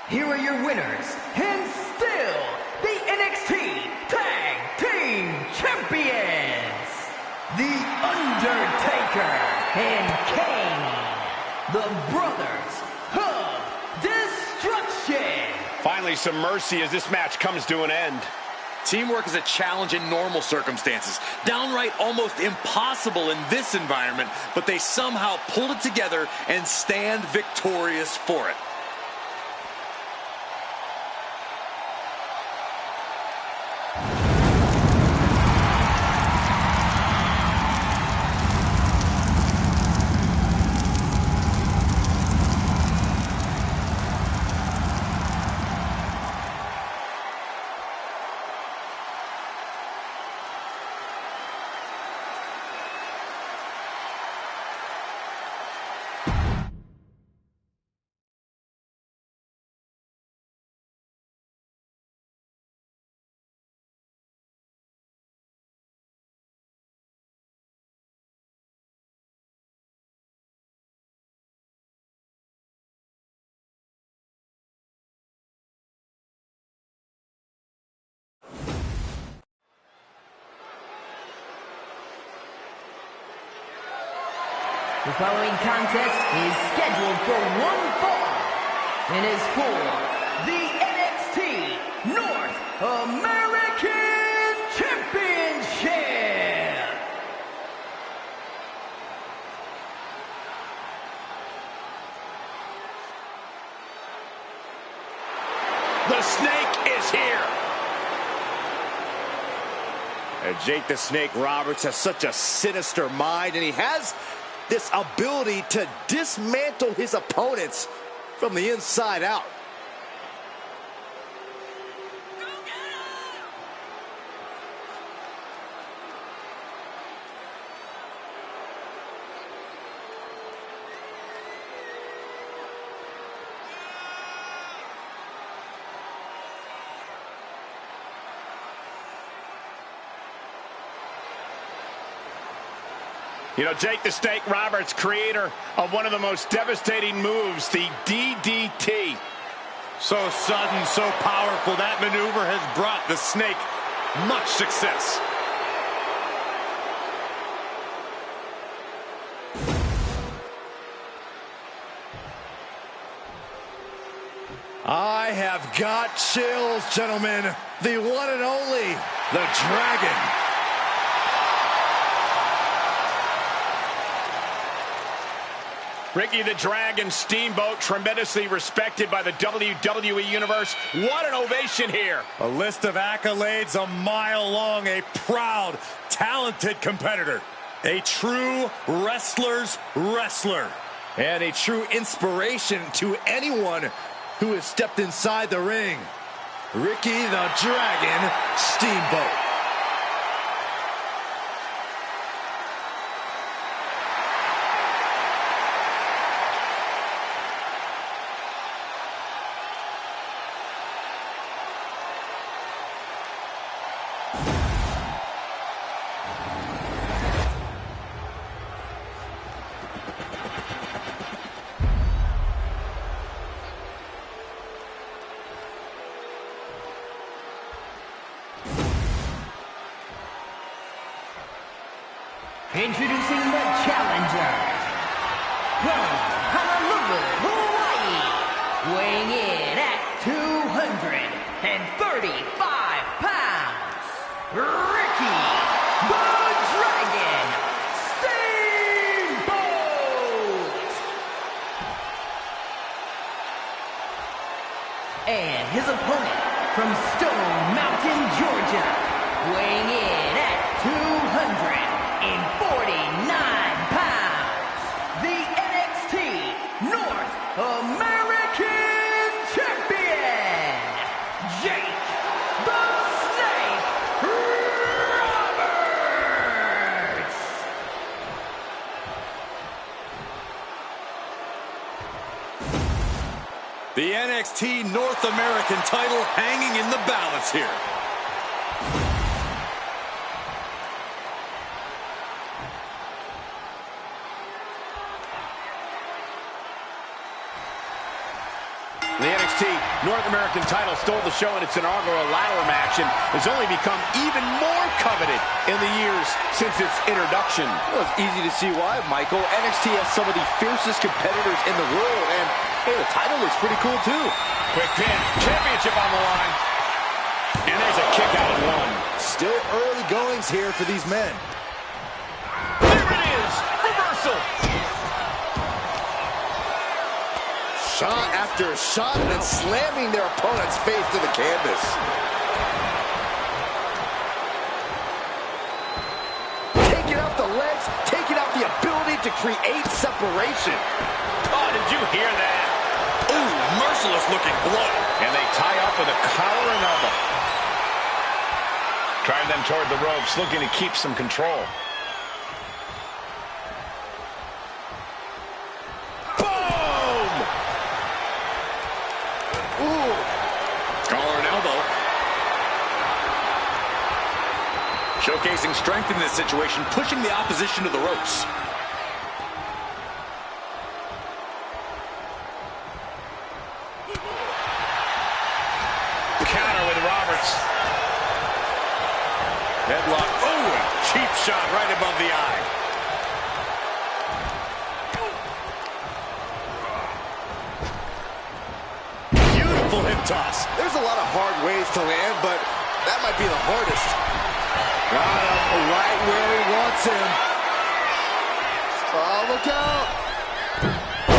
Here are your winners, and still the NXT Tag Team Champions, The Undertaker and Kane, the Brothers of Destruction. Finally, some mercy as this match comes to an end. Teamwork is a challenge in normal circumstances. Downright almost impossible in this environment, but they somehow pulled it together and stand victorious for it. The following contest is scheduled for one fall and is for the NXT North American Championship. The Snake is here. Jake the Snake Roberts has such a sinister mind, and he has this ability to dismantle his opponents from the inside out. You know, Jake the Snake Roberts, creator of one of the most devastating moves, the DDT. So sudden, so powerful, that maneuver has brought the Snake much success. I have got chills, gentlemen. The one and only, the Dragon. Ricky the Dragon Steamboat, tremendously respected by the WWE Universe. What an ovation here. A list of accolades a mile long, a proud, talented competitor. A true wrestler's wrestler. And a true inspiration to anyone who has stepped inside the ring. Ricky the Dragon Steamboat. Introducing the challenger from Honolulu, Hawaii, weighing in at 235 pounds, Ricky the Dragon Steamboat. And his opponent from Stone Mountain, Georgia, weighing in at 249 pounds, the NXT North American Champion, Jake the Snake Roberts. The NXT North American title hanging in the balance here. The NXT NXT North American title stole the show in its inaugural ladder match and has only become even more coveted in the years since its introduction. Well, it's easy to see why, Michael. NXT has some of the fiercest competitors in the world, and hey, the title looks pretty cool too. Quick pin, championship on the line. And there's a kick out of one. Still early goings here for these men. There it is, reversal. Shot after shot, and slamming their opponent's face to the canvas. Taking out the legs, taking out the ability to create separation. Oh, did you hear that? Ooh, merciless looking blow. And they tie up with a collar and elbow. Drive them toward the ropes, looking to keep some control. Collar and elbow. Showcasing strength in this situation, pushing the opposition to the ropes. Counter with Roberts. Headlock. Oh, a cheap shot right above the eye. Beautiful hip toss. There's a lot of hard ways to land, but that might be the hardest. Got him right where he wants him. Oh, look out.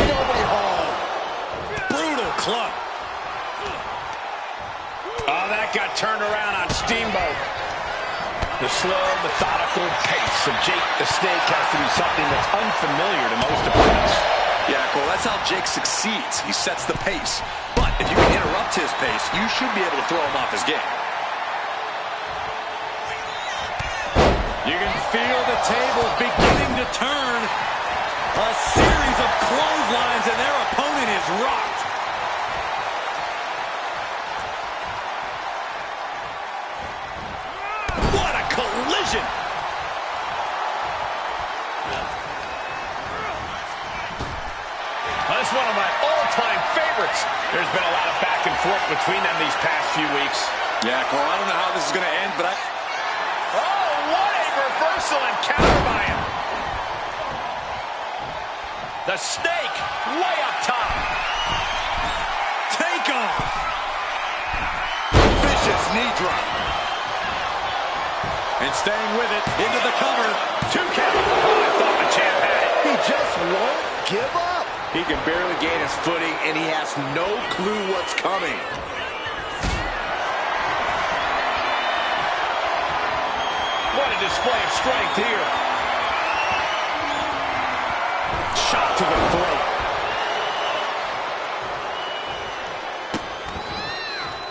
Nobody home. Brutal club. Oh, that got turned around on Steamboat. The slow, methodical pace of Jake the Snake has to be something that's unfamiliar to most opponents. Yeah, Cole, that's how Jake succeeds. He sets the pace. But if you can interrupt his pace, you should be able to throw him off his game. You can feel the tables beginning to turn. A series of clotheslines and their opponent is rocked. What a collision! That's one of my all-time favorites. There's been a lot of back and forth between them these past few weeks. Yeah, Cole, I don't know how this is going to end, but Oh, what a reversal and counter by him. The Snake way up top. take off. Vicious knee drop. And staying with it, into the cover. 2 count. Oh, I thought the champ had it. He just won't give up. He can barely gain his footing, and he has no clue what's coming. What a display of strength here. Shot to the throat.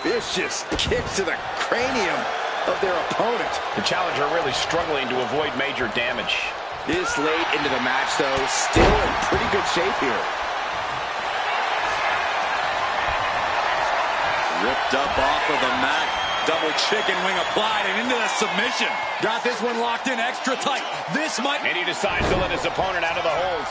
Vicious kick to the cranium of their opponent. The challenger really struggling to avoid major damage. This late into the match, though, still in pretty good shape here. Ripped up off of the mat. Double chicken wing applied and into the submission. Got this one locked in extra tight. This might... And he decides to let his opponent out of the hold.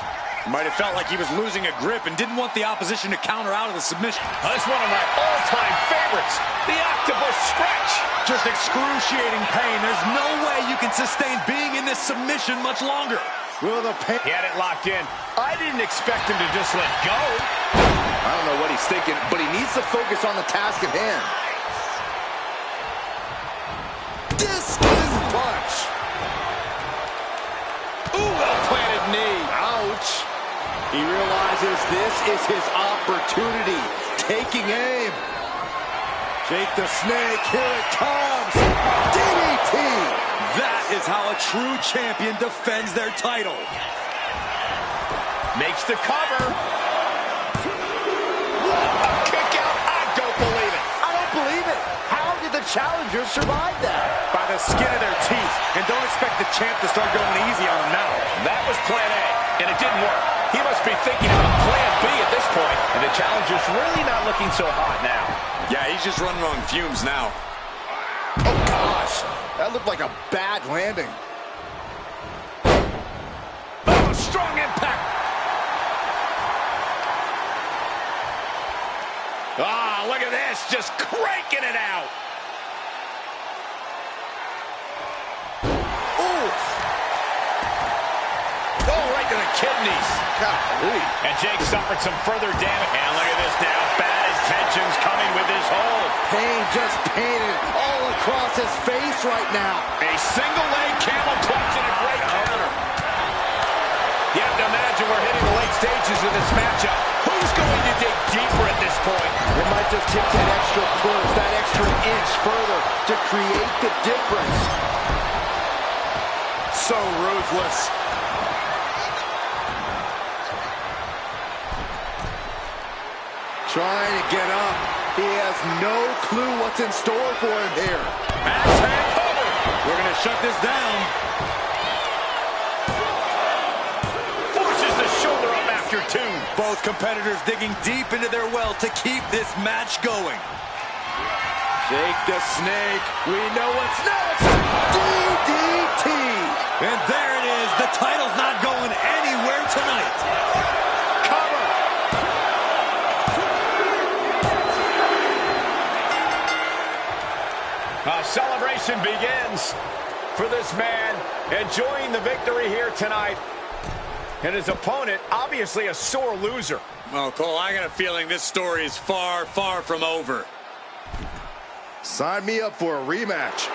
Might have felt like he was losing a grip and didn't want the opposition to counter out of the submission. That's one of my all-time favorites, the octopus stretch. Just excruciating pain. There's no way you can sustain being in this submission much longer. Will the pain... He had it locked in. I didn't expect him to just let go. I don't know what he's thinking, but he needs to focus on the task at hand. Discus punch. Ooh, well-planted knee. Ouch. He realizes this is his opportunity. Taking aim. Jake the Snake, here it comes. DDT. That is how a true champion defends their title. Makes the cover. A kick out. I don't believe it. I don't believe it. How did the challenger survive that? By the skin of their teeth. And don't expect the champ to start going easy on him now. That was plan A, and it didn't work. He must be thinking about plan B at this point, and the challenger's really not looking so hot now. Yeah, he's just running on fumes now. Oh, gosh. That looked like a bad landing. Oh, strong impact. Ah, Lewis just cranking it out. Oof. Oh, right to the kidneys. Golly. And Jake suffered some further damage. And look at this now. Bad intentions coming with his hold. Pain just painted all across his face right now. A single leg camel clutch and a great counter. You have to imagine we're hitting the late stages of this matchup. Who's going to dig deeper at this point? It might just take that extra push, that extra inch further to create the difference. So ruthless. Trying to get up. He has no clue what's in store for him here. Axe hand cover. We're going to shut this down. Forces the shoulder up after two. Both competitors digging deep into their well to keep this match going. Jake the Snake. We know what's next. DDT. And there it is. The title's not going anywhere tonight. Cover. A celebration begins for this man, enjoying the victory here tonight. And his opponent, obviously a sore loser. Well, Cole, I got a feeling this story is far, far from over. Sign me up for a rematch.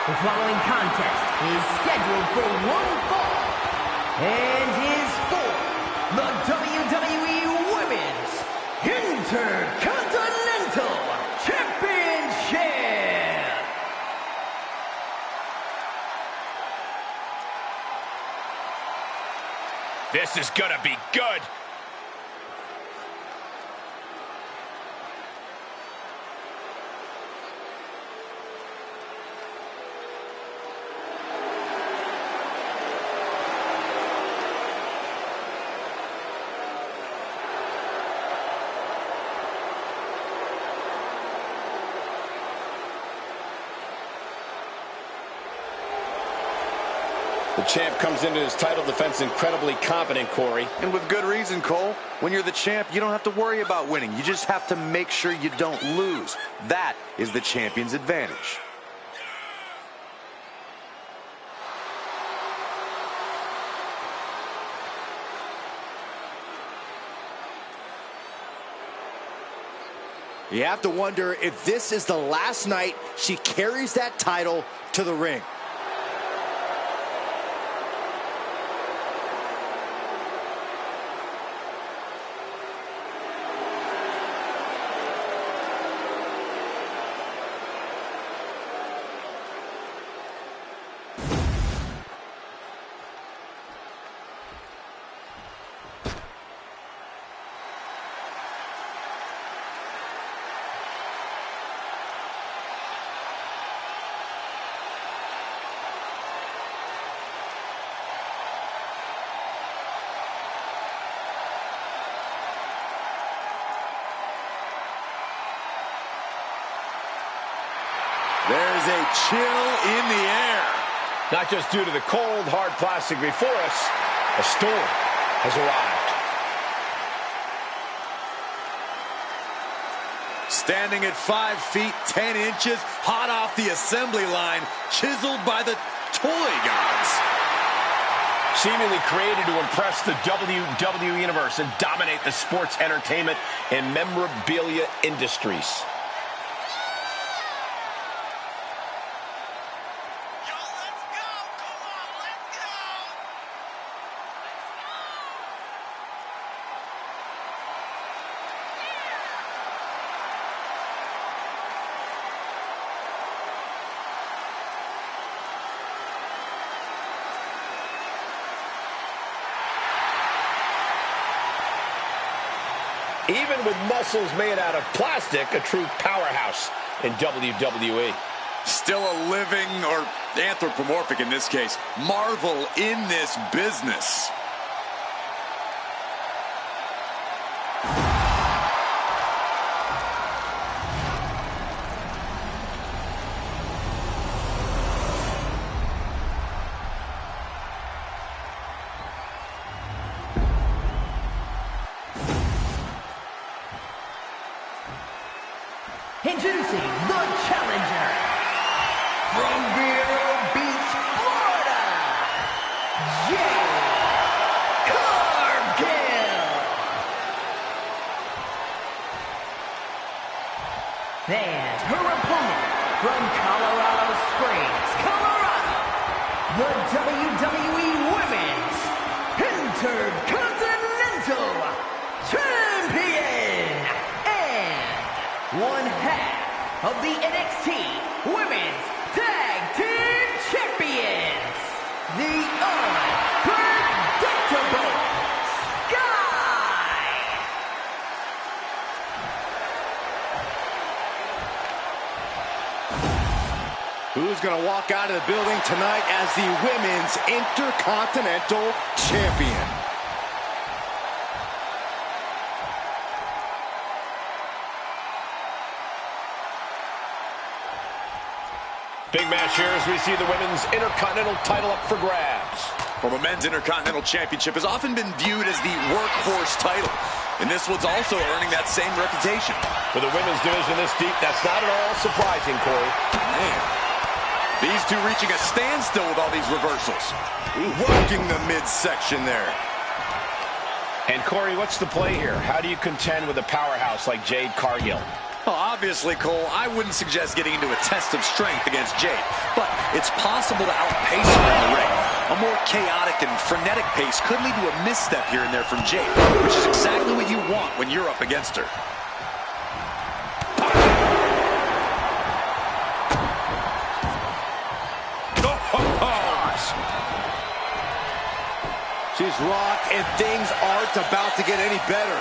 The following contest is scheduled for one fall and is for the WWE Women's Intercontinental Championship. This is gonna be good. The champ comes into his title defense incredibly confident, Corey. And with good reason, Cole. When you're the champ, you don't have to worry about winning. You just have to make sure you don't lose. That is the champion's advantage. You have to wonder if this is the last night she carries that title to the ring. There's a chill in the air. Not just due to the cold, hard plastic before us, a storm has arrived. Standing at 5 feet 10 inches, hot off the assembly line, chiseled by the toy gods. seemingly created to impress the WWE Universe and dominate the sports entertainment and memorabilia industries. Even with muscles made out of plastic, a true powerhouse in WWE. Still a living, or anthropomorphic in this case, marvel in this business. Introducing the challenger from Vero Beach, Florida, Jade Cargill. And her opponent from Colorado Springs, Colorado, the WWE Women's Intercontinental Champion and one half of the NXT Women's Tag Team Champions, the Unpredictable Sky. Who's going to walk out of the building tonight as the Women's Intercontinental Champion? Big match here as we see the Women's Intercontinental title up for grabs. Well, the Men's Intercontinental Championship has often been viewed as the workhorse title, and this one's also earning that same reputation. For the women's division this deep, that's not at all surprising, Corey. Man, these two reaching a standstill with all these reversals. Working the midsection there. And Corey, what's the play here? How do you contend with a powerhouse like Jade Cargill? Well, obviously, Cole, I wouldn't suggest getting into a test of strength against Jade, but it's possible to outpace her in the ring. A more chaotic and frenetic pace could lead to a misstep here and there from Jade, which is exactly what you want when you're up against her. She's rocked, and things aren't about to get any better.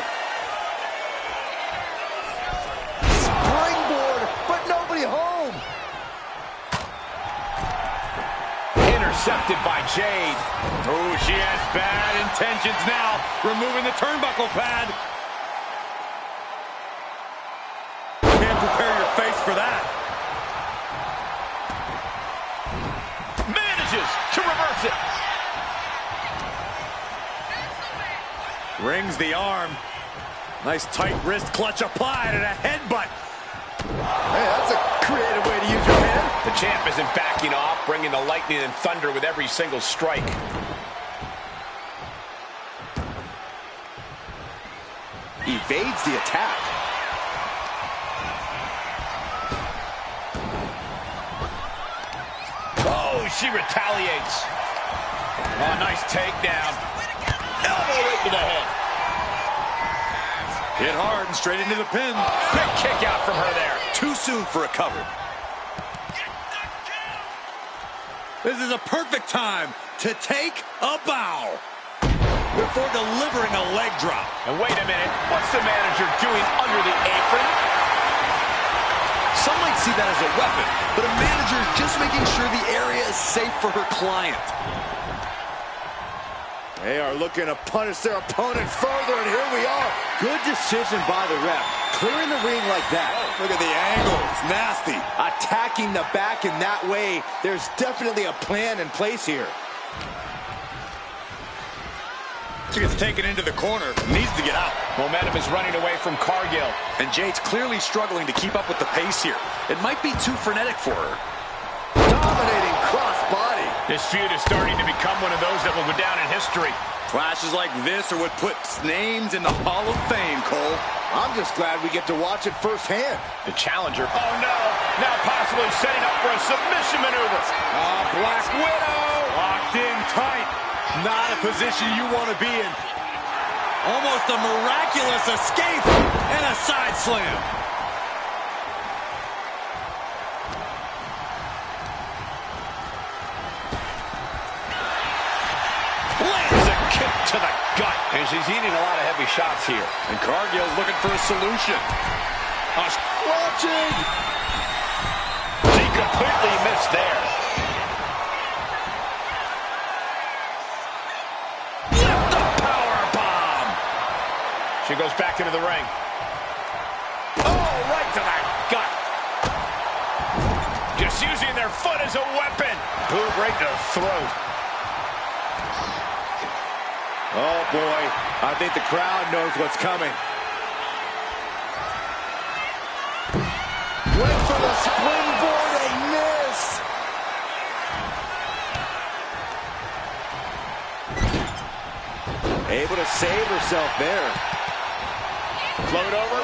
Springboard, but nobody home. Intercepted by Jade. Oh, she has bad intentions now. Removing the turnbuckle pad. Can't prepare your face for that. Manages to reverse it. Rings the arm. Nice tight wrist clutch applied and a headbutt. Hey, that's a creative way to use your hand. The champ isn't backing off, bringing the lightning and thunder with every single strike. Evades the attack. Oh, she retaliates. Oh, nice takedown. Elbow right to the head. Hit hard and straight into the pin. Big kick out from her there. Too soon for a cover. This is a perfect time to take a bow before delivering a leg drop. And wait a minute, what's the manager doing under the apron? Some might see that as a weapon, but a manager is just making sure the area is safe for her client. They are looking to punish their opponent further, and here we are. Good decision by the ref. Clearing the ring like that. Look at the angle. It's nasty. Attacking the back in that way. There's definitely a plan in place here. She gets taken into the corner. Needs to get out. Momentum is running away from Cargill. And Jade's clearly struggling to keep up with the pace here. It might be too frenetic for her. Dominating cross body. This feud is starting to become one of those that will go down in history. Clashes like this are what puts names in the Hall of Fame, Cole. I'm just glad we get to watch it firsthand. The challenger, oh no, now possibly setting up for a submission maneuver. Black Widow. Locked in tight. Not a position you want to be in. Almost a miraculous escape and a side slam. Lands a kick to the gut. And she's eating a lot of heavy shots here. And Cargill's looking for a solution. Watching! She completely missed there. Lift the power bomb. She goes back into the ring. Oh, right to the gut. Just using their foot as a weapon. Boom, right to the throat. Oh, boy. I think the crowd knows what's coming. Went for the springboard and miss. Able to save herself there. Float over.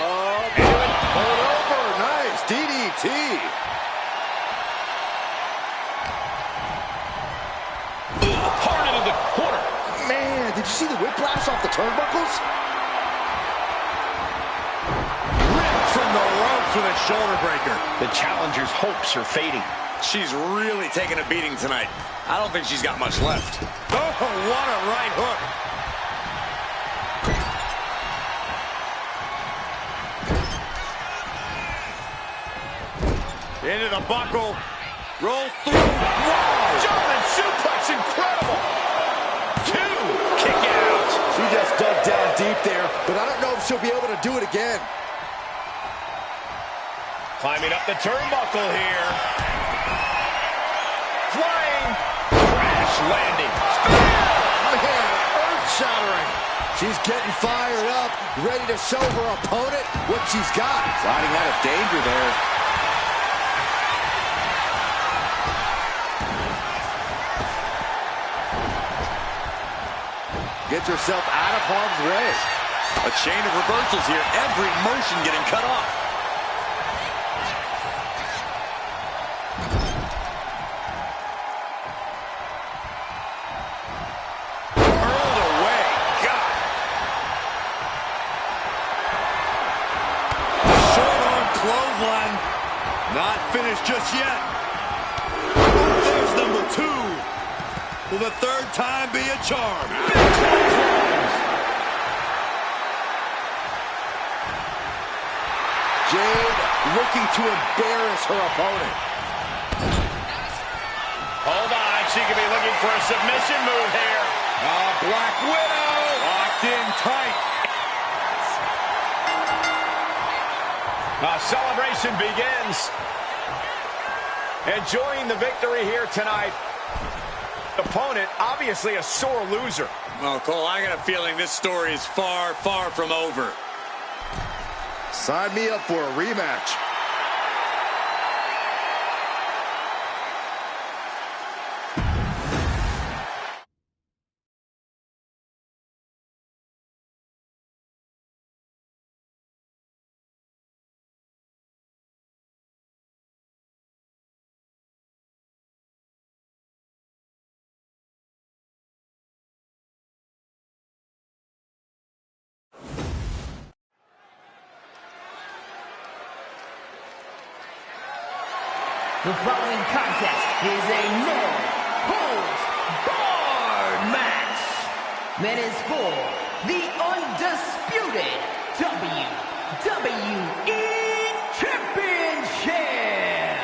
Hold over. Nice. DDT. Hard into the corner. Man, did you see the whiplash off the turnbuckles? Ripped from the ropes with a shoulder breaker. The challenger's hopes are fading. She's really taking a beating tonight. I don't think she's got much left. Oh, what a right hook. Into the buckle. Roll through. Wow. German suplex, incredible. Two, kick out. She just dug down deep there, but I don't know if she'll be able to do it again. Climbing up the turnbuckle here. Flying. Crash landing. Man, earth-shattering. She's getting fired up, ready to show her opponent what she's got. Sliding out of danger there. Gets herself out of harm's way. A chain of reversals here. Every motion getting cut off. Hurled away. God. Short arm clothesline. Not finished just yet. There's number 2. Will the third time be a charm? Jade looking to embarrass her opponent. Hold on, she could be looking for a submission move here. Black Widow. Locked in tight. Celebration begins. Enjoying the victory here tonight. Opponent, obviously a sore loser. Well, Cole, I got a feeling this story is far, far from over. Sign me up for a rematch. The following contest is a no-holds-barred match that is for the undisputed WWE Championship.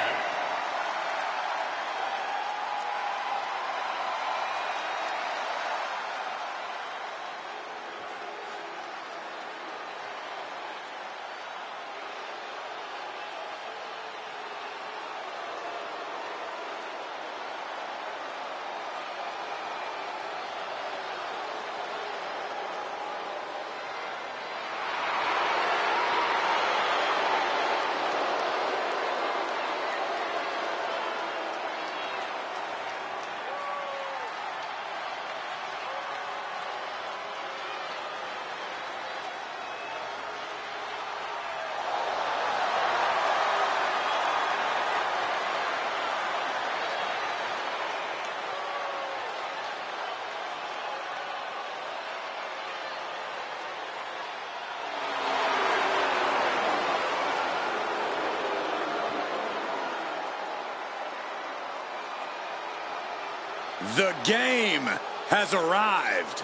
The game has arrived.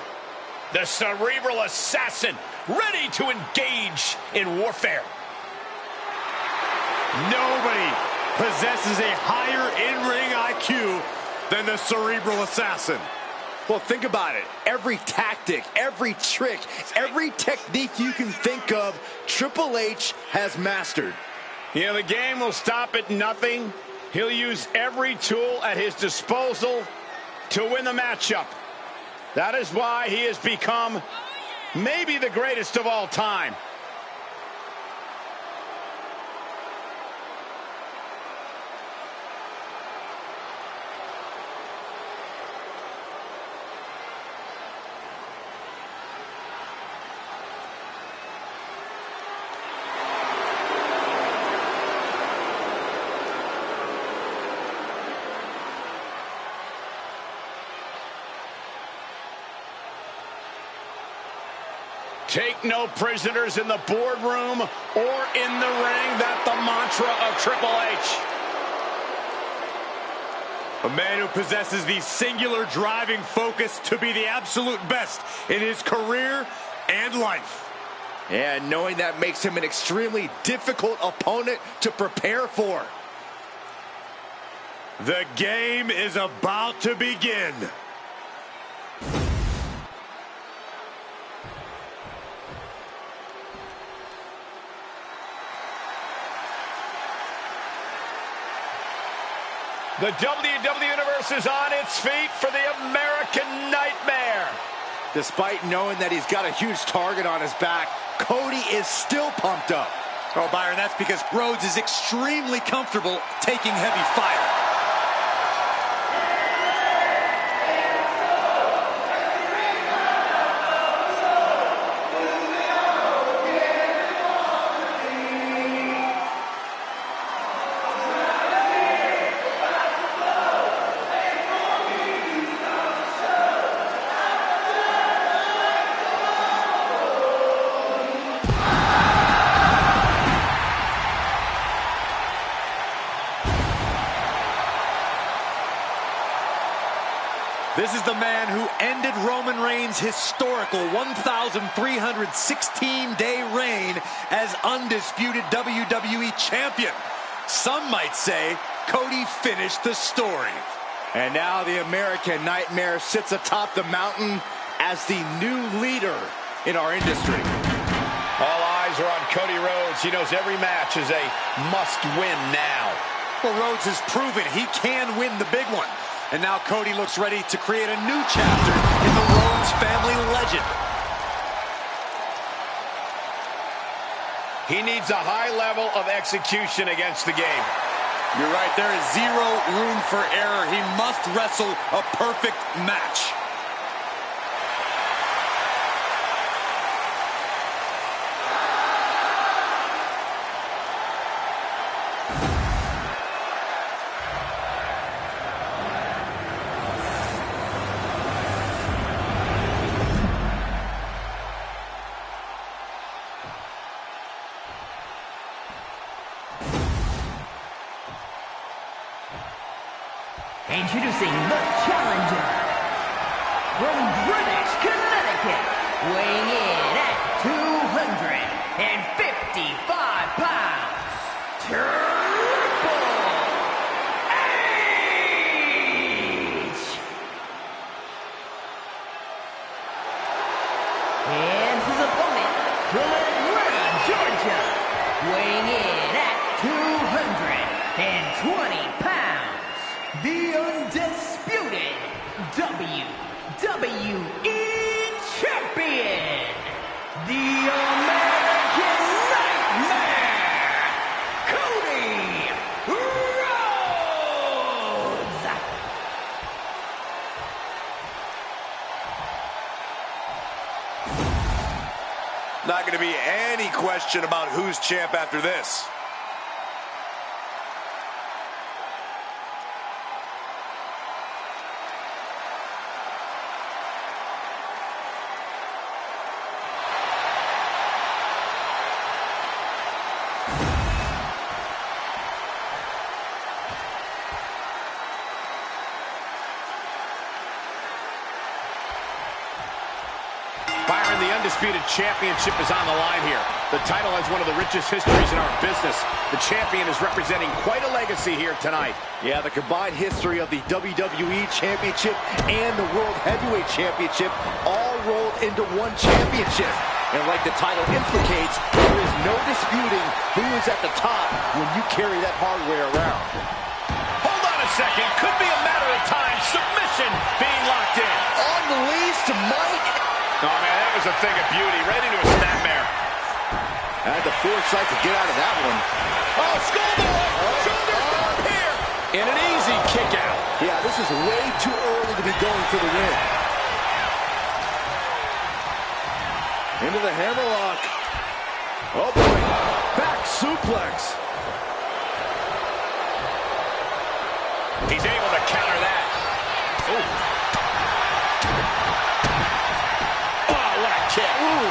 The cerebral assassin, ready to engage in warfare. Nobody possesses a higher in-ring IQ than the cerebral assassin. Well, think about it. Every tactic, every trick, every technique you can think of, Triple H has mastered. You know, the game will stop at nothing. He'll use every tool at his disposal to win the matchup. That is why he has become maybe the greatest of all time. Take no prisoners in the boardroom or in the ring. That's the mantra of Triple H. A man who possesses the singular driving focus to be the absolute best in his career and life. And knowing that makes him an extremely difficult opponent to prepare for. The game is about to begin. The WWE Universe is on its feet for the American Nightmare. Despite knowing that he's got a huge target on his back, Cody is still pumped up. Oh, Byron, that's because Rhodes is extremely comfortable taking heavy fire. This is the man who ended Roman Reigns' historical 1,316-day reign as undisputed WWE champion. Some might say Cody finished the story. And now the American Nightmare sits atop the mountain as the new leader in our industry. All eyes are on Cody Rhodes. He knows every match is a must-win now. Well, Rhodes has proven he can win the big one. And now Cody looks ready to create a new chapter in the Rhodes family legend. He needs a high level of execution against the game. You're right, there is zero room for error. He must wrestle a perfect match. Introducing the challenger from Greenwich, Connecticut, weighing in at 255 pounds, Triple H! And his opponent from Atlanta, Georgia, weighing in at 220 pounds, the undisputed WWE Champion, the American Nightmare, Cody Rhodes! Not going to be any question about who's champ after this. the Undisputed Championship is on the line here. The title has one of the richest histories in our business. The champion is representing quite a legacy here tonight. Yeah, the combined history of the WWE Championship and the World Heavyweight Championship all rolled into one championship. And like the title implicates, there is no disputing who is at the top when you carry that hardware around. Hold on a second. Could be a matter of time. Submission being locked in. Unleashed Mike. Oh, man, that was a thing of beauty. Right into a snapmare. Had the foresight to get out of that one. Oh, schoolboy! Shoulders up here! And an easy kick out. Yeah, this is way too early to be going for the win. Into the hammerlock. Oh, boy. Back suplex. He's able to counter that. Oh. Oh, what a kick. Ooh.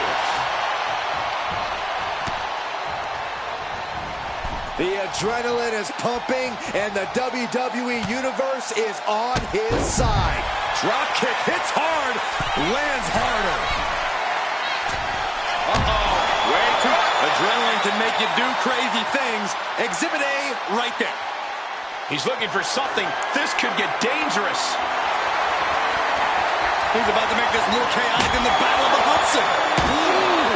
The adrenaline is pumping, and the WWE Universe is on his side. Drop kick hits hard, lands harder. Uh-oh, way too. Adrenaline can make you do crazy things. Exhibit A right there. He's looking for something. This could get dangerous. He's about to make this more chaotic than the Battle of the Hudson. Ooh.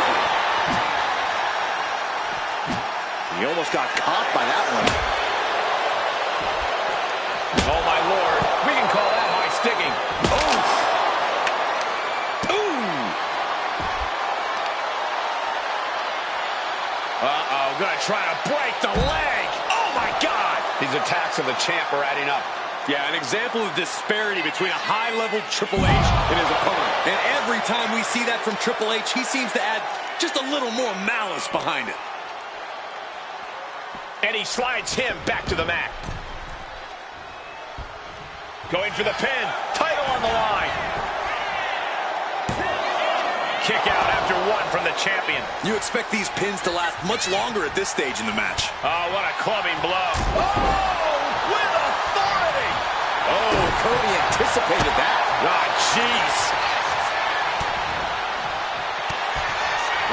He almost got caught by that one. Oh, my Lord. We can call that high sticking. Oh. Ooh. Uh-oh, gonna try to break the leg. Oh, my God. These attacks of the champ are adding up. Yeah, an example of disparity between a high-level Triple H and his opponent. And every time we see that from Triple H, he seems to add just a little more malice behind it. And he slides him back to the mat. Going for the pin. Title on the line. Kick out after one from the champion. You expect these pins to last much longer at this stage in the match. Oh, what a clubbing blow. Oh, with authority. Oh, Cody anticipated that. Oh, jeez.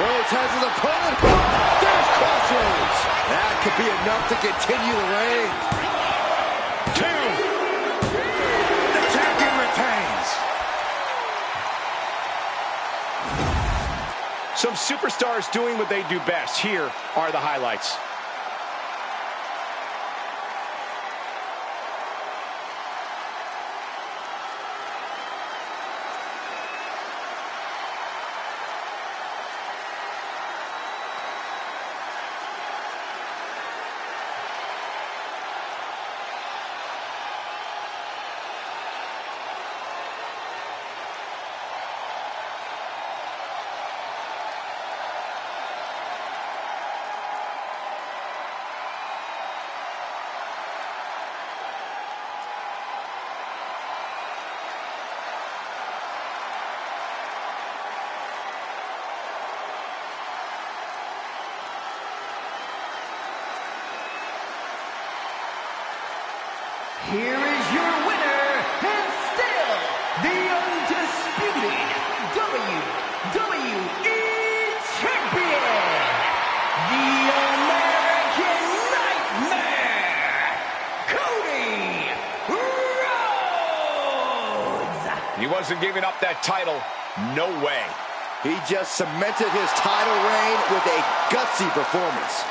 Rhodes has his opponent. There's Crossroads. That could be enough to continue the reign. Two. The champion retains. Some superstars doing what they do best. Here are the highlights. Here is your winner, and still the undisputed WWE Champion, the American Nightmare, Cody Rhodes. He wasn't giving up that title. No way. He just cemented his title reign with a gutsy performance.